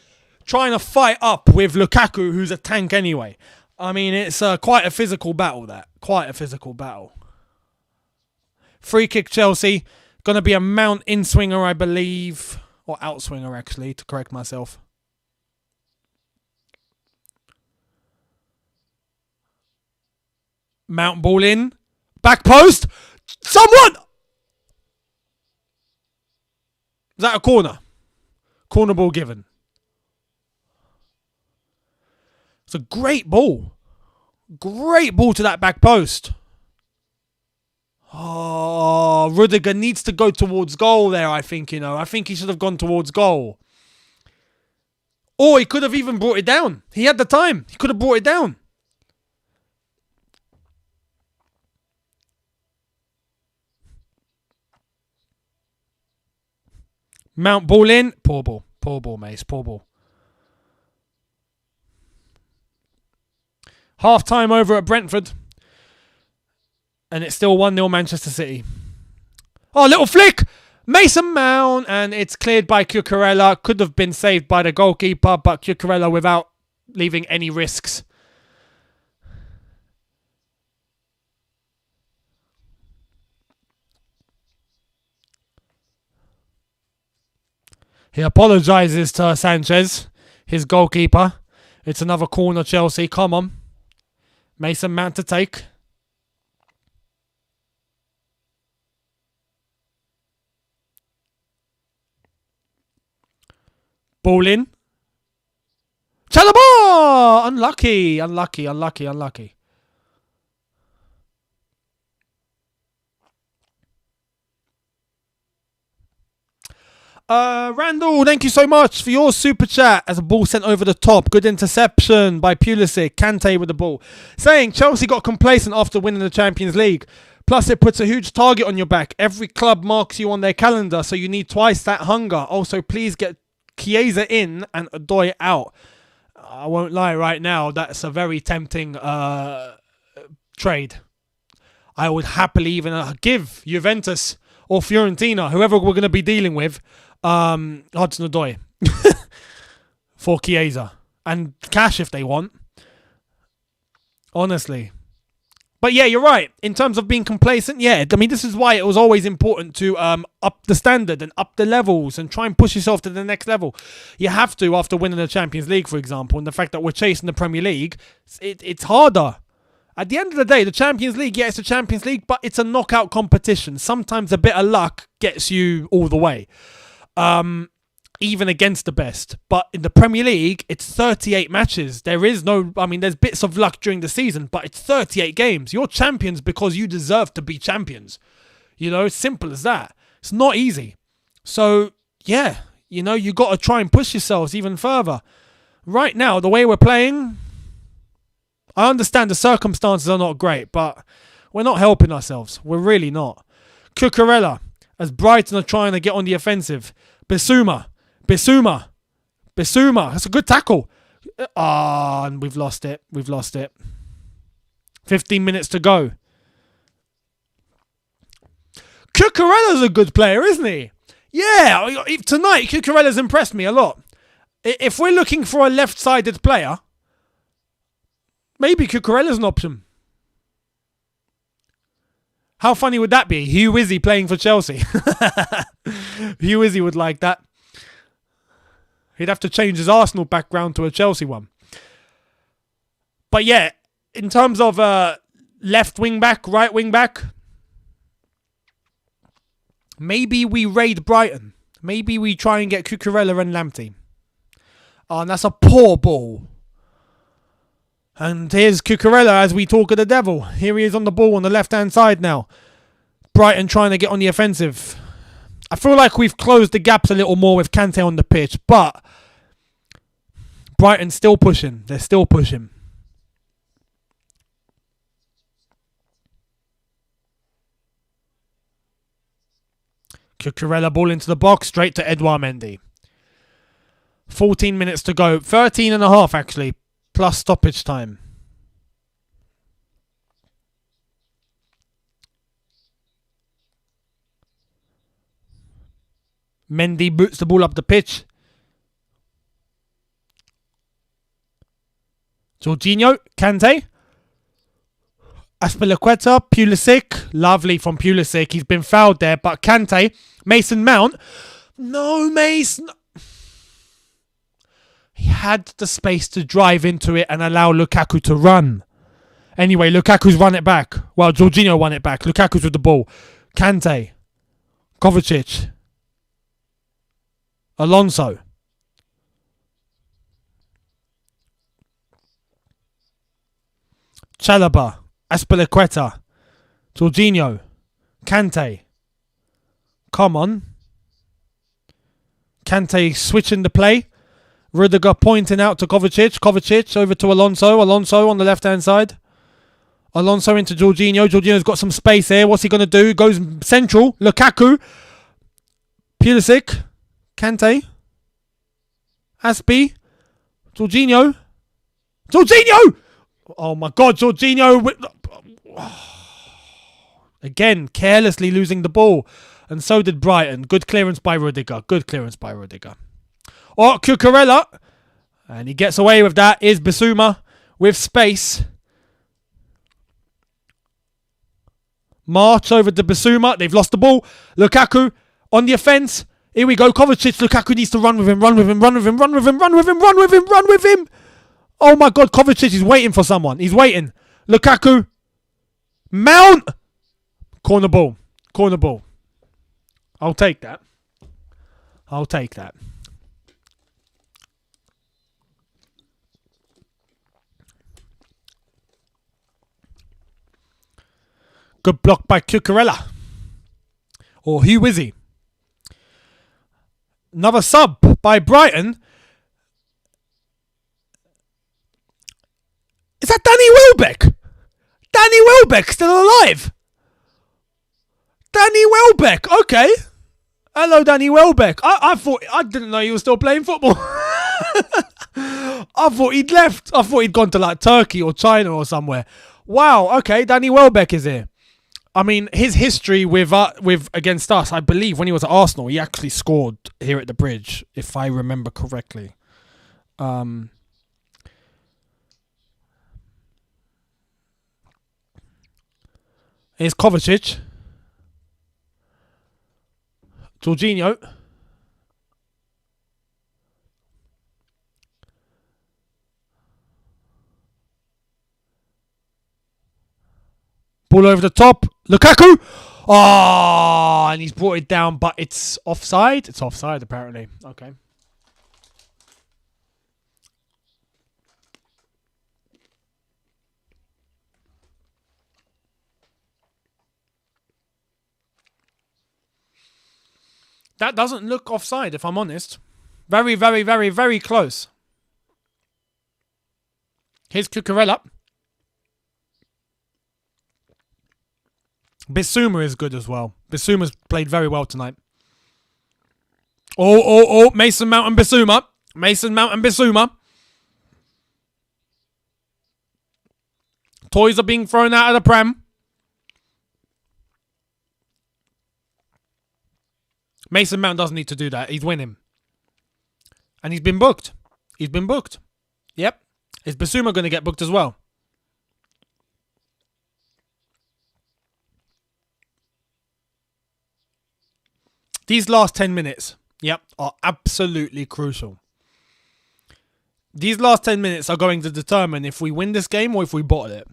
Speaker 2: trying to fight up with Lukaku, who's a tank anyway. I mean, it's quite a physical battle, that. Quite a physical battle. Free kick Chelsea. Going to be a Mount in-swinger, I believe. Or out-swinger, actually, to correct myself. Mount ball in. Back post. Someone! Is that a corner? Corner ball given. It's a great ball. Great ball to that back post. Oh, Rudiger needs to go towards goal there, I think, you know. I think he should have gone towards goal. Or he could have even brought it down. He had the time. He could have brought it down. Mount ball in. Poor ball. Poor ball, Mace. Poor ball. Half time over at Brentford. And it's still 1-0 Manchester City. Oh, little flick! Mason Mount. And it's cleared by Cucurella. Could have been saved by the goalkeeper, but Cucurella without leaving any risks. He apologises to Sanchez, his goalkeeper. It's another corner, Chelsea. Come on. Mason Mount to take. Ball in. Chalobah! Unlucky, unlucky, unlucky, unlucky. Randall, thank you so much for your super chat as a ball sent over the top. Good interception by Pulisic. Kante with the ball. Saying Chelsea got complacent after winning the Champions League. Plus it puts a huge target on your back. Every club marks you on their calendar, so you need twice that hunger. Also, please get Chiesa in and Odoi out. I won't lie right now, that's a very tempting trade. I would happily even give Juventus or Fiorentina, whoever we're going to be dealing with, Hudson-Odoi for Chiesa. And cash if they want. Honestly. But yeah, you're right. In terms of being complacent, yeah. I mean, this is why it was always important to up the standard and up the levels and try and push yourself to the next level. You have to after winning the Champions League, for example. And the fact that we're chasing the Premier League, it's harder. At the end of the day, the Champions League, yeah, it's a Champions League, but it's a knockout competition. Sometimes a bit of luck gets you all the way. Even against the best. But in the Premier League, it's 38 matches. There is no... I mean, there's bits of luck during the season, but it's 38 games. You're champions because you deserve to be champions. You know, simple as that. It's not easy. So, yeah, you know, you got to try and push yourselves even further. Right now, the way we're playing... I understand the circumstances are not great, but we're not helping ourselves. We're really not. Cucurella. as Brighton are trying to get on the offensive. Bissouma. That's a good tackle. And we've lost it. 15 minutes to go. Cucurella's a good player, isn't he? Yeah, tonight Cucurella's impressed me a lot. If we're looking for a left-sided player, maybe Cucurella's an option. How funny would that be? Hugh Izzy playing for Chelsea. Hugh Izzy would like that. He'd have to change his Arsenal background to a Chelsea one. But yeah, in terms of left wing back, right wing back, maybe we raid Brighton. Maybe we try and get Cucurella and Lamptey. Oh, and that's a poor ball. And here's Cucurella as we talk of the devil. Here he is on the ball on the left-hand side now. Brighton trying to get on the offensive. I feel like we've closed the gaps a little more with Kante on the pitch, but Brighton's still pushing. They're still pushing. Cucurella ball into the box, straight to Edouard Mendy. 14 minutes to go. 13 and a half, actually, plus stoppage time. Mendy boots the ball up the pitch. Jorginho, Kante. Azpilicueta, Pulisic. Lovely from Pulisic. He's been fouled there, but Kante, Mason Mount. No, Mason. He had the space to drive into it and allow Lukaku to run. Anyway, Lukaku's run it back. Well, Jorginho won it back. Lukaku's with the ball. Kante. Kovacic. Alonso. Chalobah. Azpilicueta. Jorginho. Kante. Come on. Kante switching the play. Rudiger pointing out to Kovacic. Kovacic over to Alonso. Alonso on the left-hand side. Alonso into Jorginho. Jorginho's got some space here. What's he going to do? Goes central. Lukaku. Pulisic. Kante. Aspi. Jorginho. Jorginho! Oh my God, Jorginho. Again, carelessly losing the ball. And so did Brighton. Good clearance by Rudiger. Oh, Cucurella. And he gets away with that. Is Bissouma with space. March over to Bissouma. They've lost the ball. Lukaku on the offence. Here we go. Kovacic. Lukaku needs to run with him. Oh my God. Kovacic is waiting for someone. He's waiting. Lukaku. Mount. Corner ball. I'll take that. Good block by Cucurella. Or Hugh Izzy. Another sub by Brighton. Is that Danny Welbeck? Danny Welbeck still alive? Danny Welbeck, okay. Hello, Danny Welbeck. I didn't know he was still playing football. I thought he'd left. I thought he'd gone to like Turkey or China or somewhere. Wow, okay, Danny Welbeck is here. I mean, his history with against us, I believe when he was at Arsenal, he actually scored here at the Bridge, if I remember correctly. Here's Kovacic. Jorginho. Ball over the top. Lukaku. Oh, and he's brought it down, but it's offside. It's offside, apparently. Okay. That doesn't look offside, if I'm honest. Very, very, very, very close. Here's Cucurella. Bissouma is good as well. Bissouma's played very well tonight. Oh, Mason Mount and Bissouma. Mason Mount and Bissouma. Toys are being thrown out of the pram. Mason Mount doesn't need to do that. He's winning. And he's been booked. He's been booked. Yep. Is Bissouma going to get booked as well? These last 10 minutes, yep, are absolutely crucial. These last 10 minutes are going to determine if we win this game or if we bottle it.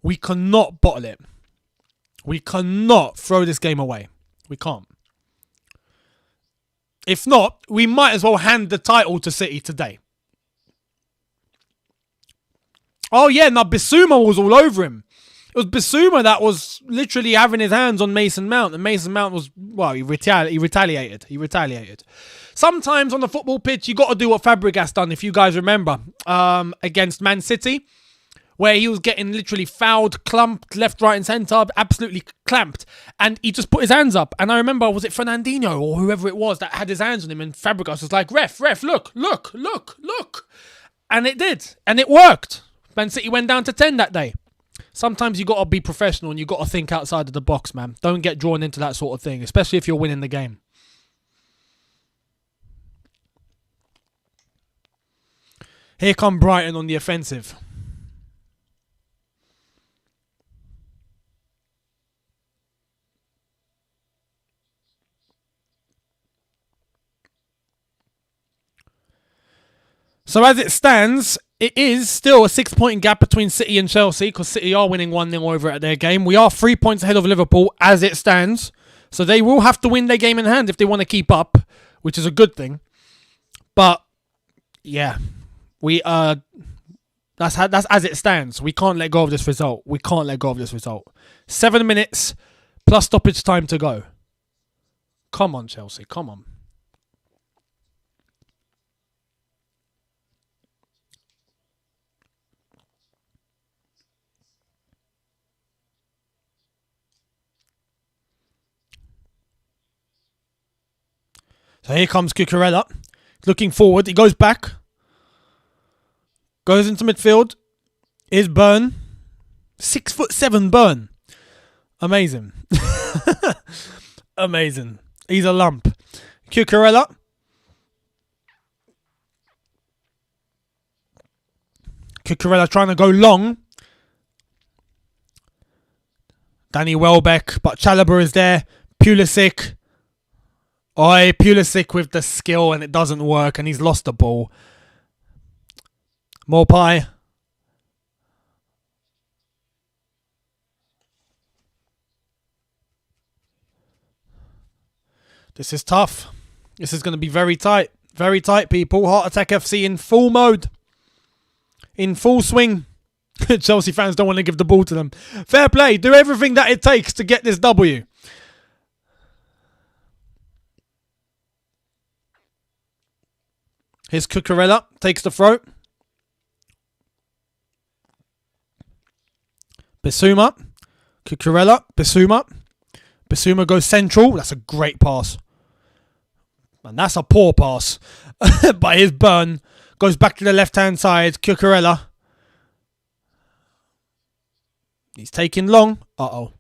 Speaker 2: We cannot bottle it. We cannot throw this game away. We can't. If not, we might as well hand the title to City today. Oh yeah, now Bissouma was all over him. It was Bissouma that was literally having his hands on Mason Mount. And Mason Mount was, well, he retaliated. He retaliated. Sometimes on the football pitch, you got to do what Fabregas done, if you guys remember, against Man City, where he was getting literally fouled, clumped, left, right and centre, absolutely clamped. And he just put his hands up. And I remember, was it Fernandinho or whoever it was that had his hands on him? And Fabregas was like, ref, look. And it did. And it worked. Man City went down to 10 that day. Sometimes you got to be professional and you got to think outside of the box, man. Don't get drawn into that sort of thing, especially if you're winning the game. Here come Brighton on the offensive. So as it stands, it is still a 6-point gap between City and Chelsea because City are winning 1-0 over at their game. We are 3 points ahead of Liverpool as it stands. So they will have to win their game in hand if they want to keep up, which is a good thing. But yeah, that's as it stands. We can't let go of this result. 7 minutes plus stoppage time to go. Come on, Chelsea. Come on. So here comes Cucurella. Looking forward. He goes back. Goes into midfield. Here's Burn. 6'7" Burn. Amazing. Amazing. He's a lump. Cucurella. Cucurella trying to go long. Danny Welbeck. But Chalobah is there. Pulisic. Pulisic with the skill and it doesn't work and he's lost the ball. Morpie. This is tough. This is going to be very tight. Very tight, people. Heart Attack FC in full mode. In full swing. Chelsea fans don't want to give the ball to them. Fair play. Do everything that it takes to get this W. Here's Cucurella, takes the throw. Bissouma. Cucurella, Bissouma. Bissouma goes central. That's a great pass. And that's a poor pass. But here's Burn. Goes back to the left-hand side. Cucurella. He's taking long. Uh-oh.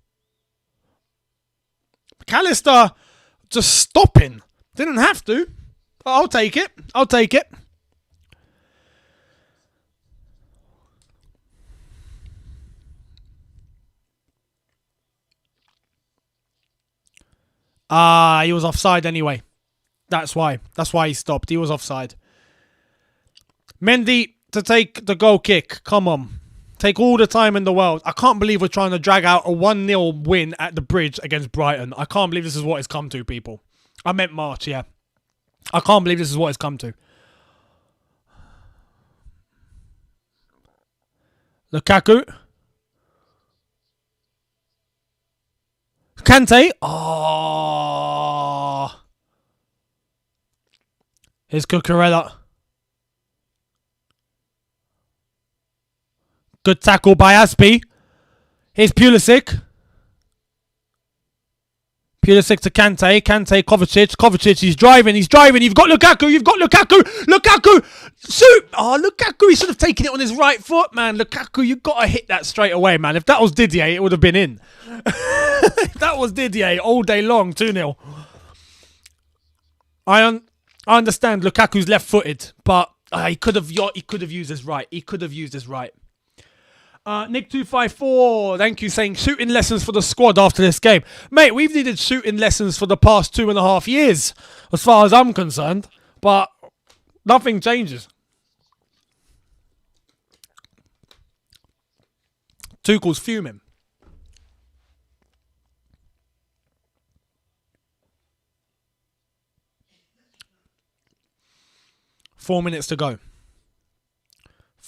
Speaker 2: McAllister just stopping. Didn't have to. I'll take it. He was offside anyway. That's why he stopped. He was offside. Mendy to take the goal kick. Come on. Take all the time in the world. I can't believe we're trying to drag out a 1-0 win at the Bridge against Brighton. I can't believe this is what it's come to, people. I meant March, yeah. I can't believe this is what it's come to. Lukaku. Kante. Oh. Here's Cucurella. Good tackle by Aspie. Here's Pulisic. Pulisic to Kante. Kante, Kovacic. Kovacic, he's driving. You've got Lukaku. Lukaku! Shoot! Oh, Lukaku, he should have taken it on his right foot, man. Lukaku, you got to hit that straight away, man. If that was Didier, it would have been in. If that was Didier, all day long, 2-0. I understand Lukaku's left-footed, but he could have used his right. Nick254, thank you, saying shooting lessons for the squad after this game. Mate, we've needed shooting lessons for the past 2.5 years, as far as I'm concerned, but nothing changes. Tuchel's fuming. Four minutes to go.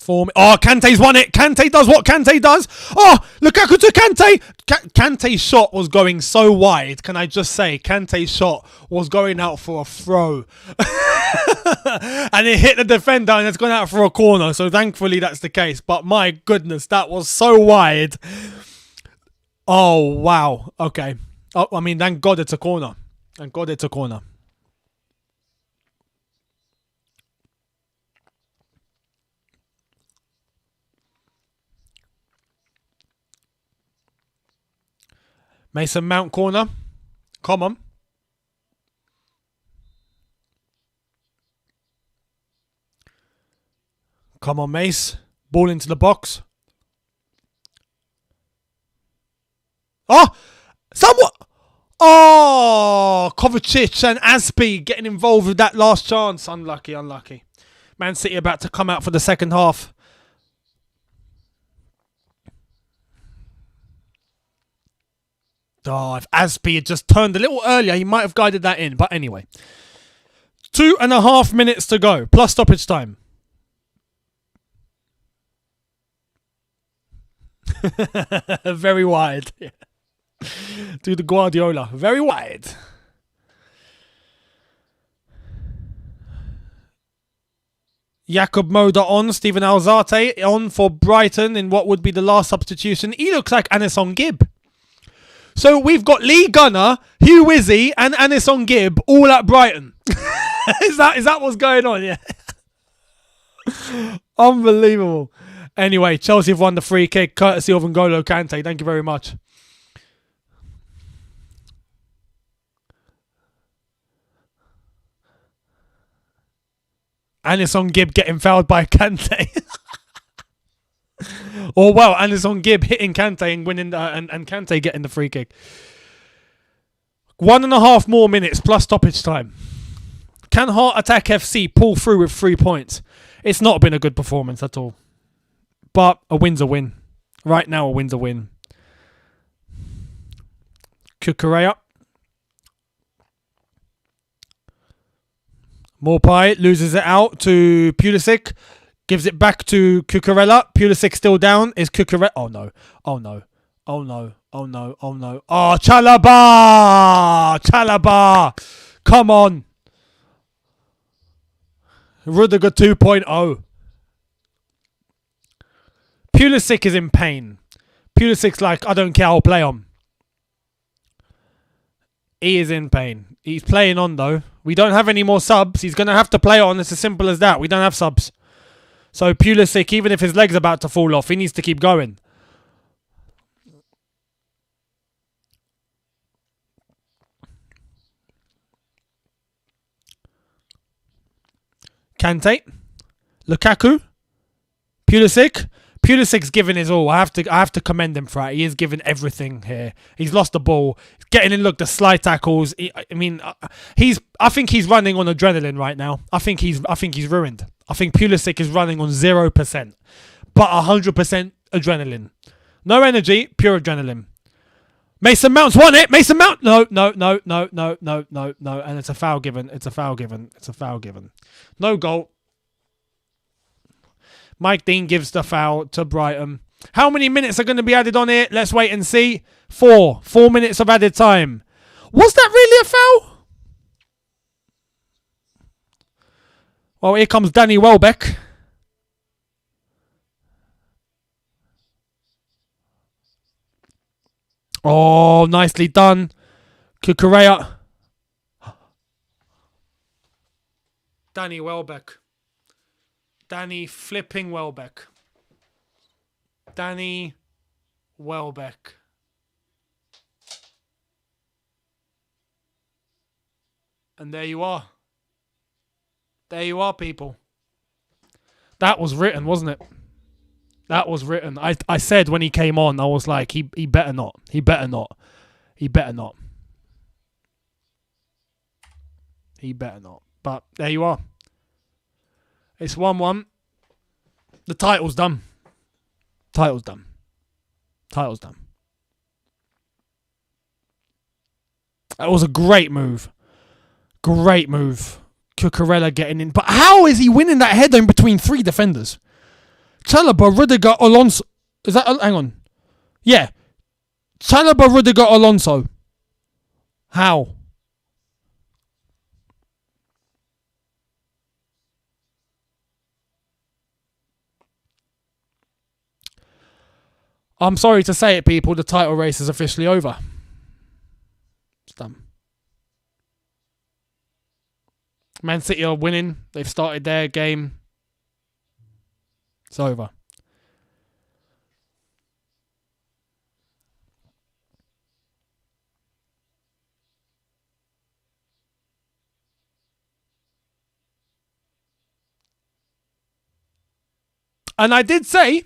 Speaker 2: Oh, Kante's won it. Kante does what Kante does. Oh, Lukaku to Kante. Kante's shot was going so wide. Can I just say, Kante's shot was going out for a throw. And it hit the defender and it's gone out for a corner. So thankfully that's the case. But my goodness, that was so wide. Oh, wow. Okay. Oh, I mean, thank God it's a corner. Mason Mount corner. Come on. Come on, Mace. Ball into the box. Oh! Somewhat! Oh! Kovacic and Aspi getting involved with that last chance. Unlucky. Man City about to come out for the second half. Oh, if Aspi had just turned a little earlier, he might have guided that in. But anyway. 2.5 minutes to go. Plus stoppage time. Very wide. Do the Guardiola. Very wide. Jakob Moda on. Steven Alzate on for Brighton in what would be the last substitution. He looks like Anisson Gibb. So we've got Lee Gunner, Hugh Wizzy, and Anisson Gibb all at Brighton. Is that what's going on? Yeah. Unbelievable. Anyway, Chelsea have won the free kick, courtesy of N'Golo Kante. Thank you very much. Anisson Gibb getting fouled by Kante. Or well, Anisson Gibb hitting Kante and winning, and Kante getting the free kick. 1.5 more minutes plus stoppage time. Can Heart Attack FC pull through with 3 points? It's not been a good performance at all. But a win's a win. Right now, a win's a win. Kukurea. Morpai loses it out to Pulisic. Gives it back to Cucurella. Pulisic still down. Is Cucurella... Oh, no. Oh, no. Oh, no. Oh, no. Oh, no. Oh, Chalobah! Chalobah! Come on. Rudiger 2.0. Pulisic is in pain. Pulisic's like, I don't care, I'll play on. He is in pain. He's playing on, though. We don't have any more subs. He's going to have to play on. It's as simple as that. We don't have subs. So Pulisic, even if his leg's about to fall off, he needs to keep going. Kante. Lukaku. Pulisic. Pulisic's given his all. I have to commend him for that. He is giving everything here. He's lost the ball. He's getting in, look, the slide tackles. I think he's running on adrenaline right now. I think he's ruined. I think Pulisic is running on 0%, but 100% adrenaline. No energy, pure adrenaline. Mason Mount's won it. Mason Mount. No. And it's a foul given. No goal. Mike Dean gives the foul to Brighton. How many minutes are going to be added on it? Let's wait and see. 4 minutes of added time. Was that really a foul? Well, here comes Danny Welbeck. Oh, nicely done. Kukurea. Danny Welbeck. Danny flipping Welbeck. Danny Welbeck. And there you are. There you are, people. That was written, wasn't it? That was written. I said when he came on, I was like, he better not. He better not. He better not. He better not. But there you are. It's 1-1. The title's done. Title's done. Title's done. That was a great move. Great move. Cucurella getting in. But how is he winning that header in between three defenders? Chalobah, Rudiger, Alonso. Is that... Hang on. Yeah. Chalobah, Rudiger, Alonso. How? I'm sorry to say it, people. The title race is officially over. It's done. Man City are winning. They've started their game. It's over. And I did say,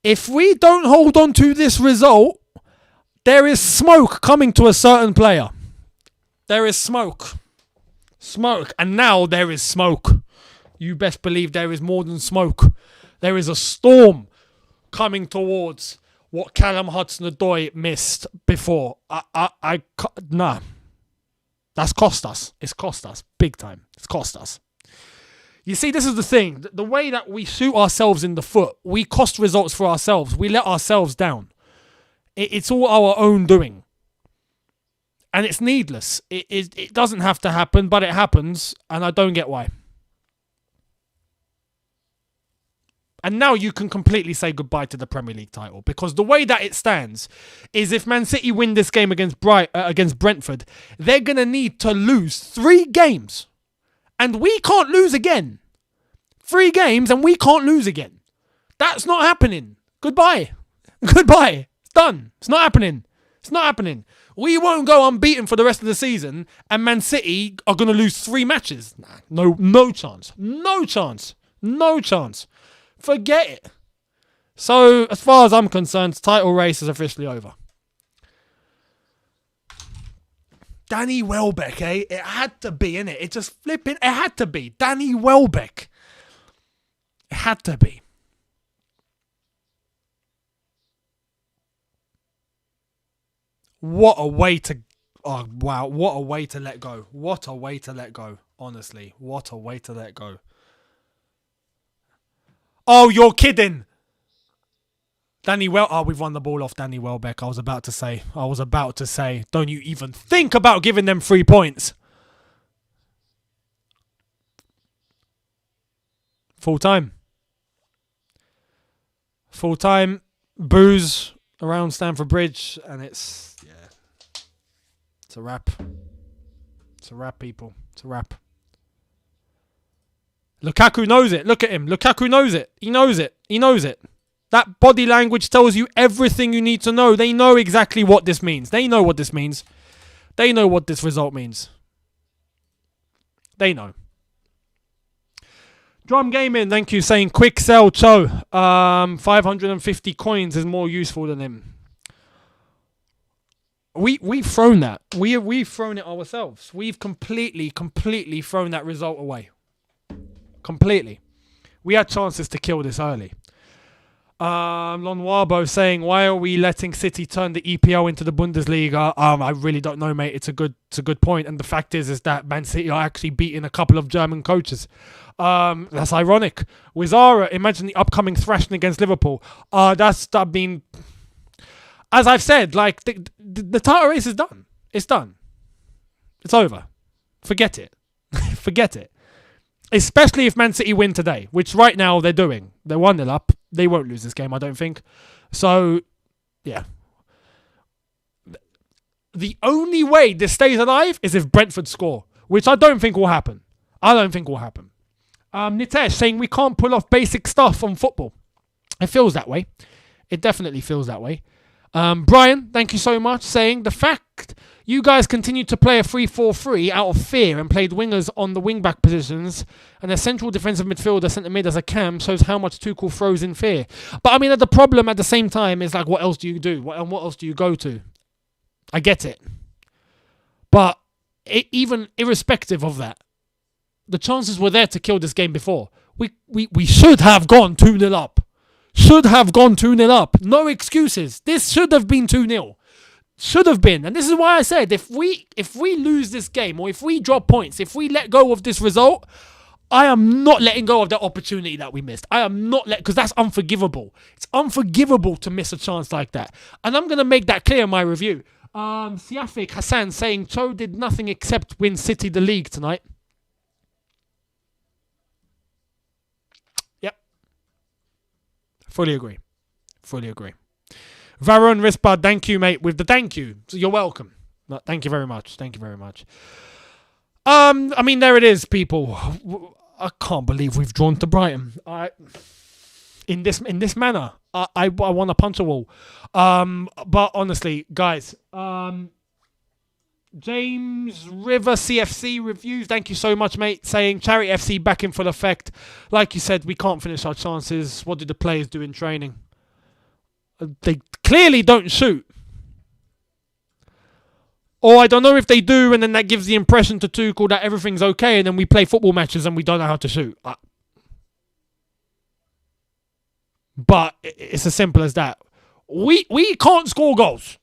Speaker 2: if we don't hold on to this result, there is smoke coming to a certain player. There is smoke. Smoke. And now there is smoke. You best believe there is more than smoke. There is a storm coming towards what Callum Hudson-Odoi missed before. Nah. That's cost us. It's cost us. Big time. It's cost us. You see, this is the thing. The way that we shoot ourselves in the foot, we cost results for ourselves. We let ourselves down. It's all our own doing. And it's needless. It doesn't have to happen, but it happens, and I don't get why. And now you can completely say goodbye to the Premier League title, because the way that it stands is if Man City win this game against Brentford, they're going to need to lose 3 games. And we can't lose again. 3 games and we can't lose again. That's not happening. Goodbye. Goodbye. It's done. It's not happening. It's not happening. We won't go unbeaten for the rest of the season and Man City are going to lose 3 matches. No chance. No chance. No chance. Forget it. So, as far as I'm concerned, the title race is officially over. Danny Welbeck, eh? It had to be, innit? It just flipping... It had to be. Danny Welbeck. It had to be. What a way to... Oh, wow. What a way to let go. What a way to let go. Honestly. What a way to let go. Oh, you're kidding. We've won the ball off Danny Welbeck. I was about to say. Don't you even think about giving them 3 points. Full time. Full time. Boos around Stamford Bridge. And it's a wrap. It's a wrap, people. It's a wrap. Lukaku knows it. Look at him. Lukaku knows it. He knows it. He knows it. That body language tells you everything you need to know. They know exactly what this means. They know what this means. They know what this result means. They know. Drum Gaming, thank you, saying quick sell Cho. 550 coins is more useful than him. We've thrown that. We've thrown it ourselves. We've completely thrown that result away. Completely. We had chances to kill this early. Lonwabo saying, why are we letting City turn the EPL into the Bundesliga? I really don't know, mate. It's a good point. And the fact is that Man City are actually beating a couple of German coaches. That's ironic. Wizara, imagine the upcoming thrashing against Liverpool. As I've said, like the title race is done. It's done. It's over. Forget it. Forget it. Especially if Man City win today, which right now they're doing. They're 1-0 up. They won't lose this game, I don't think. So, yeah.
Speaker 1: the only way this stays alive is if Brentford score, which I don't think will happen. Nitesh saying we can't pull off basic stuff on football. It feels that way. It definitely feels that way. Brian, thank you so much, saying the fact you guys continued to play a 3-4-3 out of fear and played wingers on the wing-back positions and a central defensive midfielder centre mid as a cam shows how much Tuchel throws in fear. But I mean, the problem at the same time is like, what else do you do? What else do you go to? I get it. But even irrespective of that, the chances were there to kill this game before. We should have gone 2-0 up. Should have gone 2-0 up. No excuses. This should have been 2-0. Should have been. And this is why I said, if we lose this game, or if we drop points, if we let go of this result, I am not letting go of that opportunity that we missed. I am not because that's unforgivable. It's unforgivable to miss a chance like that. And I'm going to make that clear in my review. Siafik Hassan saying Cho did nothing except win City the league tonight. Yep. Fully agree. Varon Rispard, thank you, mate, with the thank you. So you're welcome. No, thank you very much. I mean, there it is, people. I can't believe we've drawn to Brighton. In this manner. I want to punch a wall. But honestly, guys, James River CFC reviews, thank you so much, mate, saying Charity FC back in full effect. Like you said, we can't finish our chances. What did the players do in training? They clearly don't shoot. Or I don't know if they do, and then that gives the impression to Tuchel that everything's okay, and then we play football matches and we don't know how to shoot. But it's as simple as that. We can't score goals.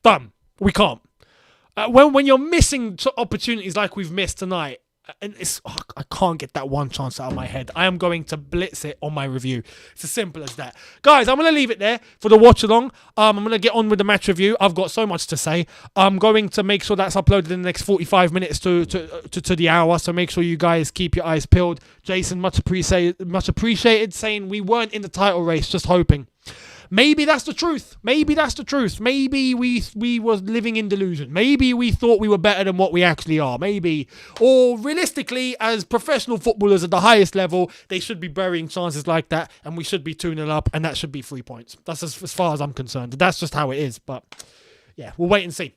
Speaker 1: Done. We can't. When you're missing opportunities like we've missed tonight, and I can't get that one chance out of my head. I am going to blitz it on my review. It's as simple as that. Guys, I'm going to leave it there for the watch along. I'm going to get on with the match review. I've got so much to say. I'm going to make sure that's uploaded in the next 45 minutes to the hour. So make sure you guys keep your eyes peeled. Jason, much appreciated, saying we weren't in the title race, just hoping. Maybe that's the truth. Maybe we was living in delusion. Maybe we thought we were better than what we actually are. Maybe. Or realistically, as professional footballers at the highest level, they should be burying chances like that, and we should be 2-0 up, and that should be 3 points. That's as far as I'm concerned. That's just how it is. But yeah, we'll wait and see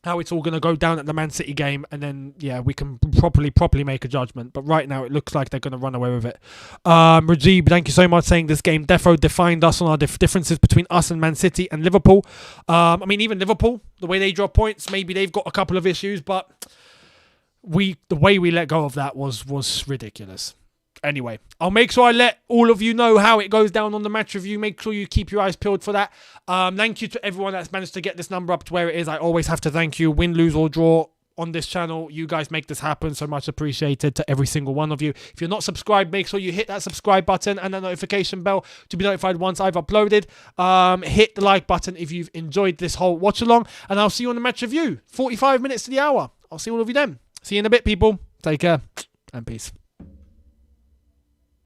Speaker 1: how it's all going to go down at the Man City game, and then we can properly make a judgment. But right now it looks like they're going to run away with it. Rajib, thank you so much, saying this game defo defined us on our differences between us and Man City and Liverpool. I mean, even Liverpool, the way they drop points, maybe they've got a couple of issues, but the way we let go of that was ridiculous. Anyway, I'll make sure I let all of you know how it goes down on the match review. Make sure you keep your eyes peeled for that. Thank you to everyone that's managed to get this number up to where it is. I always have to thank you. Win, lose or draw on this channel, you guys make this happen. So much appreciated to every single one of you. If you're not subscribed, make sure you hit that subscribe button and the notification bell to be notified once I've uploaded. Hit the like button if you've enjoyed this whole watch along, and I'll see you on the match review. 45 minutes to the hour. I'll see all of you then. See you in a bit, people. Take care and peace.